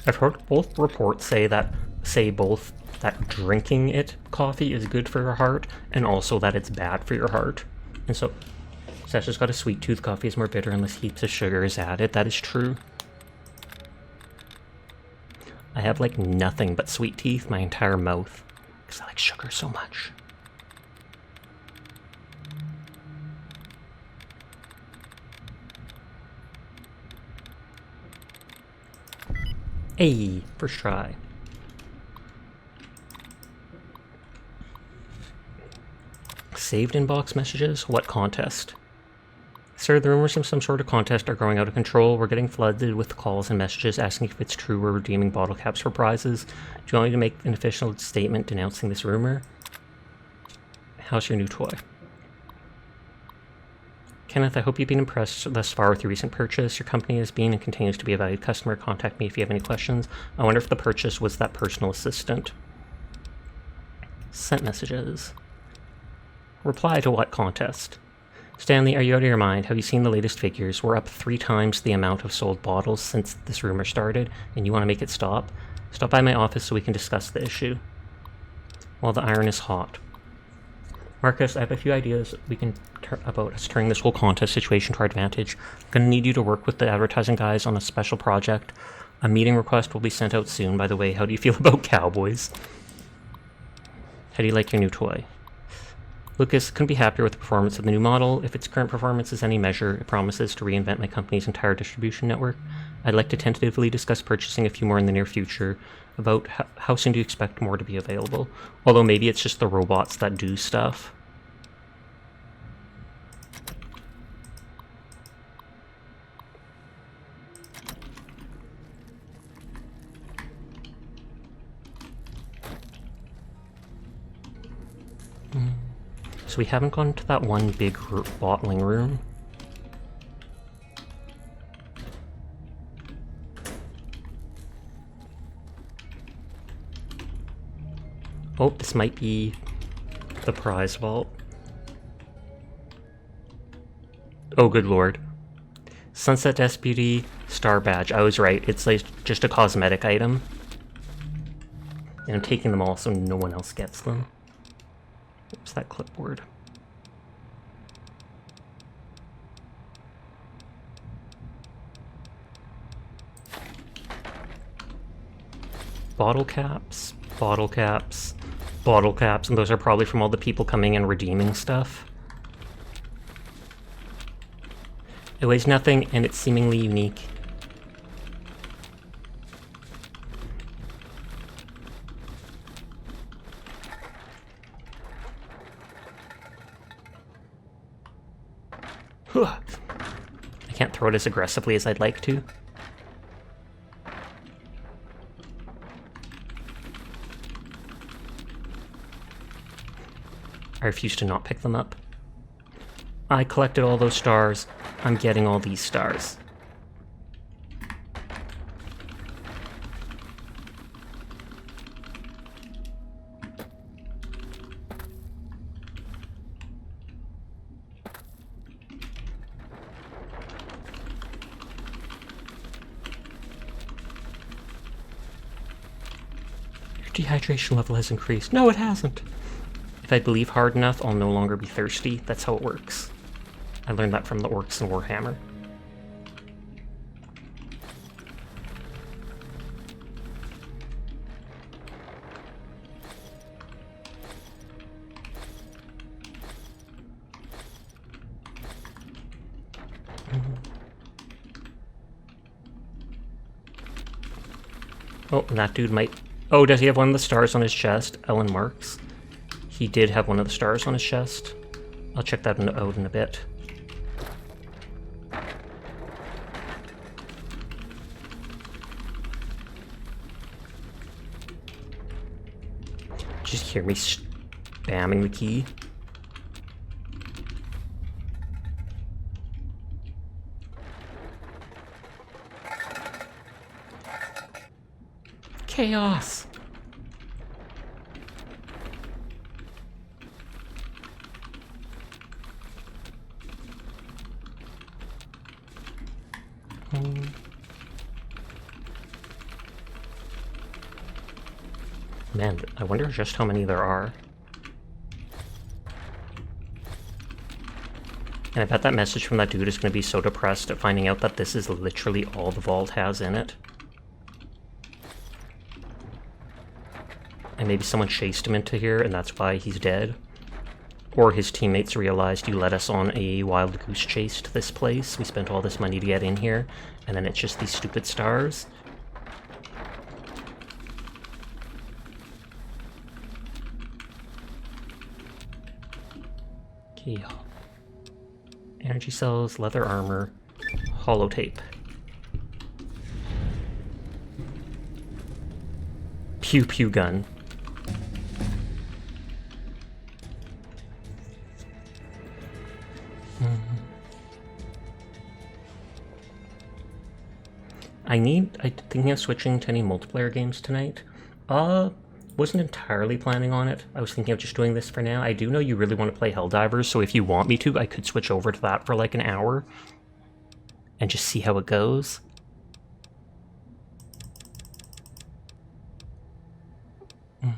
S1: I've heard both reports say both that drinking it coffee is good for your heart and also that it's bad for your heart. And so Sasha's got a sweet tooth. Coffee is more bitter unless heaps of sugar is added. That is true. I have like nothing but sweet teeth, my entire mouth, because I like sugar so much. Hey, first try. Saved inbox messages? What contest? Sir, the rumors of some sort of contest are growing out of control. We're getting flooded with calls and messages asking if it's true we're redeeming bottle caps for prizes. Do you want me to make an official statement denouncing this rumor? How's your new toy? Kenneth, I hope you've been impressed thus far with your recent purchase. Your company has been and continues to be a valued customer. Contact me if you have any questions. I wonder if the purchase was that personal assistant. Sent messages. Reply to what contest? Stanley, are you out of your mind? Have you seen the latest figures? We're up 3 times the amount of sold bottles since this rumor started, and you want to make it stop? Stop by my office so we can discuss the issue. While the iron is hot. Marcus, I have a few ideas about us turning this whole contest situation to our advantage. I'm going to need you to work with the advertising guys on a special project. A meeting request will be sent out soon, by the way. How do you feel about cowboys? How do you like your new toy? Lucas, couldn't be happier with the performance of the new model. If its current performance is any measure, it promises to reinvent my company's entire distribution network. I'd like to tentatively discuss purchasing a few more in the near future. About how soon do you expect more to be available? Although maybe it's just the robots that do stuff. So we haven't gone to that one big bottling room. Oh, this might be the prize vault. Oh, good lord. Sunset Deputy Star Badge. I was right. It's like just a cosmetic item. And I'm taking them all so no one else gets them. What's that clipboard? Bottle caps, bottle caps, bottle caps, and those are probably from all the people coming and redeeming stuff. It weighs nothing, and it's seemingly unique. I can't throw it as aggressively as I'd like to. I refuse to not pick them up. I collected all those stars. I'm getting all these stars. Your dehydration level has increased. No, it hasn't. If I believe hard enough, I'll no longer be thirsty. That's how it works. I learned that from the orcs in Warhammer. Oh, and that dude might... Oh, does he have one of the stars on his chest? Ellen Marks. He did have one of the stars on his chest. I'll check that out in a bit. Just hear me spamming the key. Chaos! Man, I wonder just how many there are. And I bet that message from that dude is going to be so depressed at finding out that this is literally all the vault has in it. And maybe someone chased him into here and that's why he's dead. Or his teammates realized you led us on a wild goose chase to this place. We spent all this money to get in here, and then it's just these stupid stars. Okay. Energy cells, leather armor, holotape. Pew pew gun. I'm thinking of switching to any multiplayer games tonight. Wasn't entirely planning on it. I was thinking of just doing this for now. I do know you really want to play Helldivers, so if you want me to, I could switch over to that for like an hour and just see how it goes. I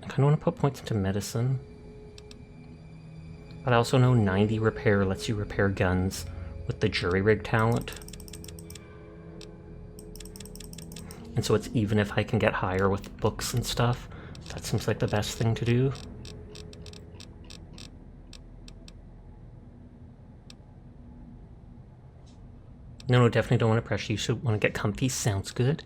S1: kind of want to put points into medicine. But I also know 90 repair lets you repair guns with the jury rig talent. And so it's even if I can get higher with books and stuff, that seems like the best thing to do. No, definitely don't want to pressure you, so want to get comfy, sounds good.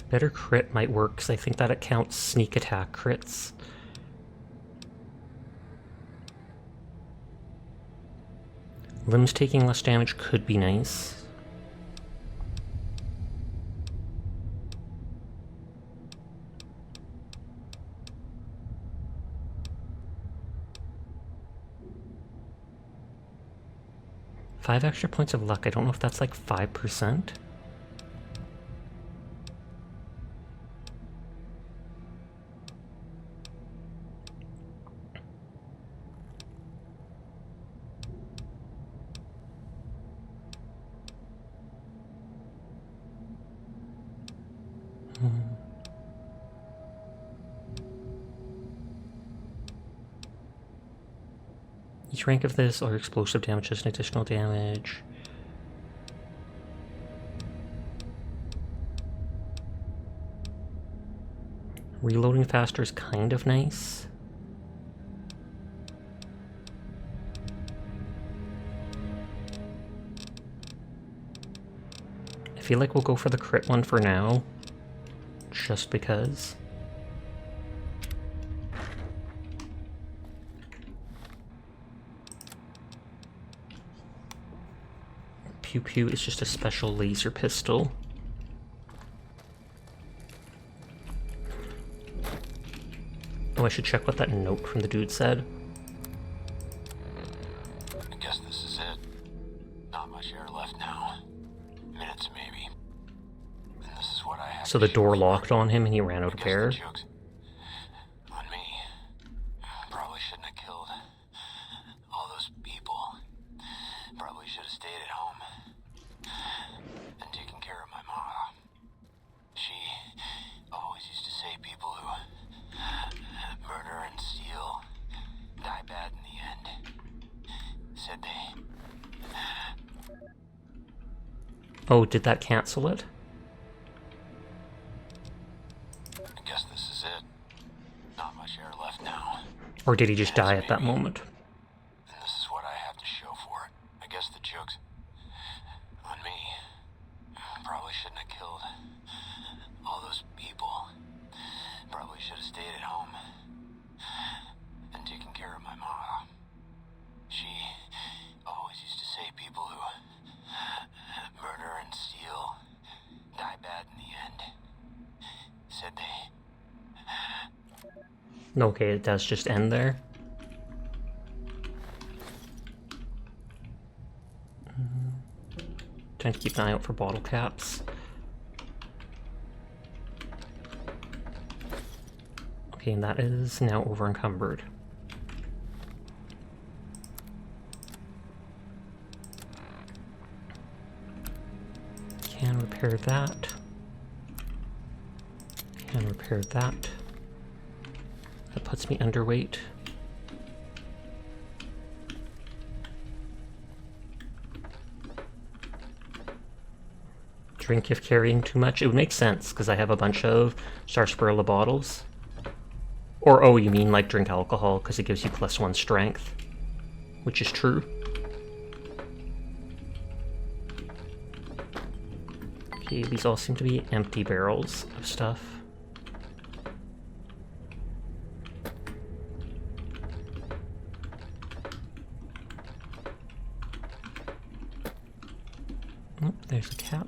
S1: Better crit might work, because I think that it counts sneak attack crits. Limbs taking less damage could be nice. Five extra points of luck. I don't know if that's like 5%. Each rank of this or explosive damage is an additional damage. Reloading faster is kind of nice. I feel like we'll go for the crit one for now, just because. Pew Pew is just a special laser pistol. Oh, I should check what that note from the dude said.
S6: I guess this is it. Not much air left now. Minutes, maybe. And this is what I have.
S1: So the door locked on him and he ran out of air.
S6: On me. Probably shouldn't have killed all those people. Probably should have stayed at home and taken care of my mom. She always used to say people who murder and steal die bad in the end. Said they...
S1: Oh, did that cancel it?
S6: I guess this is it. Not much air left now.
S1: Or did he just die at that moment?
S6: And this is what I have to show for it. I guess the joke's on me. Probably shouldn't have killed all those people. Probably should have stayed at home and taken care of my mom. She always used to say people who murder and steal die bad in the end. Said they...
S1: Okay, it does just end there. Trying to keep an eye out for bottle caps. Okay, and that is now over encumbered. repair that. And repair that. That puts me underweight. Drink if carrying too much. It would make sense, because I have a bunch of sarsaparilla bottles. Or, oh, you mean like drink alcohol, because it gives you +1 strength. Which is true. Okay, these all seem to be empty barrels of stuff. Oh, there's a cap.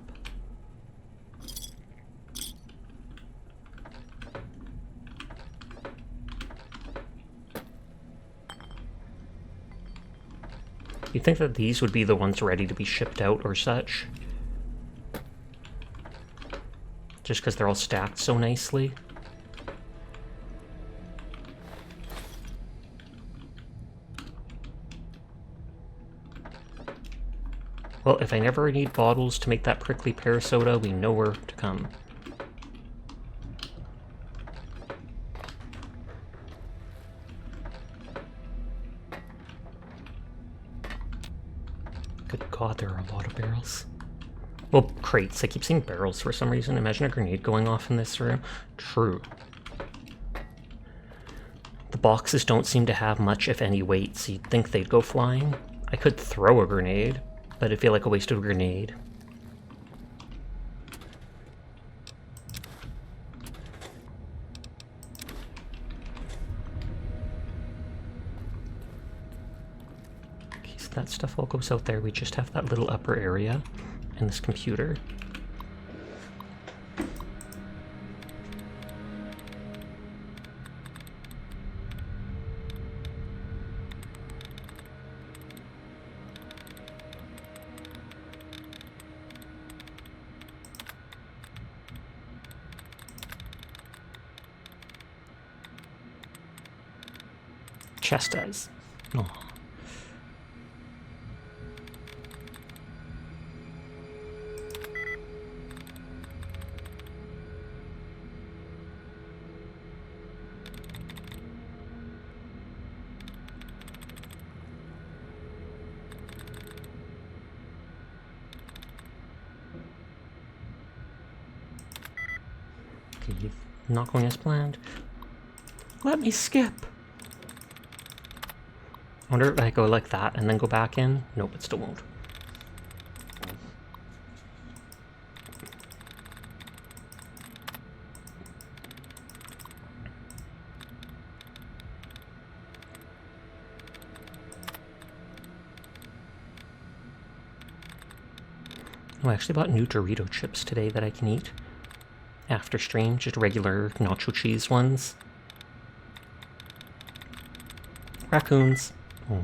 S1: You'd think that these would be the ones ready to be shipped out or such. Just because they're all stacked so nicely. Well, if I never need bottles to make that prickly pear soda, we know where to come. Good God, there are a lot of barrels. Well, crates. I keep seeing barrels for some reason. Imagine a grenade going off in this room. True. The boxes don't seem to have much, if any, weight, so you'd think they'd go flying. I could throw a grenade, but it'd feel like a waste of a grenade. Okay, so that stuff all goes out there. We just have that little upper area and this computer. Chastise. Oh. Okay, not going as planned. Let me skip. I wonder if I go like that and then go back in. Nope, it still won't. Oh, I actually bought new Dorito chips today that I can eat after stream, just regular nacho cheese ones. Raccoons. Oh.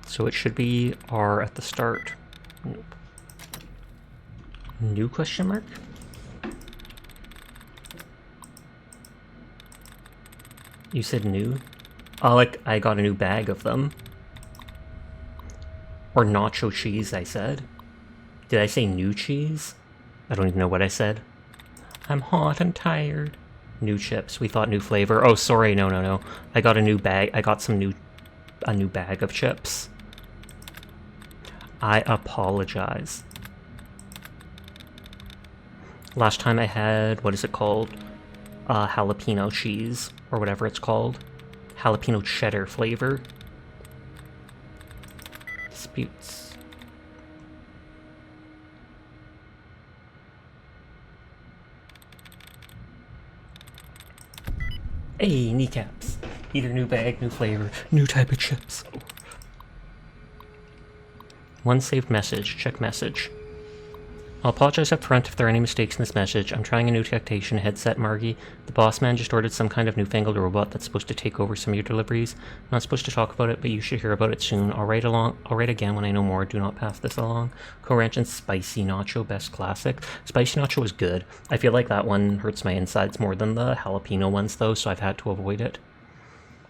S1: So it should be R at the start. Nope. New question mark? You said new? Oh, like I got a new bag of them. Or nacho cheese, I said. Did I say new cheese? I don't even know what I said. I'm hot and tired. New chips. We thought new flavor. Oh, sorry. No. I got a new bag. I got a new bag of chips. I apologize. Last time I had, what is it called? Jalapeno cheese, or whatever it's called. Jalapeno cheddar flavor. Disputes. Hey, kneecaps. Either new bag, new flavor, new type of chips. Oh. One saved message. Check message. I'll apologize up front if there are any mistakes in this message. I'm trying a new tactation headset, Margie. The boss man just ordered some kind of newfangled robot that's supposed to take over some of your deliveries. I'm not supposed to talk about it, but you should hear about it soon. I'll write again when I know more. Do not pass this along. Co-Ranch and Spicy Nacho, best classic. Spicy Nacho is good. I feel like that one hurts my insides more than the jalapeno ones, though, so I've had to avoid it.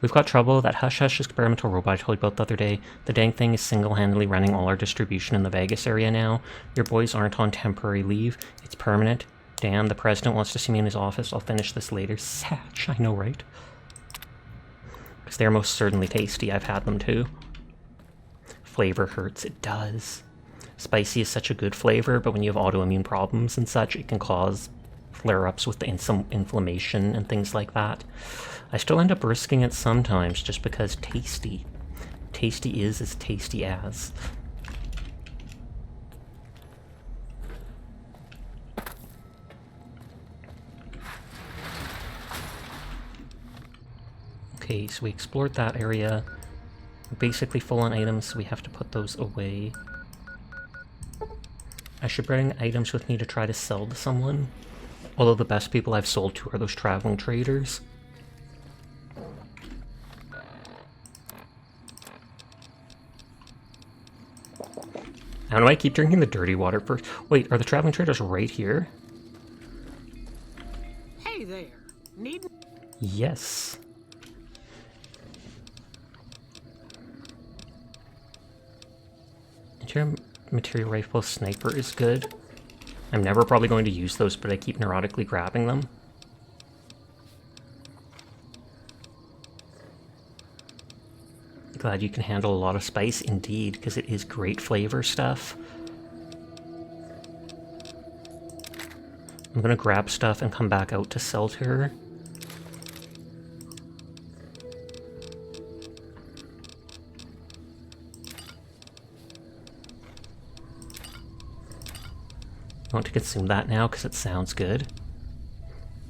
S1: We've got trouble. That Hush Hush experimental robot I told you about the other day. The dang thing is single-handedly running all our distribution in the Vegas area now. Your boys aren't on temporary leave. It's permanent. Damn, the president wants to see me in his office. I'll finish this later. Satch, I know, right? Because they're most certainly tasty. I've had them too. Flavor hurts. It does. Spicy is such a good flavor, but when you have autoimmune problems and such, it can cause flare-ups with some inflammation and things like that. I still end up risking it sometimes just because tasty. Tasty is as tasty as. Okay, so we explored that area. We're basically full on items, so we have to put those away. I should bring items with me to try to sell to someone. Although the best people I've sold to are those traveling traders. How do I keep drinking the dirty water first? Wait, are the traveling traders right here?
S7: Hey there. Need...
S1: Yes. Interior material rifle sniper is good. I'm never probably going to use those, but I keep neurotically grabbing them. Glad you can handle a lot of spice, indeed, because it is great flavor stuff. I'm gonna grab stuff and come back out to sell to her. I want to consume that now because it sounds good.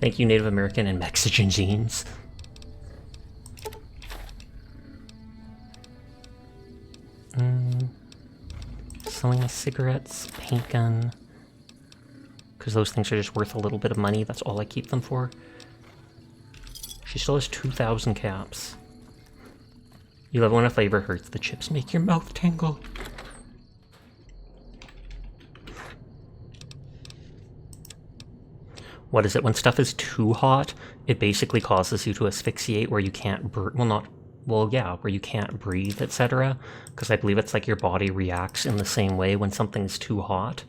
S1: Thank you, Native American and Mexican jeans. Selling my cigarettes, paint gun. Because those things are just worth a little bit of money. That's all I keep them for. She still has 2,000 caps. You love when a flavor hurts. The chips make your mouth tingle. What is it? When stuff is too hot, it basically causes you to asphyxiate where you can't where you can't breathe, etc. Because I believe it's like your body reacts in the same way when something's too hot.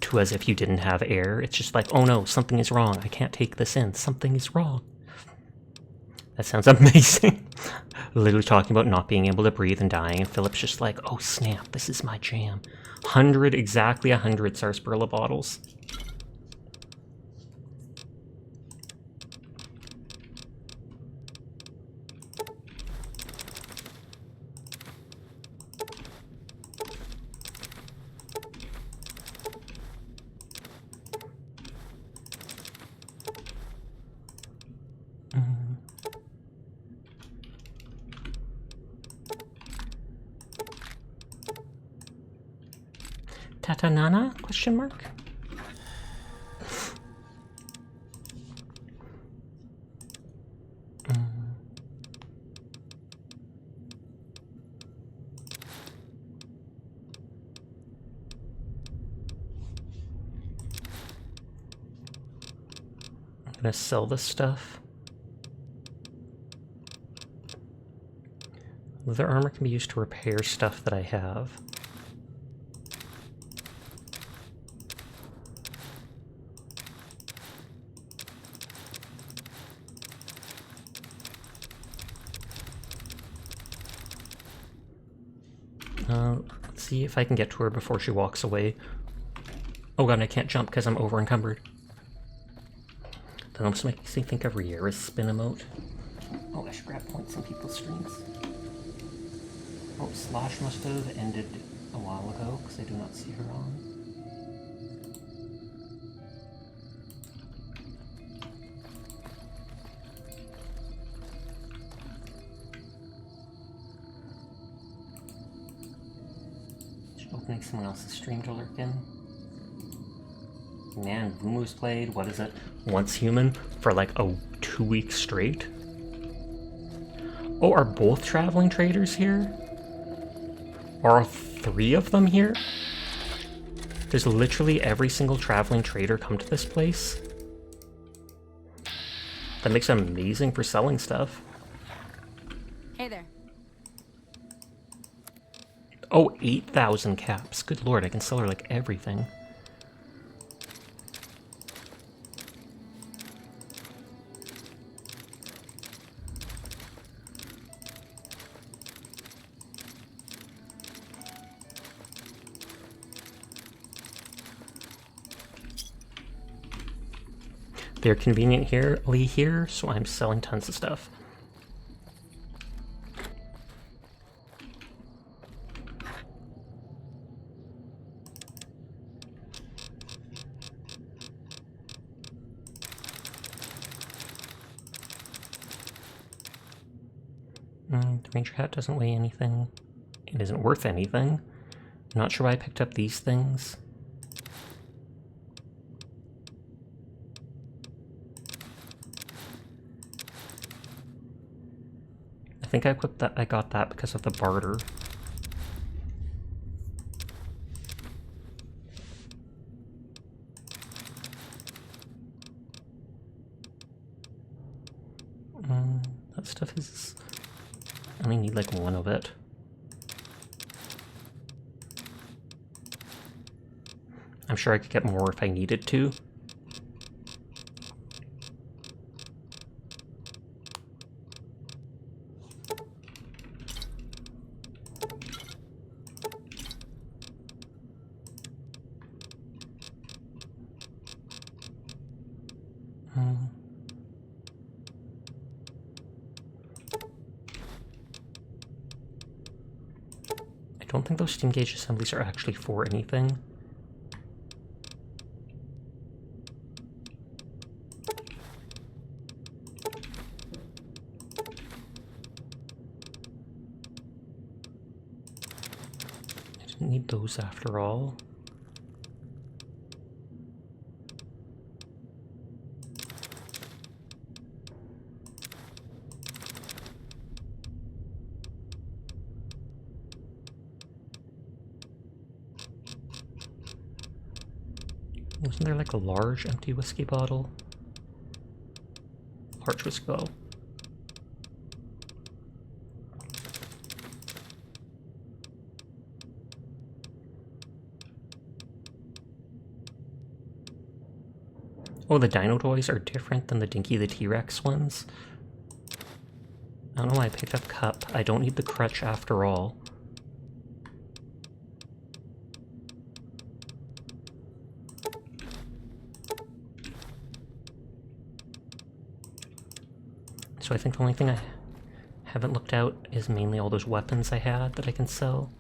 S1: To as if you didn't have air. It's just like, oh no, something is wrong. I can't take this in. Something is wrong. That sounds amazing. Literally talking about not being able to breathe and dying, and Philip's just like, oh snap, this is my jam. Exactly 100 sarsaparilla bottles. Tatanana? Question mark? I'm gonna sell this stuff. Leather armor can be used to repair stuff that I have. Let's see if I can get to her before she walks away. Oh god, I can't jump because I'm over encumbered. That almost makes me think of Riera's spin emote. Oh, I should grab points in people's streams. Oh, Slash must have ended a while ago because I do not see her on. Opening someone else's stream to lurk in. Man, Vumu's played, what is it, Once Human for like 2 weeks straight. Oh, are both traveling traders here? Are 3 of them here? Does literally every single traveling trader come to this place? That makes it amazing for selling stuff.
S8: Hey there.
S1: Oh, 8,000 caps. Good lord, I can sell her, like, everything. They're conveniently here, so I'm selling tons of stuff. The ranger hat doesn't weigh anything. It isn't worth anything. I'm not sure why I picked up these things. I think I got that because of the barter. That stuff is... I only need like one of it. I'm sure I could get more if I needed to. I don't think those steam gauge assemblies are actually for anything. I didn't need those after all. Wasn't there like a large empty whiskey bottle? Large whiskey bottle. Oh, the dino toys are different than the Dinky the T-Rex ones. I don't know why I picked up Cup. I don't need the crutch after all. So I think the only thing I haven't looked out is mainly all those weapons I had that I can sell.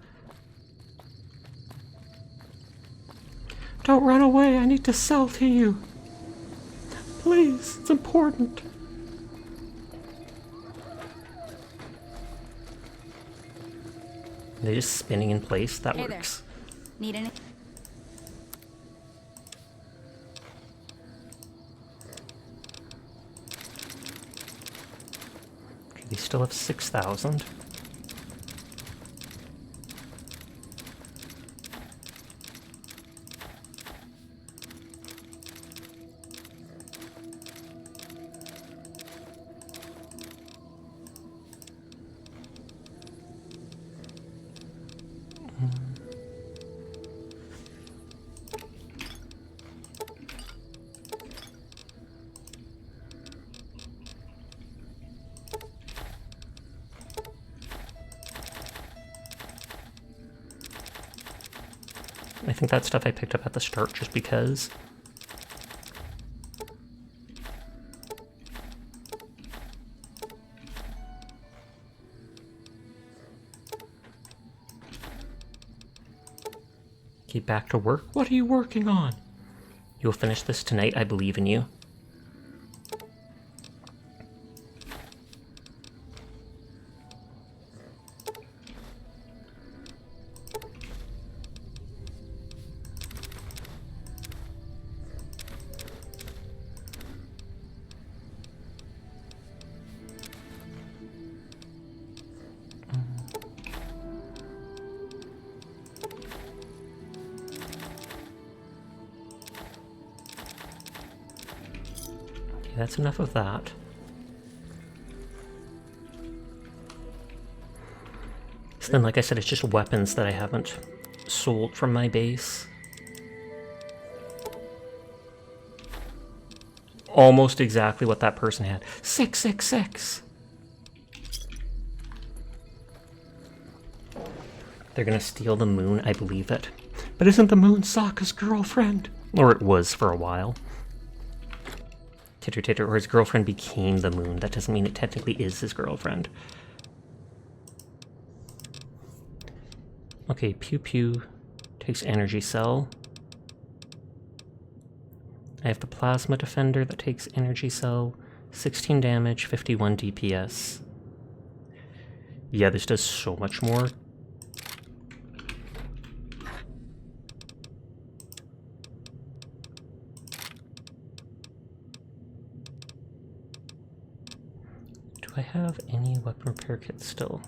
S1: Don't run away, I need to sell to you. Please, it's important. Are they just spinning in place? That
S8: Hey
S1: works.
S8: there. Need any?
S1: Okay, they still have 6,000. I think that stuff I picked up at the start just because. Okay, back to work. What are you working on? You'll finish this tonight, I believe in you. That's enough of that. So then, like I said, it's just weapons that I haven't sold from my base. Almost exactly what that person had. 666! They're gonna steal the moon, I believe it. But isn't the moon Sokka's girlfriend? Or it was for a while. Titter titter, or his girlfriend became the moon. That doesn't mean it technically is his girlfriend. Okay, Pew Pew takes energy cell. I have the plasma defender that takes energy cell, 16 damage, 51 DPS. Yeah, this does so much more. Do I have any weapon repair kits still?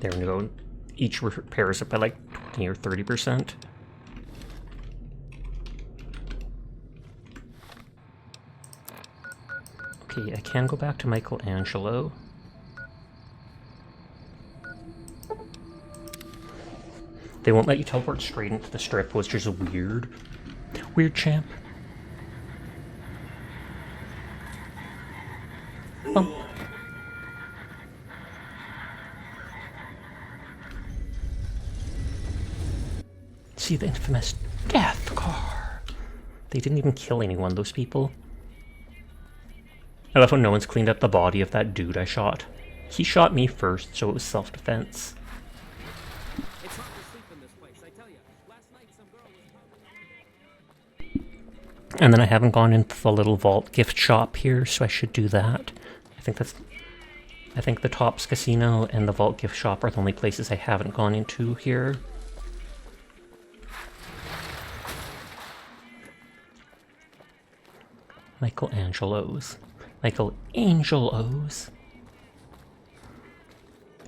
S1: There we go. Each repairs it by like 20 or 30%. Okay, I can go back to Michelangelo. They won't let you teleport straight into the strip, which is weird. Weird, champ. Oh. See the infamous death car. They didn't even kill anyone, those people. I love when no one's cleaned up the body of that dude I shot. He shot me first, so it was self-defense.
S9: It's hard to sleep in this place, I tell you. Last night some girl was...
S1: And then I haven't gone into the little vault gift shop here, so I should do that. I think the Tops Casino and the vault gift shop are the only places I haven't gone into here. Michelangelo's. Michelangelo's.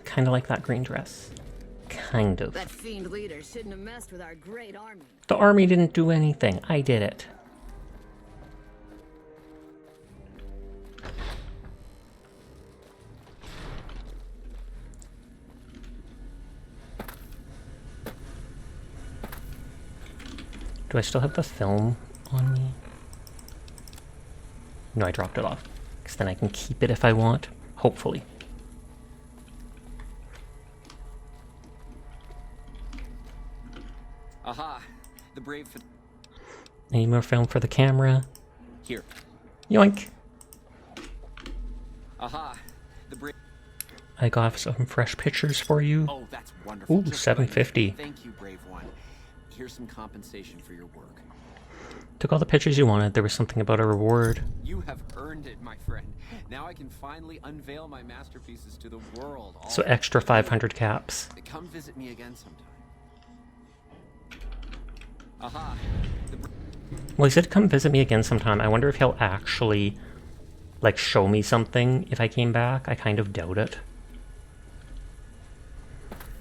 S1: Kinda like that green dress. Kind of.
S10: That fiend leader shouldn't have messed with our great army.
S1: The army didn't do anything. I did it. Do I still have the film on me? No, I dropped it off. Because then I can keep it if I want. Hopefully.
S9: Aha! The brave...
S1: Any more film for the camera?
S9: Here.
S1: Yoink!
S9: Aha! The brave...
S1: I got some fresh pictures for you.
S9: Oh, that's wonderful.
S1: Ooh,
S9: Just what I need.
S1: $7.50.
S9: Thank you, brave one. Here's some compensation for your work.
S1: Took all the pictures you wanted. There was something about a reward.
S9: You have earned it, my friend. Now I can finally unveil my masterpieces to the world.
S1: So extra 500 caps.
S9: Come visit me again sometime. Aha!
S1: Well, he said come visit me again sometime. I wonder if he'll actually, like, show me something if I came back. I kind of doubt it.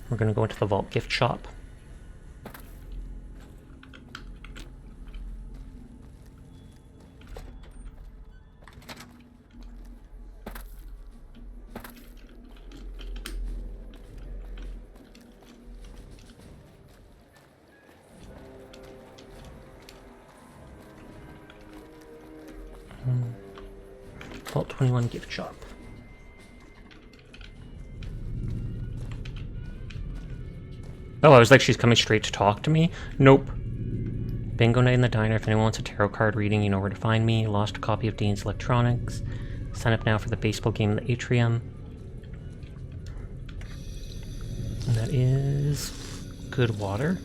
S1: We're gonna go into the vault gift shop. Vault 21 gift shop. Oh, I was like, she's coming straight to talk to me? Nope. Bingo night in the diner. If anyone wants a tarot card reading, you know where to find me. Lost a copy of Dean's Electronics. Sign up now for the baseball game in the atrium. And that is good water.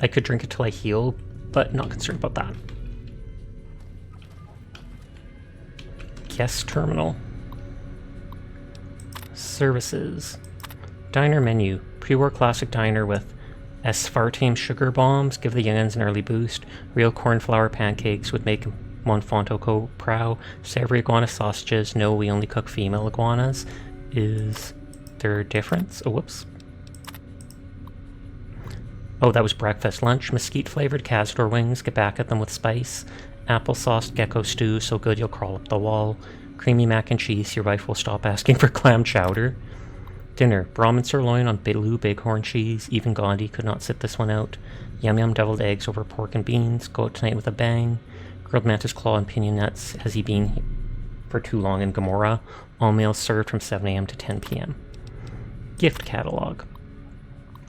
S1: I could drink it till I heal, but not concerned about that. Guest terminal. Services. Diner menu. Pre-war classic diner with aspartame sugar bombs. Give the youngins an early boost. Real cornflour pancakes would make Monfonto Co. proud. Savory iguana sausages. No, we only cook female iguanas. Is there a difference? Oh, whoops. Oh, that was breakfast. Lunch, mesquite-flavored Cazador wings. Get back at them with spice. Applesauce gecko stew, so good you'll crawl up the wall. Creamy mac and cheese, your wife will stop asking for clam chowder. Dinner, Brahmin sirloin on blue bighorn cheese. Even Gandhi could not sit this one out. Yum yum deviled eggs over pork and beans. Go out tonight with a bang. Grilled mantis claw and pinion nuts. Has he been for too long in Gomorrah? All meals served from 7 a.m. to 10 p.m. Gift catalog.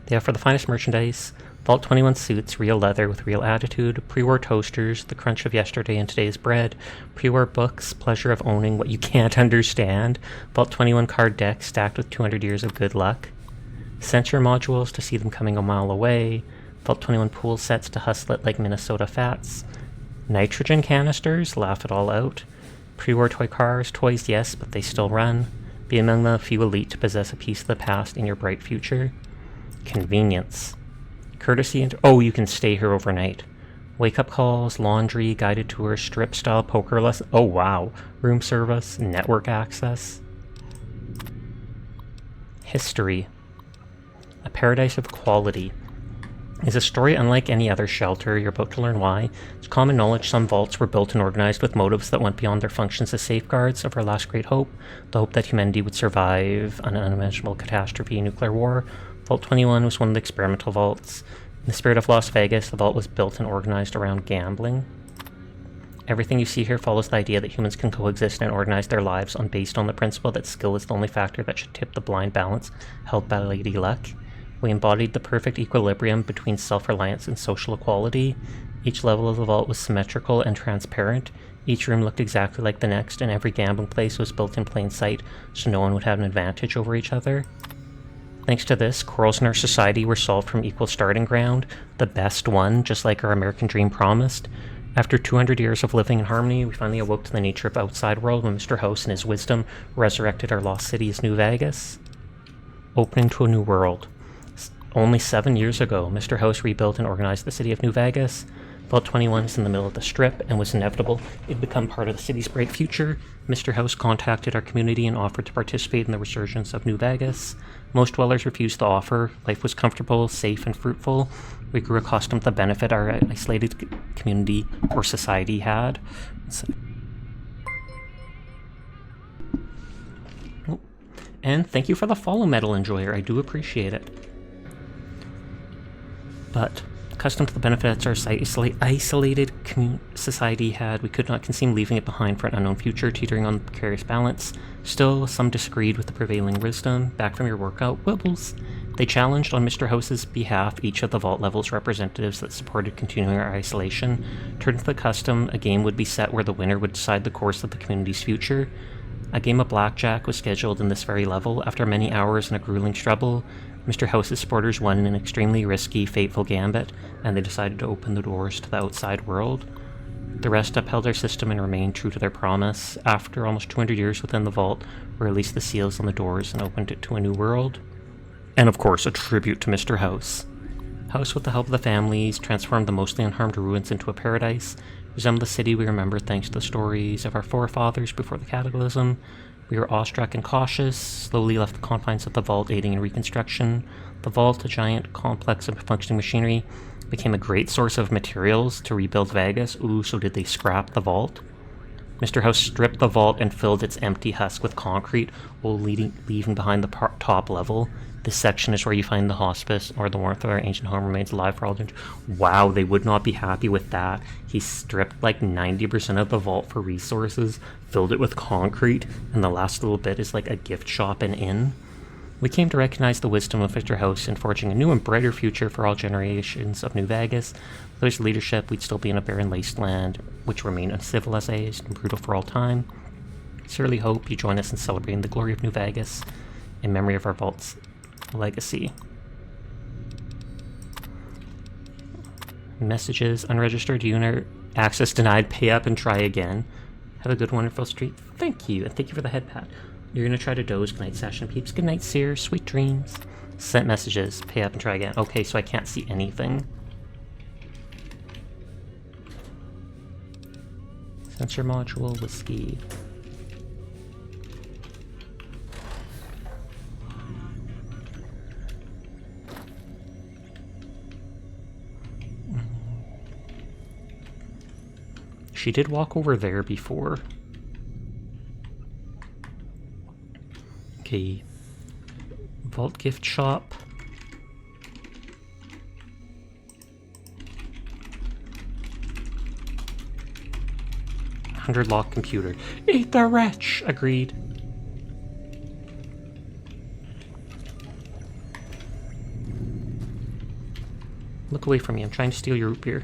S1: They offer the finest merchandise. Vault 21 suits, real leather with real attitude, pre-war toasters, the crunch of yesterday and today's bread, pre-war books, pleasure of owning what you can't understand, Vault 21 card decks stacked with 200 years of good luck, sensor modules to see them coming a mile away, Vault 21 pool sets to hustle it like Minnesota Fats, nitrogen canisters, laugh it all out, pre-war toy cars, toys yes, but they still run, be among the few elite to possess a piece of the past in your bright future, convenience. Courtesy and oh, you can stay here overnight. Wake-up calls, laundry, guided tours, strip-style poker lessons. Oh wow, room service, network access. History. A paradise of quality. Is a story unlike any other shelter. You're about to learn why. It's common knowledge some vaults were built and organized with motives that went beyond their functions as safeguards of our last great hope, the hope that humanity would survive an unimaginable catastrophe, nuclear war. Vault 21 was one of the experimental vaults. In the spirit of Las Vegas, the vault was built and organized around gambling. Everything you see here follows the idea that humans can coexist and organize their lives based on the principle that skill is the only factor that should tip the blind balance held by Lady Luck. We embodied the perfect equilibrium between self-reliance and social equality. Each level of the vault was symmetrical and transparent. Each room looked exactly like the next, and every gambling place was built in plain sight so no one would have an advantage over each other. Thanks to this, quarrels in our society were solved from equal starting ground, the best one, just like our American dream promised. After 200 years of living in harmony, we finally awoke to the nature of outside world when Mr. House in his wisdom resurrected our lost city as New Vegas. Opening to a new world. Only 7 years ago, Mr. House rebuilt and organized the city of New Vegas. Vault 21 is in the middle of the strip and was inevitable. It'd become part of the city's bright future. Mr. House contacted our community and offered to participate in the resurgence of New Vegas. Most dwellers refused the offer. Life was comfortable, safe, and fruitful. We grew accustomed to the benefit our isolated community or society had. And thank you for the follow, Metal Enjoyer. I do appreciate it. But accustomed to the benefits our isolated society had, we could not conceive leaving it behind for an unknown future, teetering on precarious balance. Still, some disagreed with the prevailing wisdom. Back from your workout, Wibbles. They challenged on Mr. House's behalf each of the Vault Level's representatives that supported continuing our isolation. Turned to the custom, a game would be set where the winner would decide the course of the community's future. A game of blackjack was scheduled in this very level. After many hours and a grueling struggle, Mr. House's supporters won in an extremely risky, fateful gambit, and they decided to open the doors to the outside world. The rest upheld our system and remained true to their promise. After almost 200 years within the vault, we released the seals on the doors and opened it to a new world. And of course, a tribute to Mr. House. House, with the help of the families, transformed the mostly unharmed ruins into a paradise. Resembled the city we remembered thanks to the stories of our forefathers before the cataclysm. We were awestruck and cautious, slowly left the confines of the vault, aiding in reconstruction. The vault, a giant complex of functioning machinery, became a great source of materials to rebuild Vegas. Ooh, so did they scrap the vault? Mr. House stripped the vault and filled its empty husk with concrete, while leaving behind the top level. This section is where you find the hospice, or the warmth of our ancient home remains alive for all time. Wow, they would not be happy with that. He stripped like 90% of the vault for resources, filled it with concrete, and the last little bit is like a gift shop and inn. We came to recognize the wisdom of Mr. House in forging a new and brighter future for all generations of New Vegas. With his leadership, we'd still be in a barren wasteland, which remain uncivilized and brutal for all time. Sincerely hope you join us in celebrating the glory of New Vegas in memory of our vault's legacy. Messages: unregistered unit, access denied, pay up and try again. Have a good, wonderful street. Thank you, and thank you for the head pat. You're gonna try to doze. Good night, session peeps. Good night, Seer. Sweet dreams. Sent messages. Pay up and try again. Okay, so I can't see anything. Sensor module, whiskey. She did walk over there before. Okay. Vault gift shop. $100 lock computer. Eat the wretch! Agreed. Look away from me, I'm trying to steal your root beer.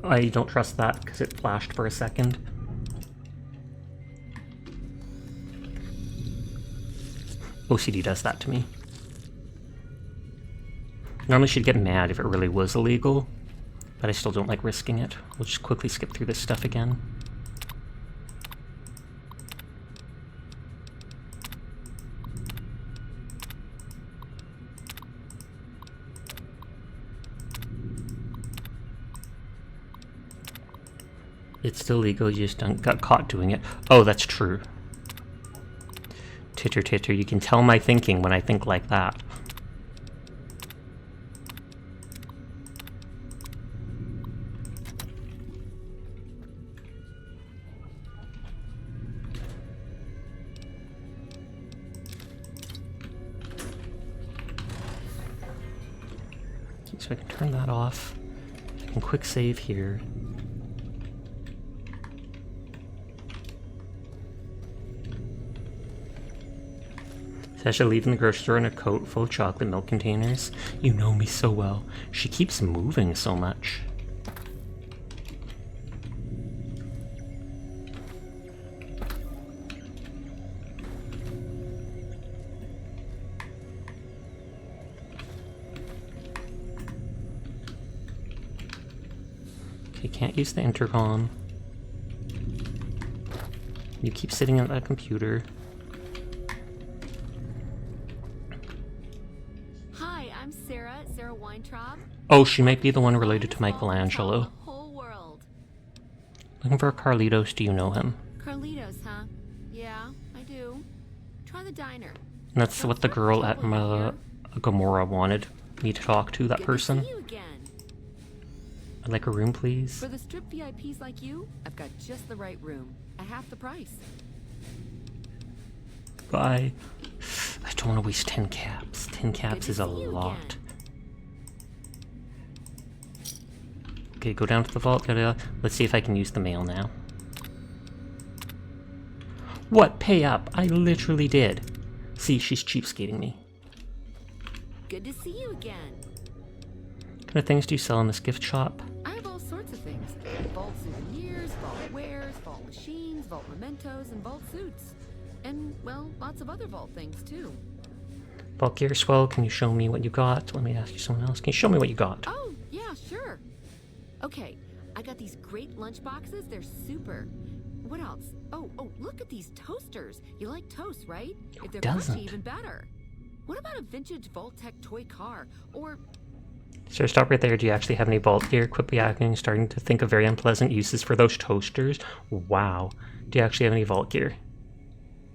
S1: I don't trust that because it flashed for a second. OCD does that to me. Normally she'd get mad if it really was illegal, but I still don't like risking it. We'll just quickly skip through this stuff again. It's still legal, you just got caught doing it. Oh, that's true. Titter titter, you can tell my thinking when I think like that. Okay, so I can turn that off. I can quick save here. Sasha leaving the grocery store in a coat full of chocolate milk containers. You know me so well. She keeps moving so much. Okay, can't use the intercom. You keep sitting at that computer. Oh, she might be the one related to Michelangelo. Looking for Carlitos, do you know him?
S8: Carlitos, huh? Yeah, I do. Try the diner.
S1: And that's what the girl at Gamora wanted me to talk to, that person. I'd like a room, please.
S11: For the strip VIPs like you, I've got just the right room. At half the price.
S1: Bye. I don't want to waste 10 caps. 10 caps is a lot.
S11: Again.
S1: Okay, go down to the vault. Let's see if I can use the mail now. What? Pay up? I literally did. See, she's cheapskating me.
S11: Good to see you again.
S1: What kind of things do you sell in this gift shop?
S11: I have all sorts of things. Vault souvenirs, vault wares, vault machines, vault mementos, and vault suits. And, well, lots of other vault things, too.
S1: Vault gear swell, can you show me what you got? Let me ask you someone else. Can you show me what you got?
S11: Oh, yeah, sure. Okay, I got these great lunch boxes. They're super. What else? Oh, look at these toasters. You like toast, right?
S1: Who
S11: If they're
S1: doesn't?
S11: crunchy, even better. What about a vintage Vault-Tec toy car? Or...
S1: So stop right there. Do you actually have any vault gear? Quickly acting, starting to think of very unpleasant uses for those toasters. Wow. Do you actually have any vault gear?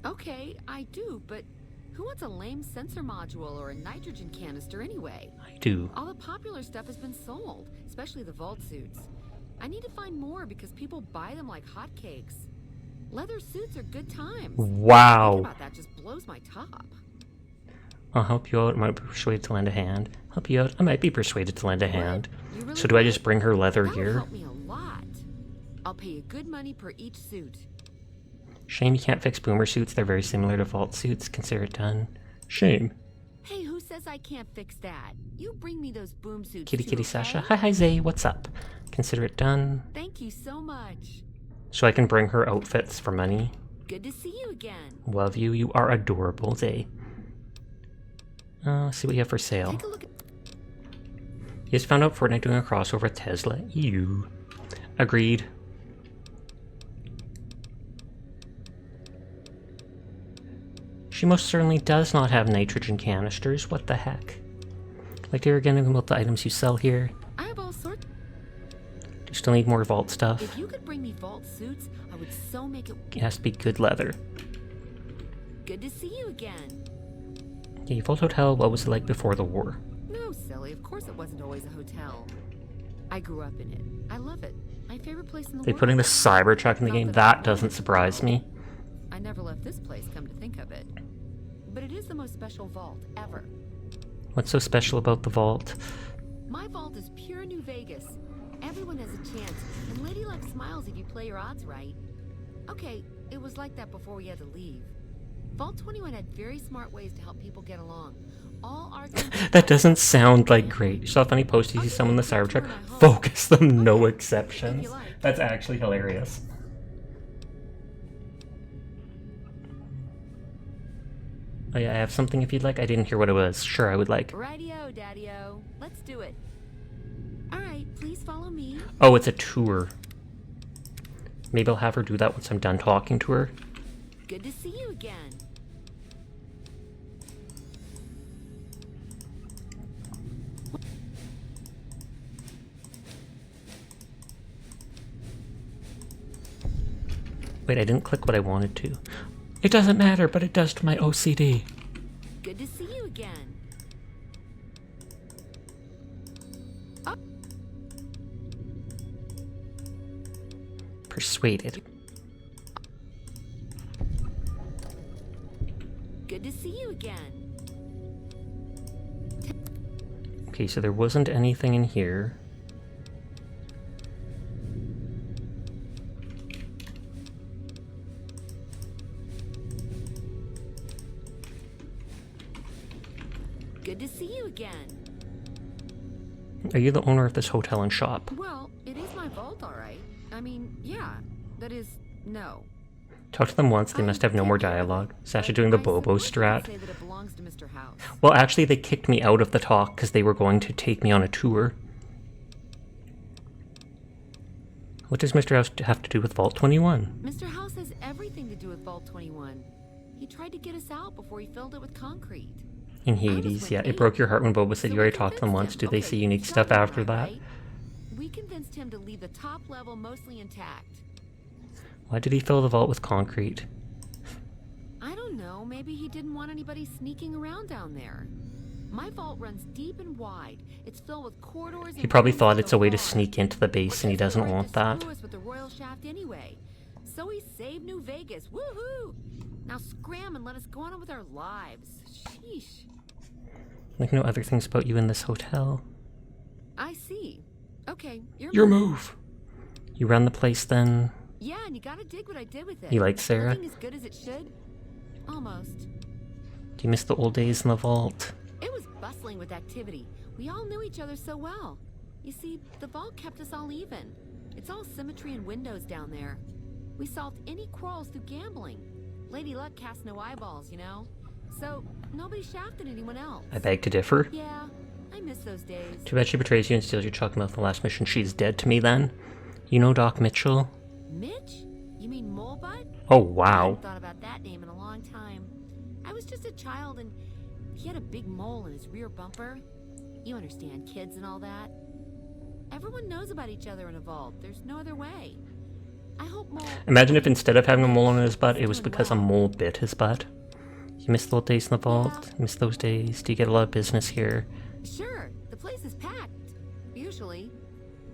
S11: Okay, I do, but who wants a lame sensor module or a nitrogen canister anyway?
S1: I do.
S11: All the popular stuff has been sold, especially the vault suits. I need to find more because people buy them like hotcakes. Leather suits are good times.
S1: Wow.
S11: Thinking about that just blows my top.
S1: I'll help you out. I might be persuaded to lend a hand. Help you out. I might be persuaded to lend a hand.
S11: You really
S1: So do I
S11: would?
S1: just bring her leather
S11: That would
S1: gear?
S11: help me a lot. I'll pay you good money per each suit.
S1: Shame you can't fix boomer suits. They're very similar to vault suits. Consider it done. Shame.
S11: Hey, who says I can't fix that? You bring me those boom suits
S1: Kitty
S11: too,
S1: kitty
S11: okay?
S1: Sasha. Hi Zay. What's up? Consider it done.
S11: Thank you so much.
S1: So I can bring her outfits for money.
S11: Good to see you again.
S1: Love you. You are adorable, Zay. See what you have for sale.
S11: Take a look at...
S1: You just found out Fortnite doing a crossover with Tesla. Ew. Agreed. She most certainly does not have nitrogen canisters. What the heck? Like to hear again about the items you sell here.
S11: I have all sorts...
S1: Do you still need more vault stuff?
S11: If you could bring me vault suits, I would so make it...
S1: It has to be good leather.
S11: Good to see you again.
S1: Okay, Vault Hotel, what was it like before the war?
S11: No, silly. Of course it wasn't always a hotel. I grew up in it. I love it. My favorite place in the
S1: They
S11: world.
S1: putting the Cybertruck in the
S11: Not
S1: game?
S11: that
S1: That
S11: I
S1: doesn't
S11: wanted
S1: surprise
S11: to.
S1: me.
S11: I never left this place, come to think of it. But it is the most special vault ever.
S1: What's so special about the vault?
S11: My vault is pure New Vegas. Everyone has a chance, and Lady Luck smiles if you play your odds right. Okay, it was like that before we had to leave. Vault 21 had very smart ways to help people get along. All arguments...
S1: That doesn't sound like great. You saw a funny post, you see someone in the Cybertruck, focus them, no exceptions. That's actually hilarious. Oh yeah, I have something if you'd like. I didn't hear what it was. Sure, I would like.
S11: Rightio, Daddy-o. Let's do it. Alright, please follow me.
S1: Oh, it's a tour. Maybe I'll have her do that once I'm done talking to her.
S11: Good to see you again.
S1: Wait, I didn't click what I wanted to. It doesn't matter, but it does to my OCD.
S11: Good to see you again.
S1: Persuaded.
S11: Good to see you again.
S1: Okay, so there wasn't anything in here.
S11: Good to see you again.
S1: Are you the owner of this hotel and shop?
S11: Well, it is my vault, all right. I mean, yeah. That is, no.
S1: Talk to them once, they must have no more dialogue. Sasha doing the Bobo strat.
S11: Say that it belongs to Mr. House.
S1: Well, actually, they kicked me out of the talk because they were going to take me on a tour. What does Mr. House have to do with Vault 21?
S11: Mr. House has everything to do with Vault 21. He tried to get us out before he filled it with concrete.
S1: In Hades, yeah. It broke your heart when Boba said you already talked to them once. Do they see unique stuff after that?
S11: We convinced him to leave the top level mostly intact.
S1: Why did he fill the vault with concrete?
S11: I don't know. Maybe he didn't want anybody sneaking around down there. My vault runs deep and wide. It's filled with corridors.
S1: He probably thought it's a way to sneak into the base and he doesn't want that.
S11: With the royal shaft anyway. So he saved New Vegas. Woohoo! Now scram and let us go on with our lives. Sheesh.
S1: Like no other things about you in this hotel.
S11: I see. Okay,
S1: your move. You run the place then?
S11: Yeah, and you gotta dig what I did with it.
S1: You like Sarah?
S11: Looking as good as it should? Almost.
S1: Do you miss the old days in the vault?
S11: It was bustling with activity. We all knew each other so well. You see, the vault kept us all even. It's all symmetry and windows down there. We solved any quarrels through gambling. Lady Luck cast no eyeballs, you know? So, nobody shafted anyone else.
S1: I beg to differ.
S11: Yeah, I miss those days.
S1: Too bad she betrays you and steals your chocolate milk in the last mission. She's dead to me then. You know Doc Mitchell?
S11: Mitch? You mean Molebutt?
S1: Oh,
S11: I
S1: wow.
S11: haven't thought about that name in a long time. I was just a child and he had a big mole in his rear bumper. You understand, kids and all that. Everyone knows about each other in a vault. There's no other way. I hope Mole...
S1: Imagine if instead of having a mole on his butt, it was because a mole bit his butt. You miss the old days in the vault? Miss those days? Do you get a lot of business here?
S11: Sure, the place is packed. Usually.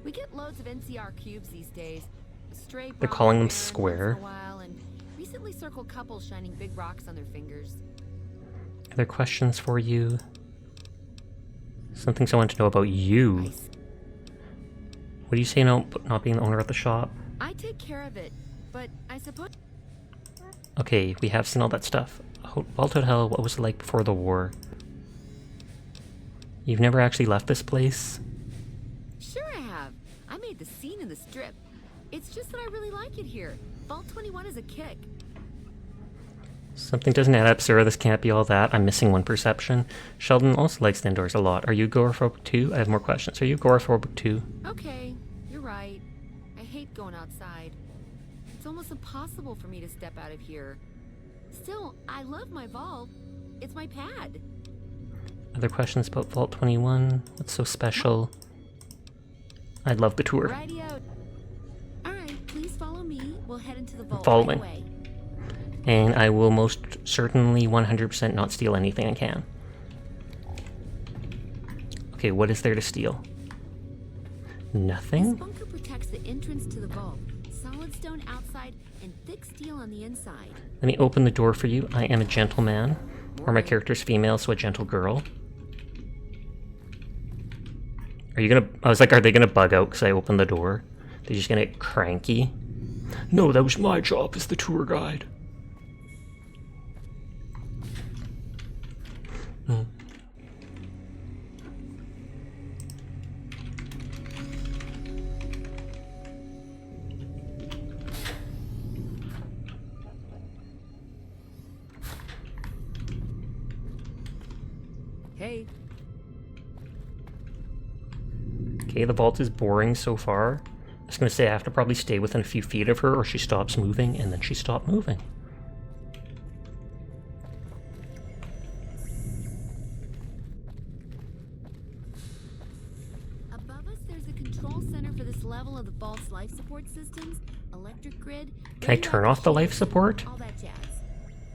S11: We get loads of NCR cubes these days. Stray
S1: They're calling them
S11: once in
S1: square.
S11: a while, and recently circled couples shining big rocks on their fingers.
S1: Are there questions for you? Some things I want to know about you. What do you say about not being the owner of the shop?
S11: I take care of it, but I suppose...
S1: Okay, we have seen all that stuff. Vault Hotel, what was it like before the war? You've never actually left this place?
S11: Sure I have. I made the scene in the strip. It's just that I really like it here. Vault 21 is a kick.
S1: Something doesn't add up, Sarah. This can't be all that. I'm missing one perception. Sheldon also likes the indoors a lot. Are you agoraphobic too? I have more questions. Are you agoraphobic too?
S11: Okay, you're right. I hate going outside. It's almost impossible for me to step out of here. Still, I love my vault. It's my pad.
S1: Other questions about Vault 21? What's so special? I'd love the tour.
S11: Radio. Alright, please follow me. We'll head into the vault
S1: Following.
S11: right away.
S1: And I will most certainly 100% not steal anything I can. Okay, what is there to steal? Nothing?
S11: This bunker protects the entrance to the vault. Solid stone outside and thick steel on the inside.
S1: Let me open the door for you. I am a gentleman. Or my character's female, so a gentle girl. Are you gonna... I was like, are they gonna bug out because I opened the door? They're just gonna get cranky? No, that was my job as the tour guide.
S11: Hey.
S1: Okay, the vault is boring so far. I was gonna say I have to probably stay within a few feet of her or she stops moving, and then she stopped moving.
S11: Above us, there's a control center for this level of the vault's life support systems, electric grid.
S1: Can I turn off the life support?
S11: All that jazz.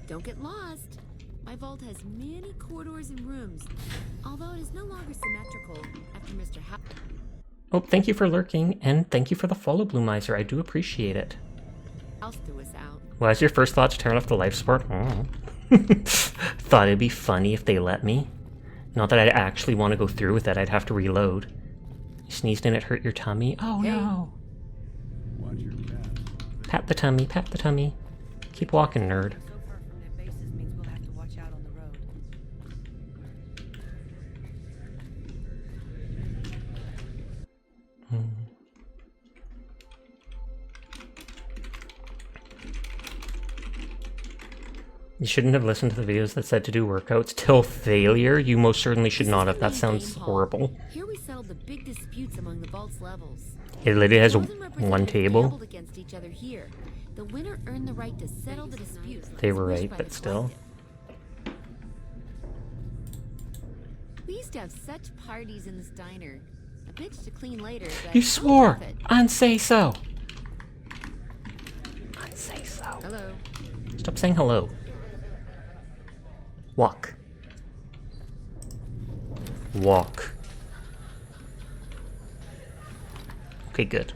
S11: Don't get lost. My vault has many corridors and rooms, although it is no longer symmetrical after Mr.
S1: Oh, thank you for lurking, and thank you for the follow, Blue Miser. I do appreciate it.
S11: House threw us out.
S1: Well, as your first thought to turn off the life support? Oh. Thought it'd be funny if they let me. Not that I'd actually want to go through with it. I'd have to reload. You sneezed and it hurt your tummy? Oh,
S11: hey.
S1: No. Pat the tummy, pat the tummy. Keep walking, nerd. You shouldn't have listened to the videos that said to do workouts till failure. You most certainly should not have. That sounds horrible.
S11: Here we settled the big disputes among the vault's levels.
S1: It literally has one table.
S11: Against each other here. The winner earned the right to settle the dispute.
S1: They were right, but still.
S11: We used to have such parties in this diner. A bitch to clean later, but
S1: you swore! Unsay so! Unsay so.
S11: Hello.
S1: Stop saying hello. Walk. Walk. Okay, good.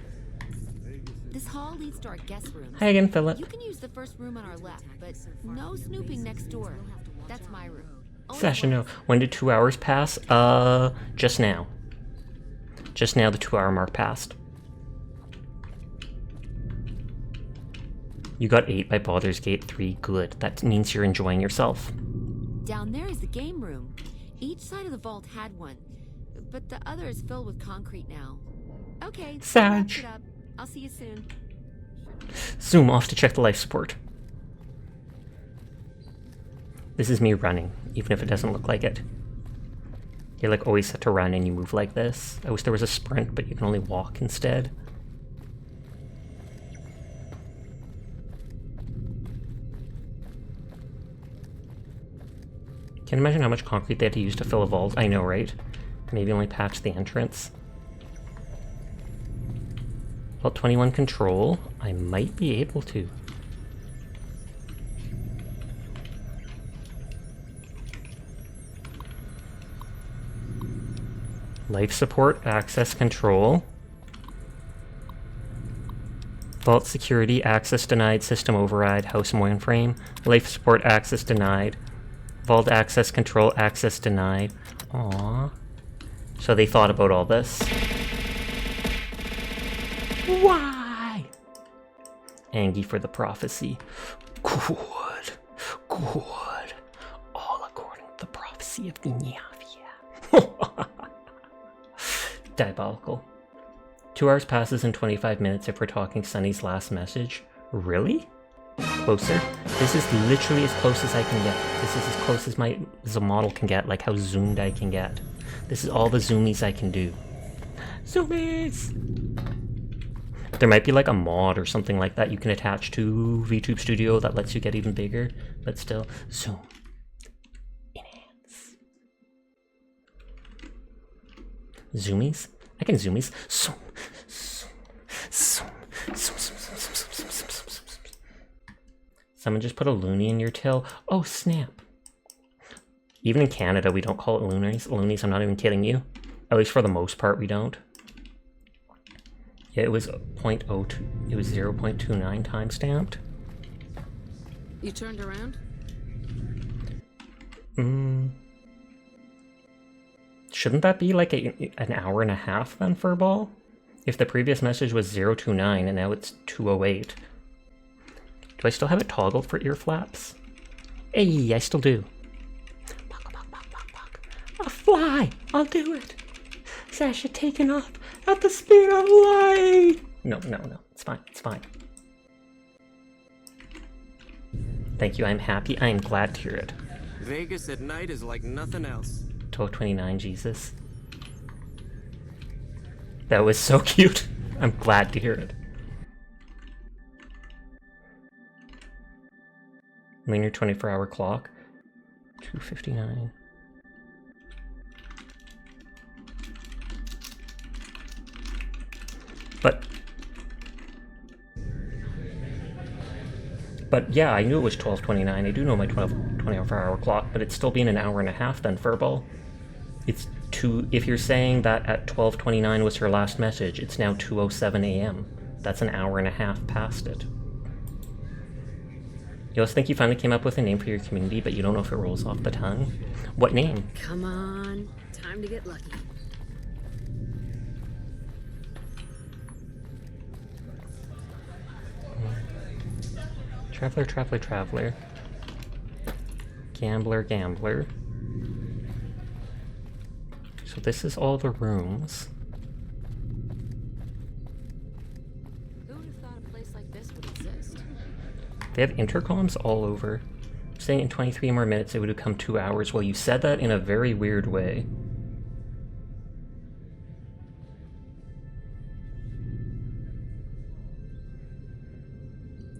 S11: This hall leads to our guest room.
S1: Hi again, Philip.
S11: You can use the first room on our left, but no snooping next door. That's my room.
S1: Sasha, no. When did 2 hours pass? Just now. Just now the 2 hour mark passed. You got 8 by Baldur's Gate 3. Good. That means you're enjoying yourself.
S11: Down there is the game room. Each side of the vault had one, but the other is filled with concrete now. Okay,
S1: Sag.
S11: it up. I'll see you soon.
S1: Zoom off to check the life support. This is me running, even if it doesn't look like it. You're like always set to run and you move like this. I wish there was a sprint, but you can only walk instead. Can you imagine how much concrete they had to use to fill a vault? I know, right? Maybe only patch the entrance. Vault 21 control. I might be able to. Life support, access control. Vault security, access denied, system override, house mainframe. Life support, access denied. Vault access control, access denied. Aww. So they thought about all this. Why? Angie for the prophecy. Good. Good. All according to the prophecy of Gnavia. Diabolical. 2 hours passes in 25 minutes if we're talking Sunny's last message. Really? Closer? This is literally as close as I can get. This is as close as a model can get, like how zoomed I can get. This is all the zoomies I can do. Zoomies! There might be like a mod or something like that you can attach to VTube Studio that lets you get even bigger, but still, zoom. Enhance. Zoomies? I can zoomies. Zoom, zoom, zoom, zoom, zoom, zoom, zoom, zoom, zoom, zoom, zoom, zoom. Someone just put a loony in your till. Oh, snap. Even in Canada, we don't call it loonies. Loonies, I'm not even kidding you. At least for the most part, we don't. Yeah, it was 0.02. It was 0.29 time stamped.
S7: You turned around?
S1: Shouldn't that be like an hour and a half then, Furball? If the previous message was 029 and now it's 208. Do I still have it toggled for ear flaps? Hey, I still do. I'll fly! I'll do it! Sasha taking off at the speed of light! No. It's fine. It's fine. Thank you. I'm happy. I'm glad to hear it.
S12: Vegas at night is like nothing else.
S1: 1229, Jesus. That was so cute. I'm glad to hear it. Linear 24-hour clock. 2:59. But yeah, I knew it was 12:29. I do know my 24-hour clock, but it's still been an hour and a half then, Furball. It's if you're saying that at 12:29 was her last message, it's now 2:07 a.m. That's an hour and a half past it. You also think you finally came up with a name for your community, but you don't know if it rolls off the tongue? What name?
S10: Come on, time to get lucky.
S1: Traveler, traveler, traveler. Gambler, gambler. So this is all the rooms.
S11: Who would have thought a place like this would exist?
S1: They have intercoms all over. Saying in 23 more minutes it would have come 2 hours. Well, you said that in a very weird way.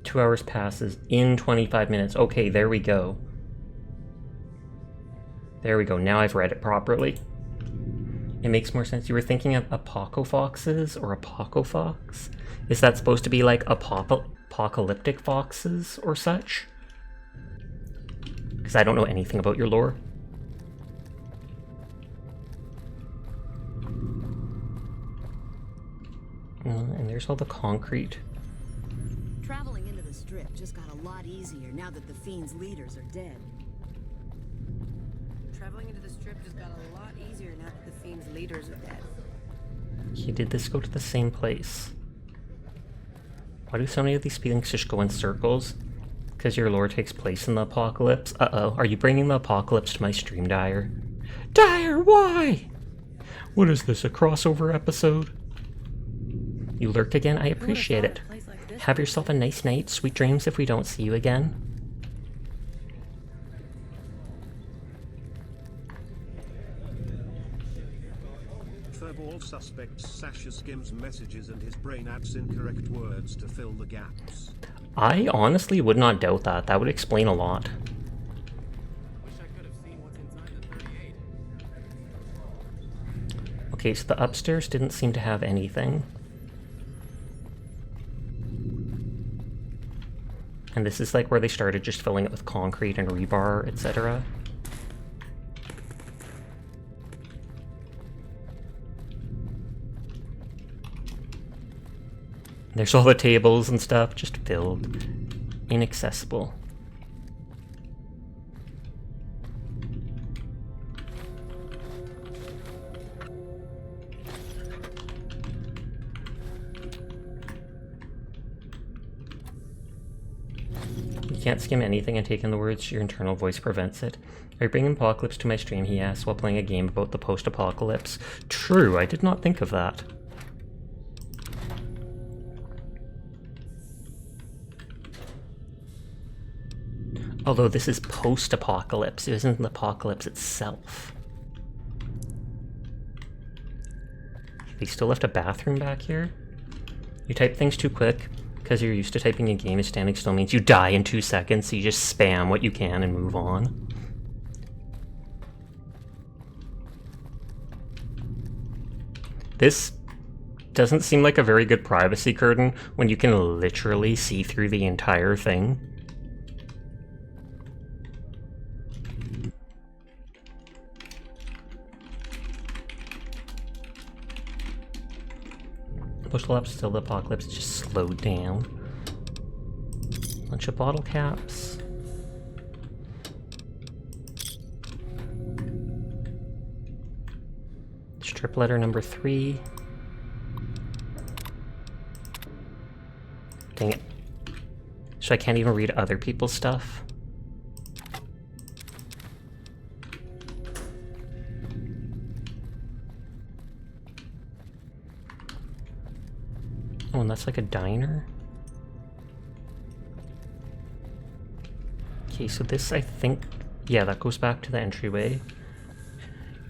S1: "2 hours passes in 25 minutes. Okay, there we go. There we go. Now I've read it properly. It makes more sense. You were thinking of apocofoxes or apocofox? Is that supposed to be like apocalyptic foxes or such? Because I don't know anything about your lore. And there's all the concrete.
S10: Traveling into the strip just got a lot easier now that the Fiend's leaders are dead.
S7: Traveling into the strip just got a lot easier now that the Fiend's leaders are dead.
S1: Did this go to the same place? Why do so many of these feelings just go in circles? Because your lore takes place in the apocalypse? Uh-oh, are you bringing the apocalypse to my stream, Dyer? Dyer, why? What is this, a crossover episode? You lurked again? I appreciate it. Have yourself a nice night. Sweet dreams if we don't see you again.
S13: Furball suspects Sasha skims messages and his brain adds incorrect words to fill the gaps.
S1: I honestly would not doubt that. That would explain a lot.
S12: Wish I could have seen what's inside the 38.
S1: Okay, so the upstairs didn't seem to have anything. And this is like where they started just filling it with concrete and rebar, etc. There's all the tables and stuff just filled. Inaccessible. You can't skim anything and take in the words, your internal voice prevents it. Are you bringing Apocalypse to my stream, he asked, while playing a game about the post-apocalypse. True, I did not think of that. Although this is post-apocalypse, it isn't the apocalypse itself. They still left a bathroom back here? You type things too quick. Because you're used to typing a game, standing still means you die in 2 seconds, so you just spam what you can and move on. This doesn't seem like a very good privacy curtain when you can literally see through the entire thing. Apocalypse till the apocalypse just slowed down. Bunch of bottle caps. Strip letter number 3. Dang it. So I can't even read other people's stuff. Oh, and that's like a diner? Okay, so this, I think... Yeah, that goes back to the entryway.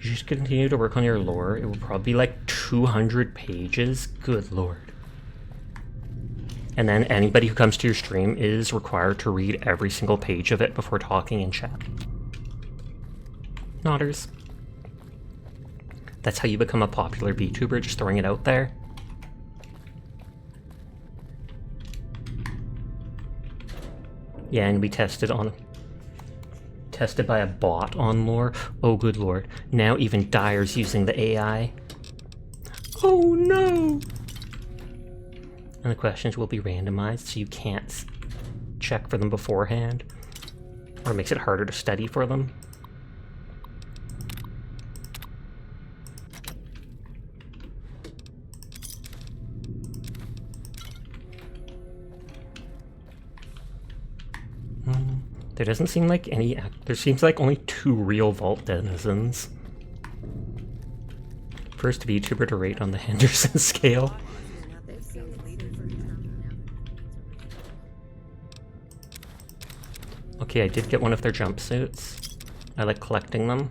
S1: You just continue to work on your lore. It will probably be like 200 pages. Good lord. And then anybody who comes to your stream is required to read every single page of it before talking in chat. Nodders. That's how you become a popular VTuber, just throwing it out there. Yeah, and we tested by a bot on lore. Oh, good lord. Now even Dyer's using the AI. Oh no! And the questions will be randomized, so you can't check for them beforehand. Or it makes it harder to study for them. There doesn't seem like any... There seems like only 2 real vault denizens. First VTuber to rate on the Henderson scale. Okay, I did get one of their jumpsuits. I like collecting them.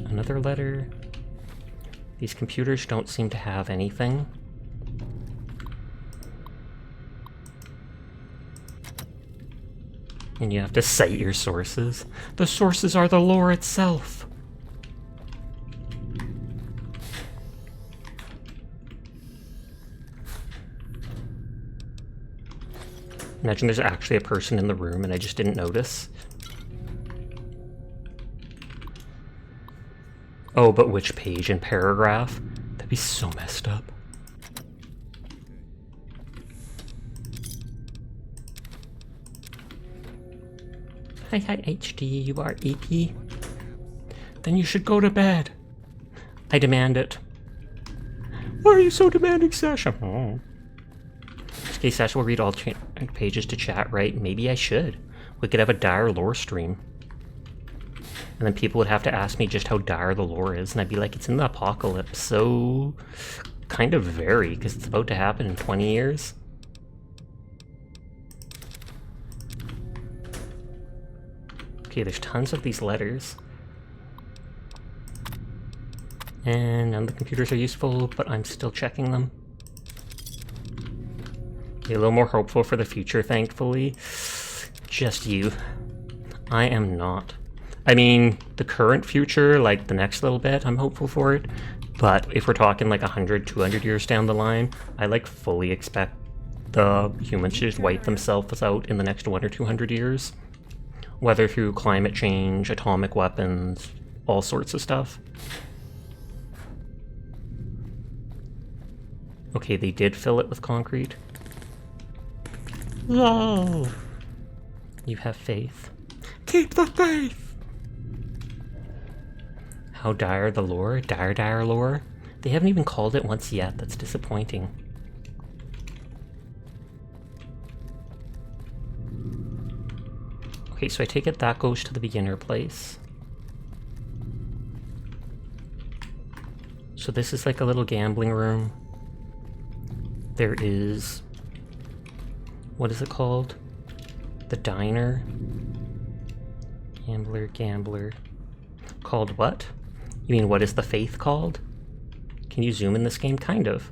S1: Another letter. These computers don't seem to have anything. And you have to cite your sources. The sources are the lore itself. Imagine there's actually a person in the room and I just didn't notice. Oh, but which page and paragraph? That'd be so messed up. Hi, HD, you are EP? Then you should go to bed. I demand it. Why are you so demanding, Sasha? Oh. Okay, Sasha will read all pages to chat, right? Maybe I should. We could have a dire lore stream. And then people would have to ask me just how dire the lore is, and I'd be like, it's in the apocalypse, so... kind of very, because it's about to happen in 20 years. Okay, there's tons of these letters. And none of the computers are useful, but I'm still checking them. Okay, a little more hopeful for the future, thankfully. Just you. I am not. I mean, the current future, like the next little bit, I'm hopeful for it. But if we're talking like 100, 200 years down the line, I like fully expect the humans to just wipe themselves out in the next 100 or 200 years. Whether through climate change, atomic weapons, all sorts of stuff. Okay, they did fill it with concrete. Love! You have faith. Keep the faith! How dire the lore? Dire lore? They haven't even called it once yet. That's disappointing. Okay, so I take it that goes to the beginner place. So this is like a little gambling room. There is... what is it called? The diner? Gambler. Called what? You mean what is the faith called? Can you zoom in this game? Kind of.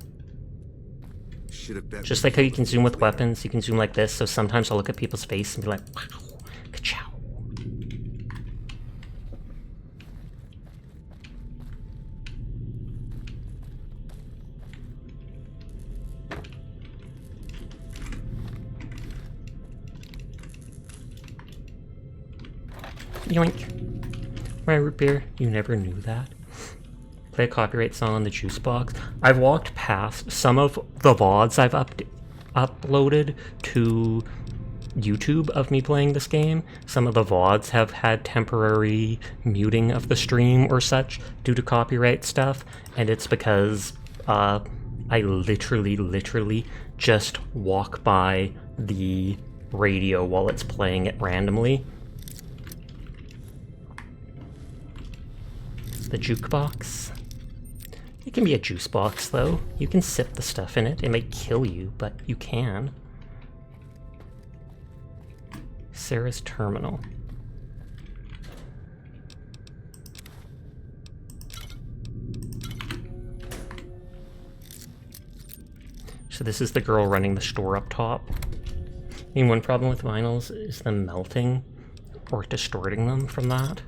S1: Just like how you can zoom with weapons, you can zoom like this, so sometimes I'll look at people's face and be like, wow, ka-chow. Yoink. My root beer. You never knew that. Play a copyright song on the juice box. I've walked past some of the VODs I've uploaded to YouTube of me playing this game. Some of the VODs have had temporary muting of the stream or such due to copyright stuff, and it's because I literally just walk by the radio while it's playing it randomly. The jukebox. It can be a juice box, though. You can sip the stuff in it. It may kill you, but you can. Sarah's terminal. So this is the girl running the store up top. I mean, one problem with vinyls is them melting or distorting them from that.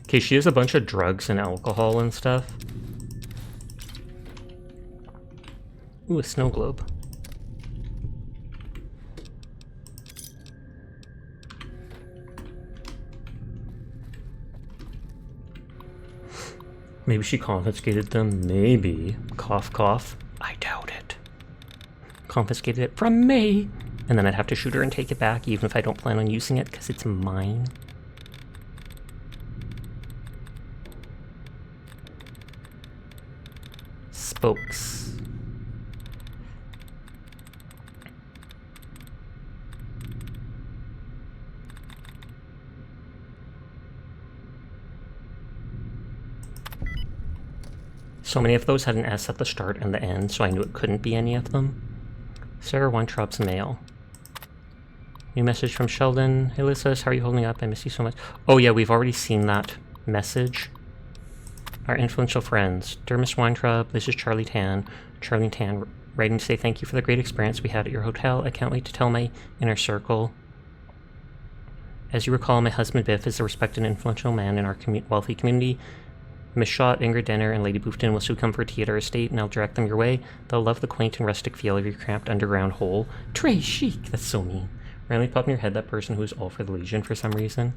S1: Okay, she has a bunch of drugs and alcohol and stuff. Ooh, a snow globe. Maybe she confiscated them. Maybe. Cough, cough. I doubt it. Confiscated it from me! And then I'd have to shoot her and take it back, even if I don't plan on using it, because it's mine. Spokes. So many of those had an S at the start and the end, so I knew it couldn't be any of them. Sarah Weintraub's mail. New message from Sheldon. Hey Lysis, how are you holding up? I miss you so much. Oh yeah, we've already seen that message. Our influential friends. Dear Miss Weintraub, this is Charlie Tan. Charlie Tan writing to say thank you for the great experience we had at your hotel. I can't wait to tell my inner circle. As you recall, my husband Biff is a respected and influential man in our wealthy community. Miss Schott, Ingrid Denner, and Lady Boofton will soon come for tea at our estate, and I'll direct them your way. They'll love the quaint and rustic feel of your cramped underground hole. Très chic! That's so mean. Randomly pop in your head that person who is all for the Legion for some reason.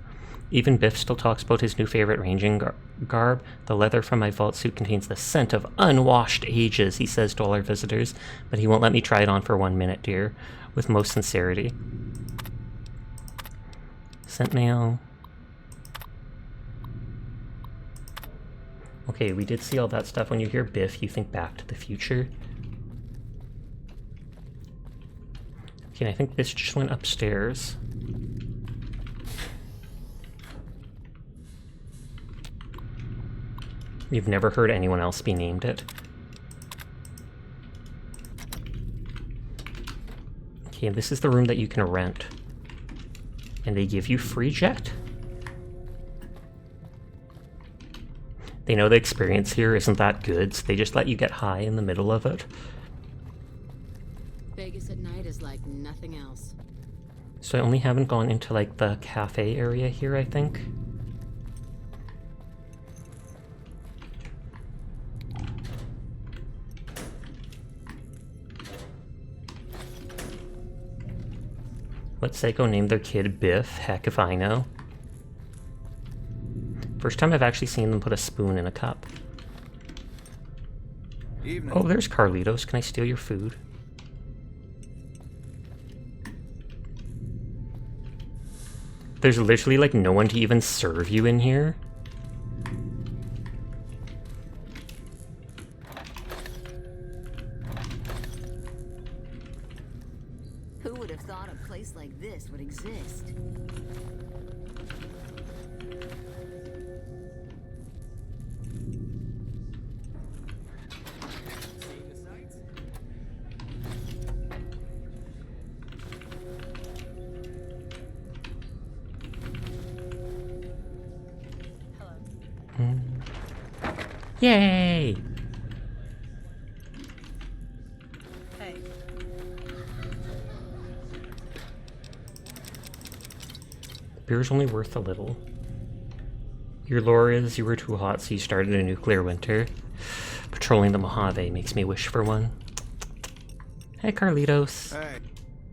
S1: Even Biff still talks about his new favorite ranging garb. The leather from my vault suit contains the scent of unwashed ages, he says to all our visitors, but he won't let me try it on for 1 minute, dear. With most sincerity. Scent mail. Okay, we did see all that stuff. When you hear Biff, you think Back to the Future. Okay, and I think this just went upstairs. You've never heard anyone else be named it. Okay, this is the room that you can rent. And they give you free jet? They know the experience here isn't that good, so they just let you get high in the middle of it.
S10: Vegas at night is like nothing else.
S1: So I only haven't gone into like the cafe area here, I think. What psycho named their kid Biff? Heck if I know. First time I've actually seen them put a spoon in a cup.
S2: Evening.
S1: Oh, there's Carlitos. Can I steal your food? There's literally like no one to even serve you in here.
S10: Who would have thought a place like this would exist?
S1: Yay!
S7: Hey.
S1: Beer's only worth a little. Your lore is you were too hot, so you started a nuclear winter. Patrolling the Mojave makes me wish for one. Hey, Carlitos.
S2: Hey.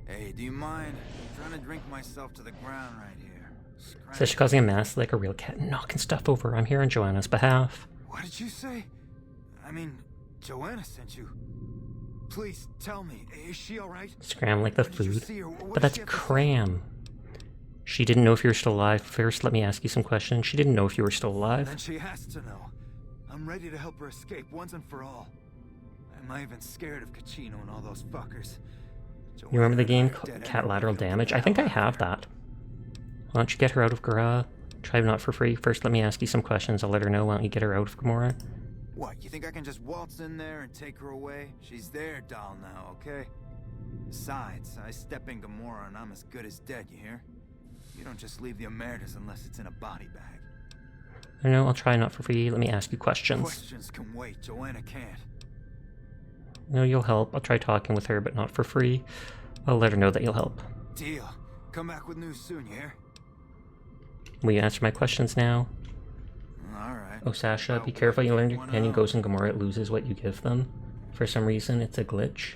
S2: Hey, do you mind? I'm trying to drink myself to the ground right here.
S1: Says she's causing a mess like a real cat and knocking stuff over. I'm here on Joanna's behalf.
S2: What did you say? I mean, Joanna sent you. Please tell me, is she alright?
S1: Scram like the food. But that's cram. She didn't know if you were still alive. First, let me ask you some questions. She didn't know if you were still alive.
S2: Then she has to know. I'm ready to help her escape once and for all. I'm even scared of Kachino and all those fuckers.
S1: You remember the game Cat Lateral Damage? I think I have that. Why don't you get her out of Gura? Try not for free. First, let me ask you some questions. I'll let her know. Why don't you get her out of Gamora?
S2: What, you think I can just waltz in there and take her away? She's their doll now, okay? Besides, I step in Gamora and I'm as good as dead, you hear? You don't just leave the Emeritus unless it's in a body bag.
S1: I know, I'll try not for free. Let me ask you questions.
S2: Questions can wait, Joanna can't.
S1: No, you'll help. I'll try talking with her, but not for free. I'll let her know that you'll help.
S2: Deal. Come back with news soon, you hear?
S1: Will you answer my questions now?
S2: Alright.
S1: Oh, Sasha, be careful. You learn your companion goes in Gamora, it loses what you give them. For some reason, it's a glitch.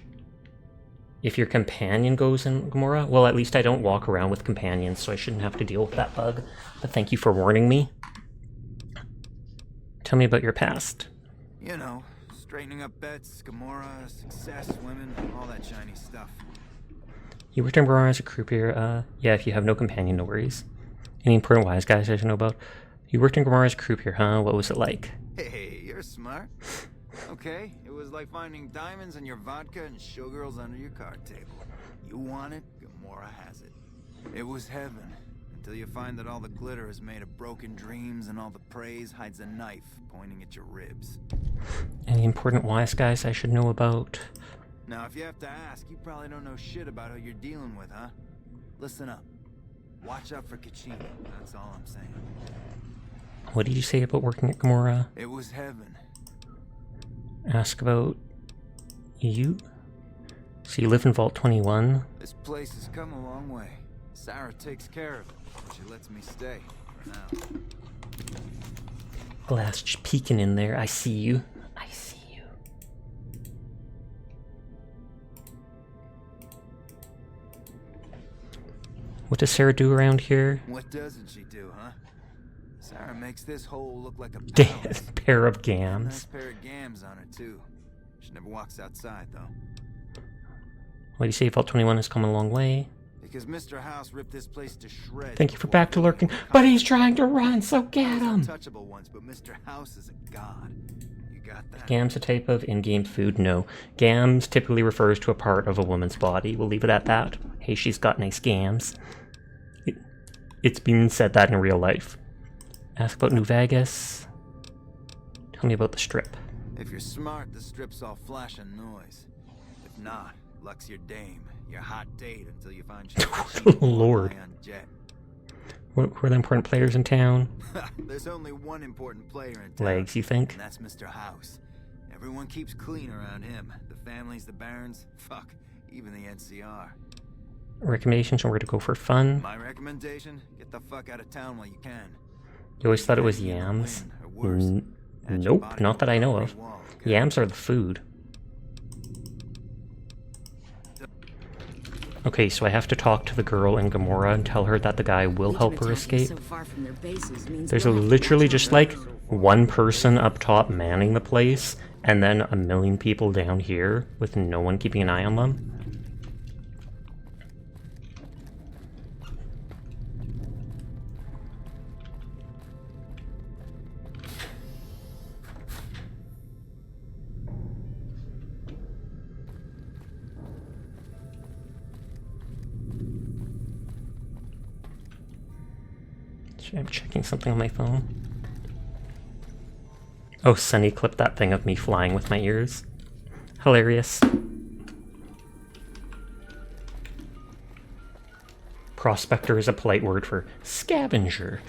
S1: If your companion goes in Gamora, well, at least I don't walk around with companions, so I shouldn't have to deal with that bug. But thank you for warning me. Tell me about your past.
S2: You know, straightening up bets, Gamora, success, women, all that shiny stuff.
S1: You worked in Gamora as a croupier, yeah, if you have no companion, no worries. Any important wise guys I should know about? You worked in Gamora as a croupier, huh? What was it like?
S2: Hey, you're smart. Okay, it was like finding diamonds in your vodka and showgirls under your card table. You want it, Gamora has it. It was heaven, until you find that all the glitter is made of broken dreams and all the praise hides a knife pointing at your ribs.
S1: Any important wise guys I should know about?
S2: Now, if you have to ask, you probably don't know shit about who you're dealing with, huh? Listen up. Watch out for Kachino, that's all I'm saying.
S1: What did you say about working at Gamora?
S2: It was heaven.
S1: Ask about you? So you live in Vault 21?
S2: This place has come a long way. Sarah takes care of it. She lets me stay, for now.
S1: Well, that's just peeking in there. I see you. I see you. What does Sarah do around here?
S2: What doesn't she do, huh? Sarah makes this hole look like a
S1: palace. Pair of gams.
S2: Nice pair of gams on her, too. She never walks outside, though.
S1: What do you say? Vault 21 has come a long way.
S2: Because Mr. House ripped this place to shreds.
S1: Thank you for back to lurking. But he's trying to run, so get him!
S2: Untouchable ones, but Mr. House is a god. You got that?
S1: Gams a type of in-game food? No. Gams typically refers to a part of a woman's body. We'll leave it at that. Hey, she's got nice gams. It's been said that in real life. Ask about New Vegas. Tell me about the Strip.
S2: If you're smart, the Strip's all flash and noise. If not, luck's your dame. Your hot date until you find
S1: Lord.
S2: Jet.
S1: What are the important players in town?
S2: There's only one important player in town.
S1: Legs, you think?
S2: And that's Mr. House. Everyone keeps clean around him. The families, the barons, fuck, even the NCR.
S1: Recommendations on where to go for fun?
S2: My recommendation? Get the fuck out of town while you can.
S1: You always thought it was yams? Nope, not that I know of. Yams are the food. Okay, so I have to talk to the girl in Gamora and tell her that the guy will help her escape. There's literally just like one person up top manning the place, and then a million people down here with no one keeping an eye on them. I'm checking something on my phone. Oh, Sunny clipped that thing of me flying with my ears. Hilarious. Prospector is a polite word for scavenger.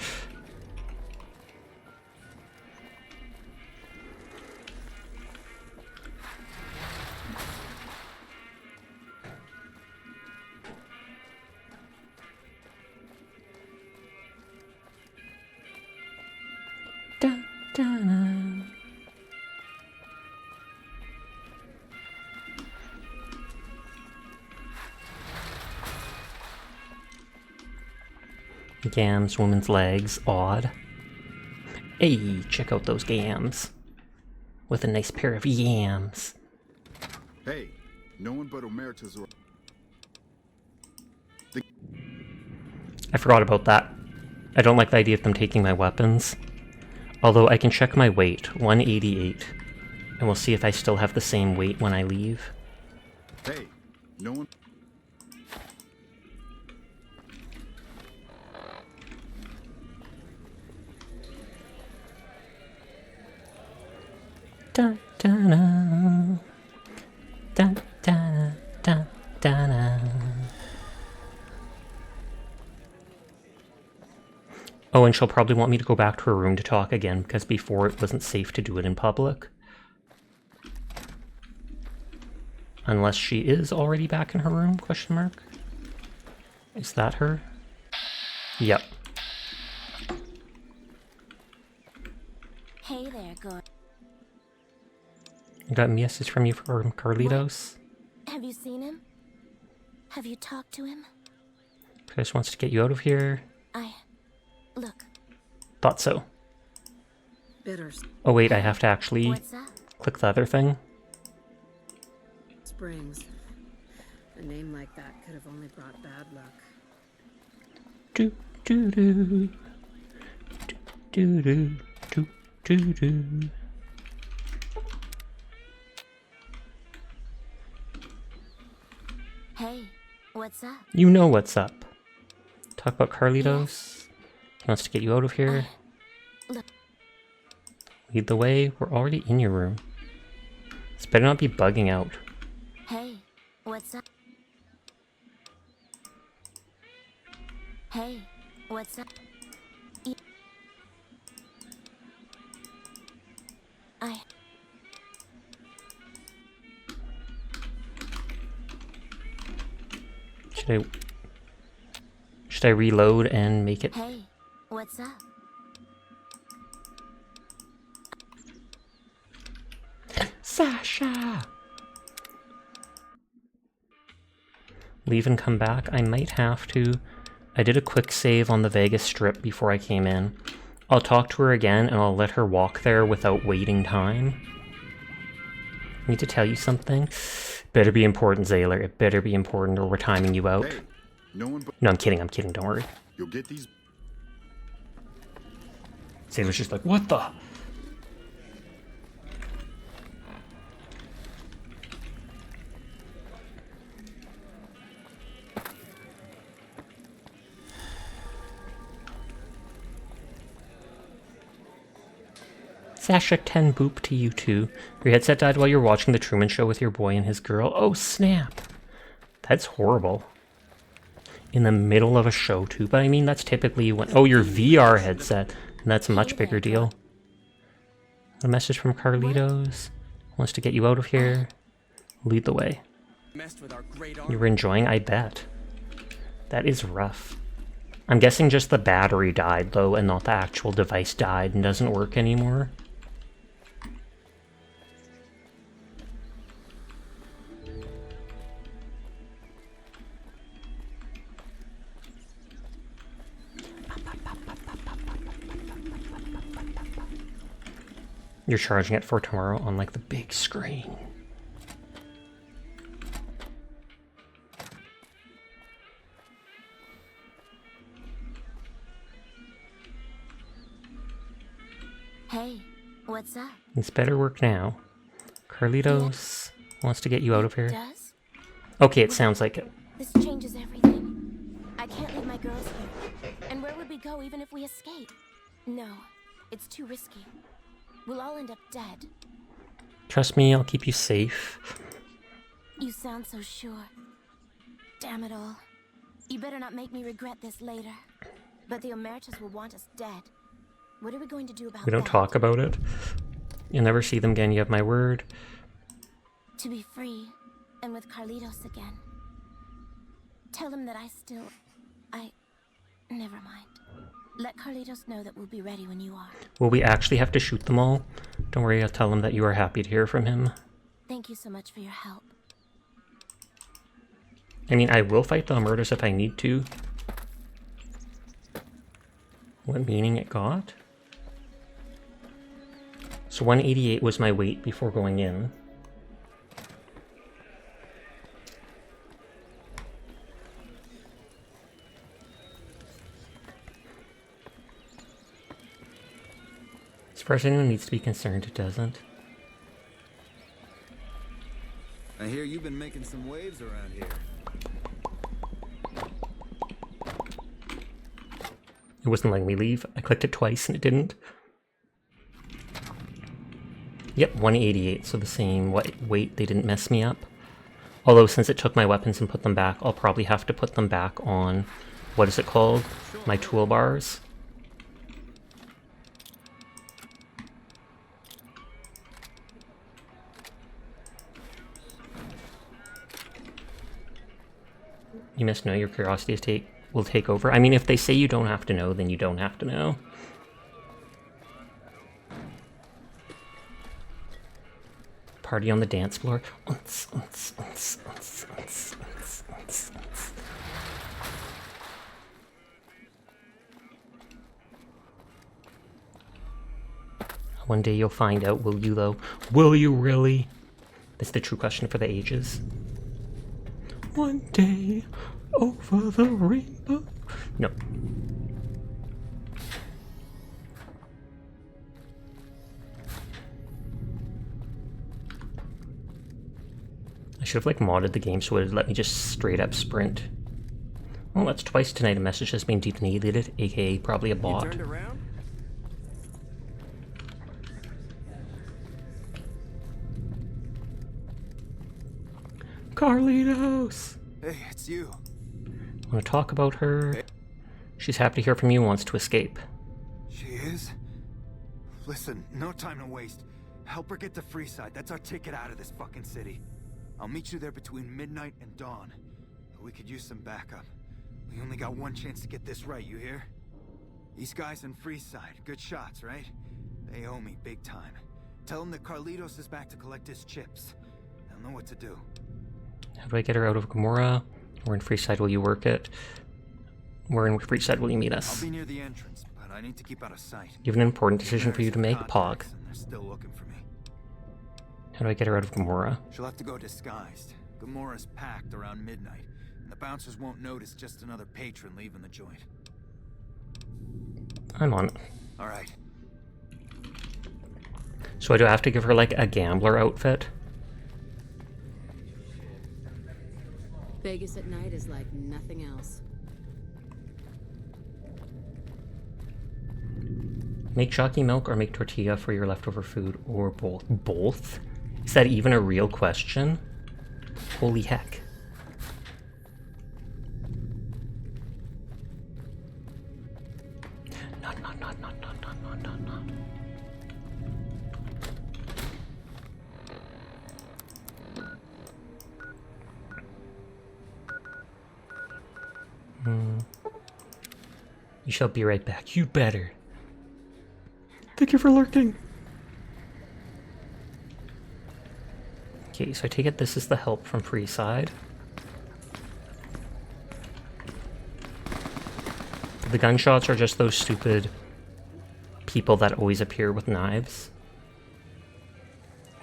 S1: Gams, woman's legs, odd. Hey, check out those gams. With a nice pair of yams.
S14: Hey, no one but Omertas or...
S1: I forgot about that. I don't like the idea of them taking my weapons. Although I can check my weight, 188. And we'll see if I still have the same weight when I leave.
S14: Hey, no one...
S1: Dun, dun, dun. Dun, dun, dun, dun, dun. Oh, and she'll probably want me to go back to her room to talk again, because before it wasn't safe to do it in public. Unless she is already back in her room, question mark? Is that her? Yep.
S15: Hey there, Gordon.
S1: I got a message from you from Carlitos.
S15: Have you seen him? Have you talked to him?
S1: Chris wants to get you out of here.
S15: Look.
S1: Thought so.
S7: Bitters.
S1: Oh wait, I have to actually click the other thing.
S7: Springs. A name like that could have only brought bad luck.
S1: Do do do do do do do do.
S15: Hey, what's up?
S1: You know what's up. Talk about Carlitos. He wants to get you out of here.
S15: Look.
S1: Lead the way. We're already in your room. This better not be bugging out.
S15: Hey, what's up? Hey, what's up? Should I reload and make it? Hey, what's up?
S1: Sasha! Leave and come back? I might have to. I did a quick save on the Vegas Strip before I came in. I'll talk to her again and I'll let her walk there without waiting time. I need to tell you something. Better be important, Zaylor. It better be important or we're timing you out.
S14: Hey, no,
S1: I'm kidding, don't worry.
S14: You'll get these...
S1: Zaylor's just like, what the? Sasha 10 boop to you too. Your headset died while you're watching The Truman Show with your boy and his girl. Oh snap. That's horrible. In the middle of a show too, but I mean that's typically when... Oh, your VR headset. And that's a much bigger deal. A message from Carlitos. Wants to get you out of here. Lead the way. You were enjoying, I bet. That is rough. I'm guessing just the battery died though, and not the actual device died and doesn't work anymore. You're charging it for tomorrow on like the big screen.
S15: Hey, what's up?
S1: This better work now. Carlitos wants to get you out of here.
S15: Does?
S1: Okay, it sounds like it.
S15: This changes everything. I can't leave my girls here. And where would we go even if we escape? No, it's too risky. We'll all end up dead.
S1: Trust me, I'll keep you safe.
S15: You sound so sure. Damn it all. You better not make me regret this later. But the Omertas will want us dead. What are we going to do about that?
S1: We don't talk about it. You'll never see them again, you have my word.
S15: To be free, and with Carlitos again. Tell him that never mind. Let Carlitos know that we'll be ready when you are.
S1: Will we actually have to shoot them all? Don't worry, I'll tell him that you are happy to hear from him.
S15: Thank you so much for your help.
S1: I mean, I will fight the Omertas if I need to. What meaning it got? So 188 was my weight before going in. As far as anyone needs to be concerned, it doesn't.
S2: I hear you've been making some waves around here.
S1: It wasn't letting me leave. I clicked it twice and it didn't. Yep, 188, so the same weight. They didn't mess me up. Although since it took my weapons and put them back, I'll probably have to put them back on, what is it called? My toolbars. You must know. Your curiosity will take over. I mean, if they say you don't have to know, then you don't have to know. Party on the dance floor. One day you'll find out, will you though? Will you really? That's the true question for the ages. One day over the rainbow. No. I should have like modded the game so it would let me just straight up sprint. Well, that's twice tonight a message has been deleted, aka probably a bot.
S12: You turned around?
S1: Carlitos!
S2: Hey, it's you.
S1: Want to talk about her? She's happy to hear from you and wants to escape.
S2: She is? Listen, no time to waste. Help her get to Freeside. That's our ticket out of this fucking city. I'll meet you there between midnight and dawn. We could use some backup. We only got one chance to get this right, you hear? These guys in Freeside, good shots, right? They owe me big time. Tell them that Carlitos is back to collect his chips. They'll know what to do.
S1: How do I get her out of Gamora? We're in Freeside, will you work it? We're in Freeside, will you meet us?
S2: I'll be near the entrance, but I need to keep out of sight.
S1: You have an important decision for you to make, Pog.
S2: They're still looking for me.
S1: How do I get her out of Gamora?
S2: She'll have to go disguised. Gamora's packed around midnight, and the bouncers won't notice just another patron leaving the joint.
S1: I'm on it.
S2: All right.
S1: So do I have to give her like a gambler outfit?
S7: Vegas at night is like nothing else.
S1: Make chalky milk or make tortilla for your leftover food, or both. Both? Is that even a real question? Holy heck. Not. You shall be right back. You better. Thank you for lurking. Okay, so I take it this is the help from Freeside. The gunshots are just those stupid people that always appear with knives.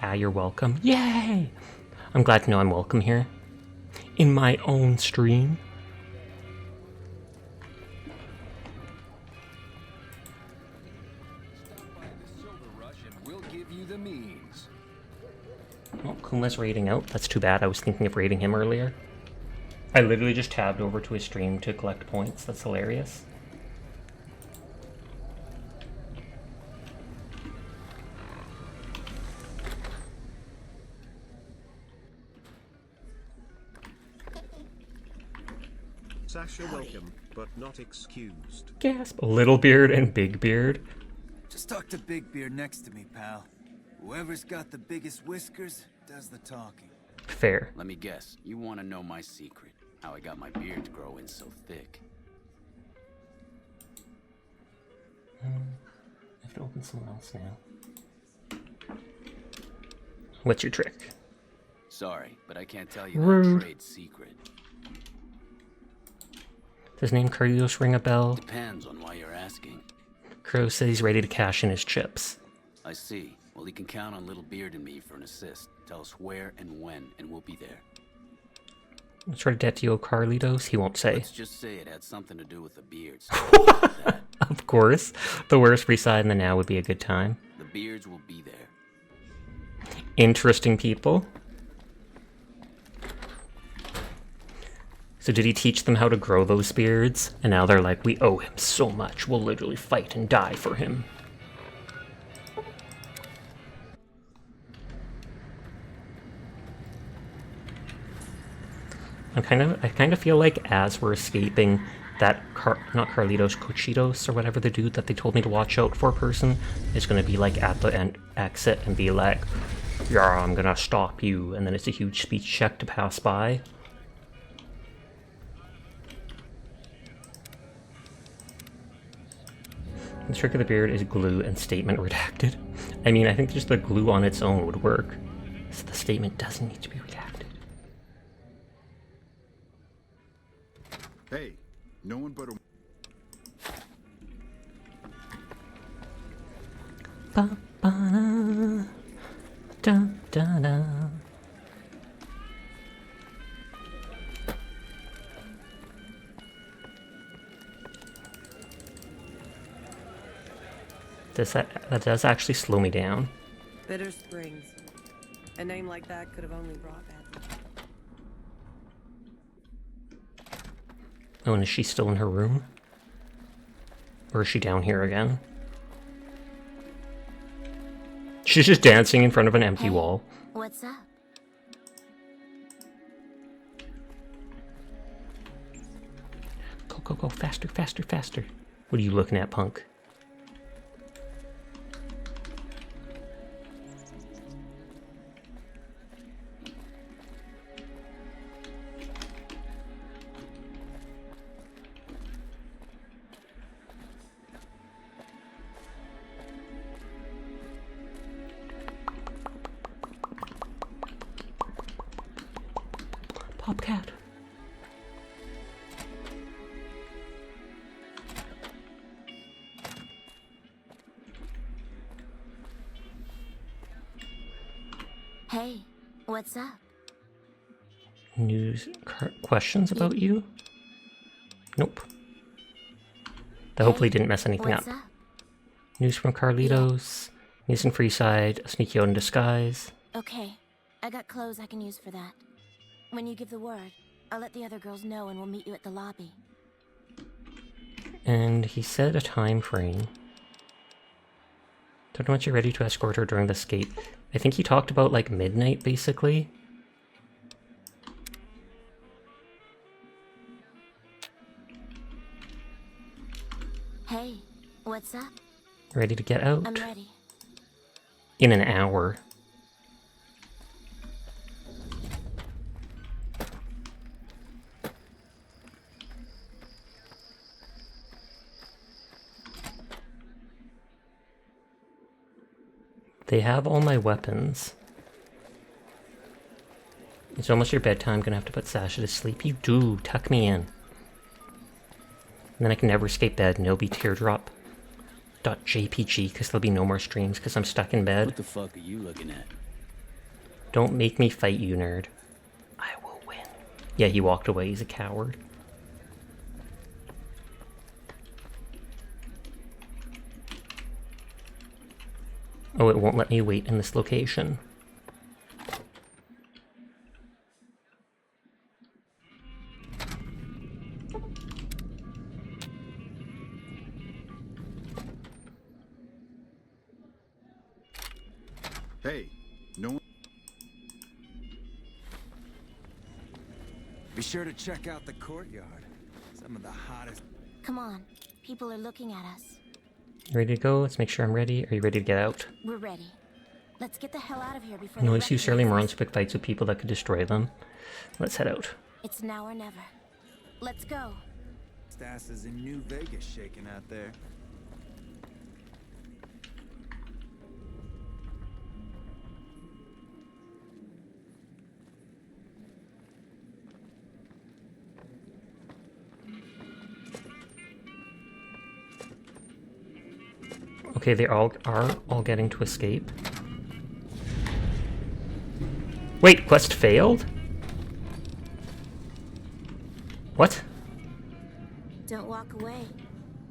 S1: Ah, you're welcome. Yay! I'm glad to know I'm welcome here. In my own stream. Oh, Kuma's raiding out. That's too bad. I was thinking of raiding him earlier. I literally just tabbed over to his stream to collect points. That's hilarious.
S13: Sasha, welcome, but not excused.
S1: Gasp. Little Beard and Big Beard.
S2: Just talk to Big Beard next to me, pal. Whoever's got the biggest whiskers does the talking.
S1: Fair.
S16: Let me guess. You want to know my secret. How I got my beard to grow in so thick.
S1: I have to open someone else now. What's your trick?
S16: Sorry, but I can't tell you
S1: Rude.
S16: that trade secret.
S1: Does name Carlitos ring a bell?
S16: Depends on why you're asking.
S1: Crow says he's ready to cash in his chips.
S16: I see. Well, he can count on Little Beard and me for an assist. Tell us where and when, and we'll be there.
S1: Tradetio Carlitos, he won't say.
S16: Let's just say it had something to do with the beards.
S1: Of course. The worst reside in the now would be a good time.
S16: The beards will be there.
S1: Interesting people. So did he teach them how to grow those beards? And now they're like, we owe him so much. We'll literally fight and die for him. I kind of feel like as we're escaping, that not Carlitos, Cochitos, or whatever the dude that they told me to watch out for person is going to be like at the exit and be like, yeah, I'm going to stop you. And then it's a huge speech check to pass by. The trick of the beard is glue and statement redacted. I mean, I think just the glue on its own would work. So the statement doesn't need to be redacted.
S14: Hey, no one but a...
S1: Ba ba da da da. That does actually slow me down.
S7: Bitter Springs. A name like that could have only brought bad luck.
S1: Oh, and is she still in her room? Or is she down here again? She's just dancing in front of an empty wall.
S15: What's up?
S1: Go, go, go, faster, faster, faster. What are you looking at, punk? Popcat.
S15: Hey, what's up?
S1: News questions about you? Nope. That hopefully didn't mess anything up.
S15: What's up?
S1: News from Carlitos. News in Freeside. A sneaky out in disguise.
S15: Okay, I got clothes I can use for that. When you give the word, I'll let the other girls know and we'll meet you at the lobby.
S1: And he said a time frame. Don't know once you're ready to escort her during the escape. I think he talked about like midnight, basically.
S15: Hey, what's up?
S1: Ready to get out?
S15: I'm ready.
S1: In an hour. They have all my weapons. It's almost your bedtime. Gonna have to put Sasha to sleep. You do. Tuck me in. And then I can never escape bed and it'll be teardrop.jpg because there'll be no more streams because I'm stuck in bed.
S16: What the fuck are you looking at?
S1: Don't make me fight you, nerd. I will win. Yeah, he walked away. He's a coward. Oh, it won't let me wait in this location.
S14: Hey, no one...
S2: Be sure to check out the courtyard. Some of the hottest...
S15: Come on, people are looking at us.
S1: You ready to go? Let's make sure I'm ready. Are you ready to get out?
S15: We're ready. Let's get the hell out of here before
S1: Noise use early
S15: recognize
S1: morons
S15: us.
S1: to pick fights with people that could destroy them. Let's head out.
S15: It's now or never. Let's go.
S2: Stas is in New Vegas shaking out there.
S1: Okay, they are all getting to escape. Wait, quest failed? What?
S15: Don't walk away.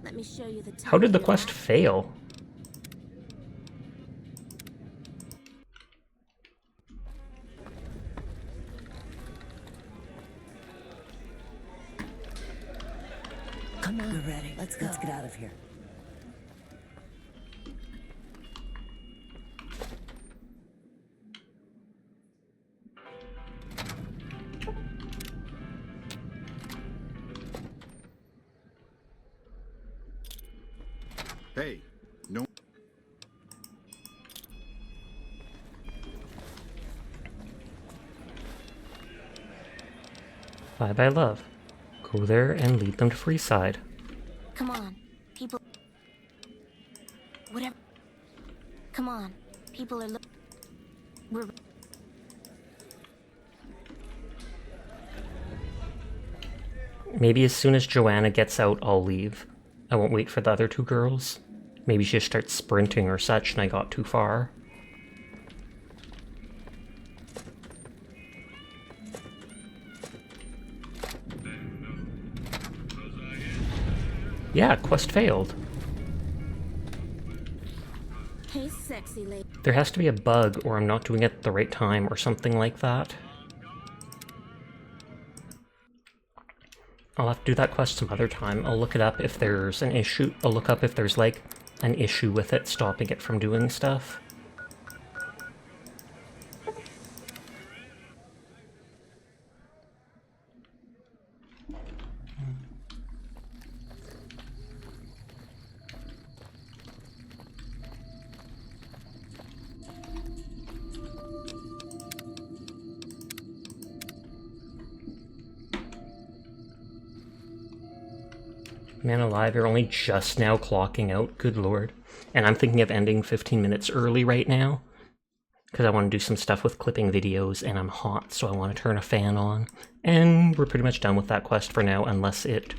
S15: Let me show you the
S1: How did the quest fail?
S10: Come on. We're ready. Let's go. Let's get out of here.
S14: Hey, no.
S1: Bye-bye, love. Go there and lead them to Freeside.
S15: Come on, people. Whatever. Come on, people are we're.
S1: Maybe as soon as Joanna gets out, I'll leave. I won't wait for the other two girls. Maybe she starts sprinting or such and I got too far. Yeah, quest failed.
S15: Hey, sexy lady.
S1: There has to be a bug or I'm not doing it at the right time or something like that. I'll have to do that quest some other time. I'll look it up if there's an issue. I'll look up if there's like an issue with it stopping it from doing stuff. Man alive, you're only just now clocking out, good lord. And I'm thinking of ending 15 minutes early right now, because I want to do some stuff with clipping videos, and I'm hot, so I want to turn a fan on. And we're pretty much done with that quest for now, unless it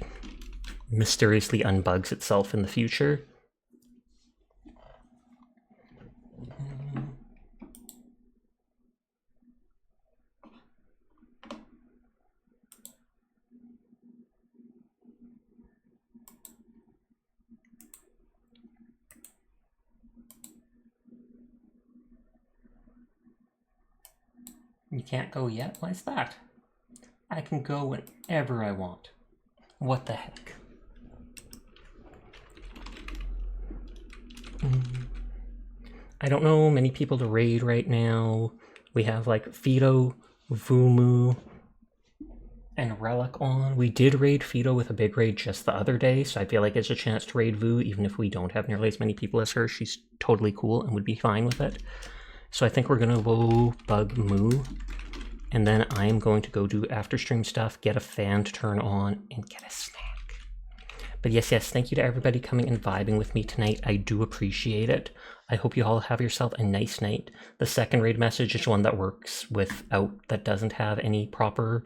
S1: mysteriously unbugs itself in the future. You can't go yet? Why is that? I can go whenever I want. What the heck? I don't know many people to raid right now. We have like Fido, Vumu, and Relic on. We did raid Fido with a big raid just the other day, so I feel like it's a chance to raid Vu, even if we don't have nearly as many people as her. She's totally cool and would be fine with it. So I think we're gonna go bug Moo, and then I am going to go do after stream stuff, get a fan to turn on, and get a snack. But yes, thank you to everybody coming and vibing with me tonight. I do appreciate it. I hope you all have yourself a nice night. The second raid message is one that works that doesn't have any proper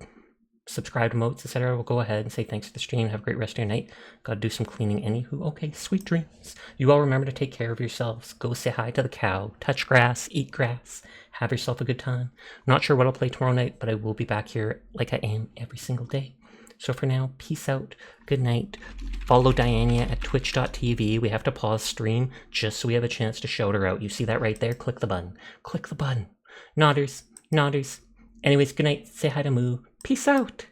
S1: subscribe emotes, etc. We'll go ahead and say thanks for the stream. Have a great rest of your night. Gotta do some cleaning anywho. Okay, sweet dreams. You all remember to take care of yourselves. Go say hi to the cow. Touch grass. Eat grass. Have yourself a good time. Not sure what I'll play tomorrow night, but I will be back here like I am every single day. So for now, peace out. Good night. Follow Diania at twitch.tv. We have to pause stream just so we have a chance to shout her out. You see that right there? Click the button. Click the button. Nodders. Nodders. Anyways, good night. Say hi to Moo. Peace out.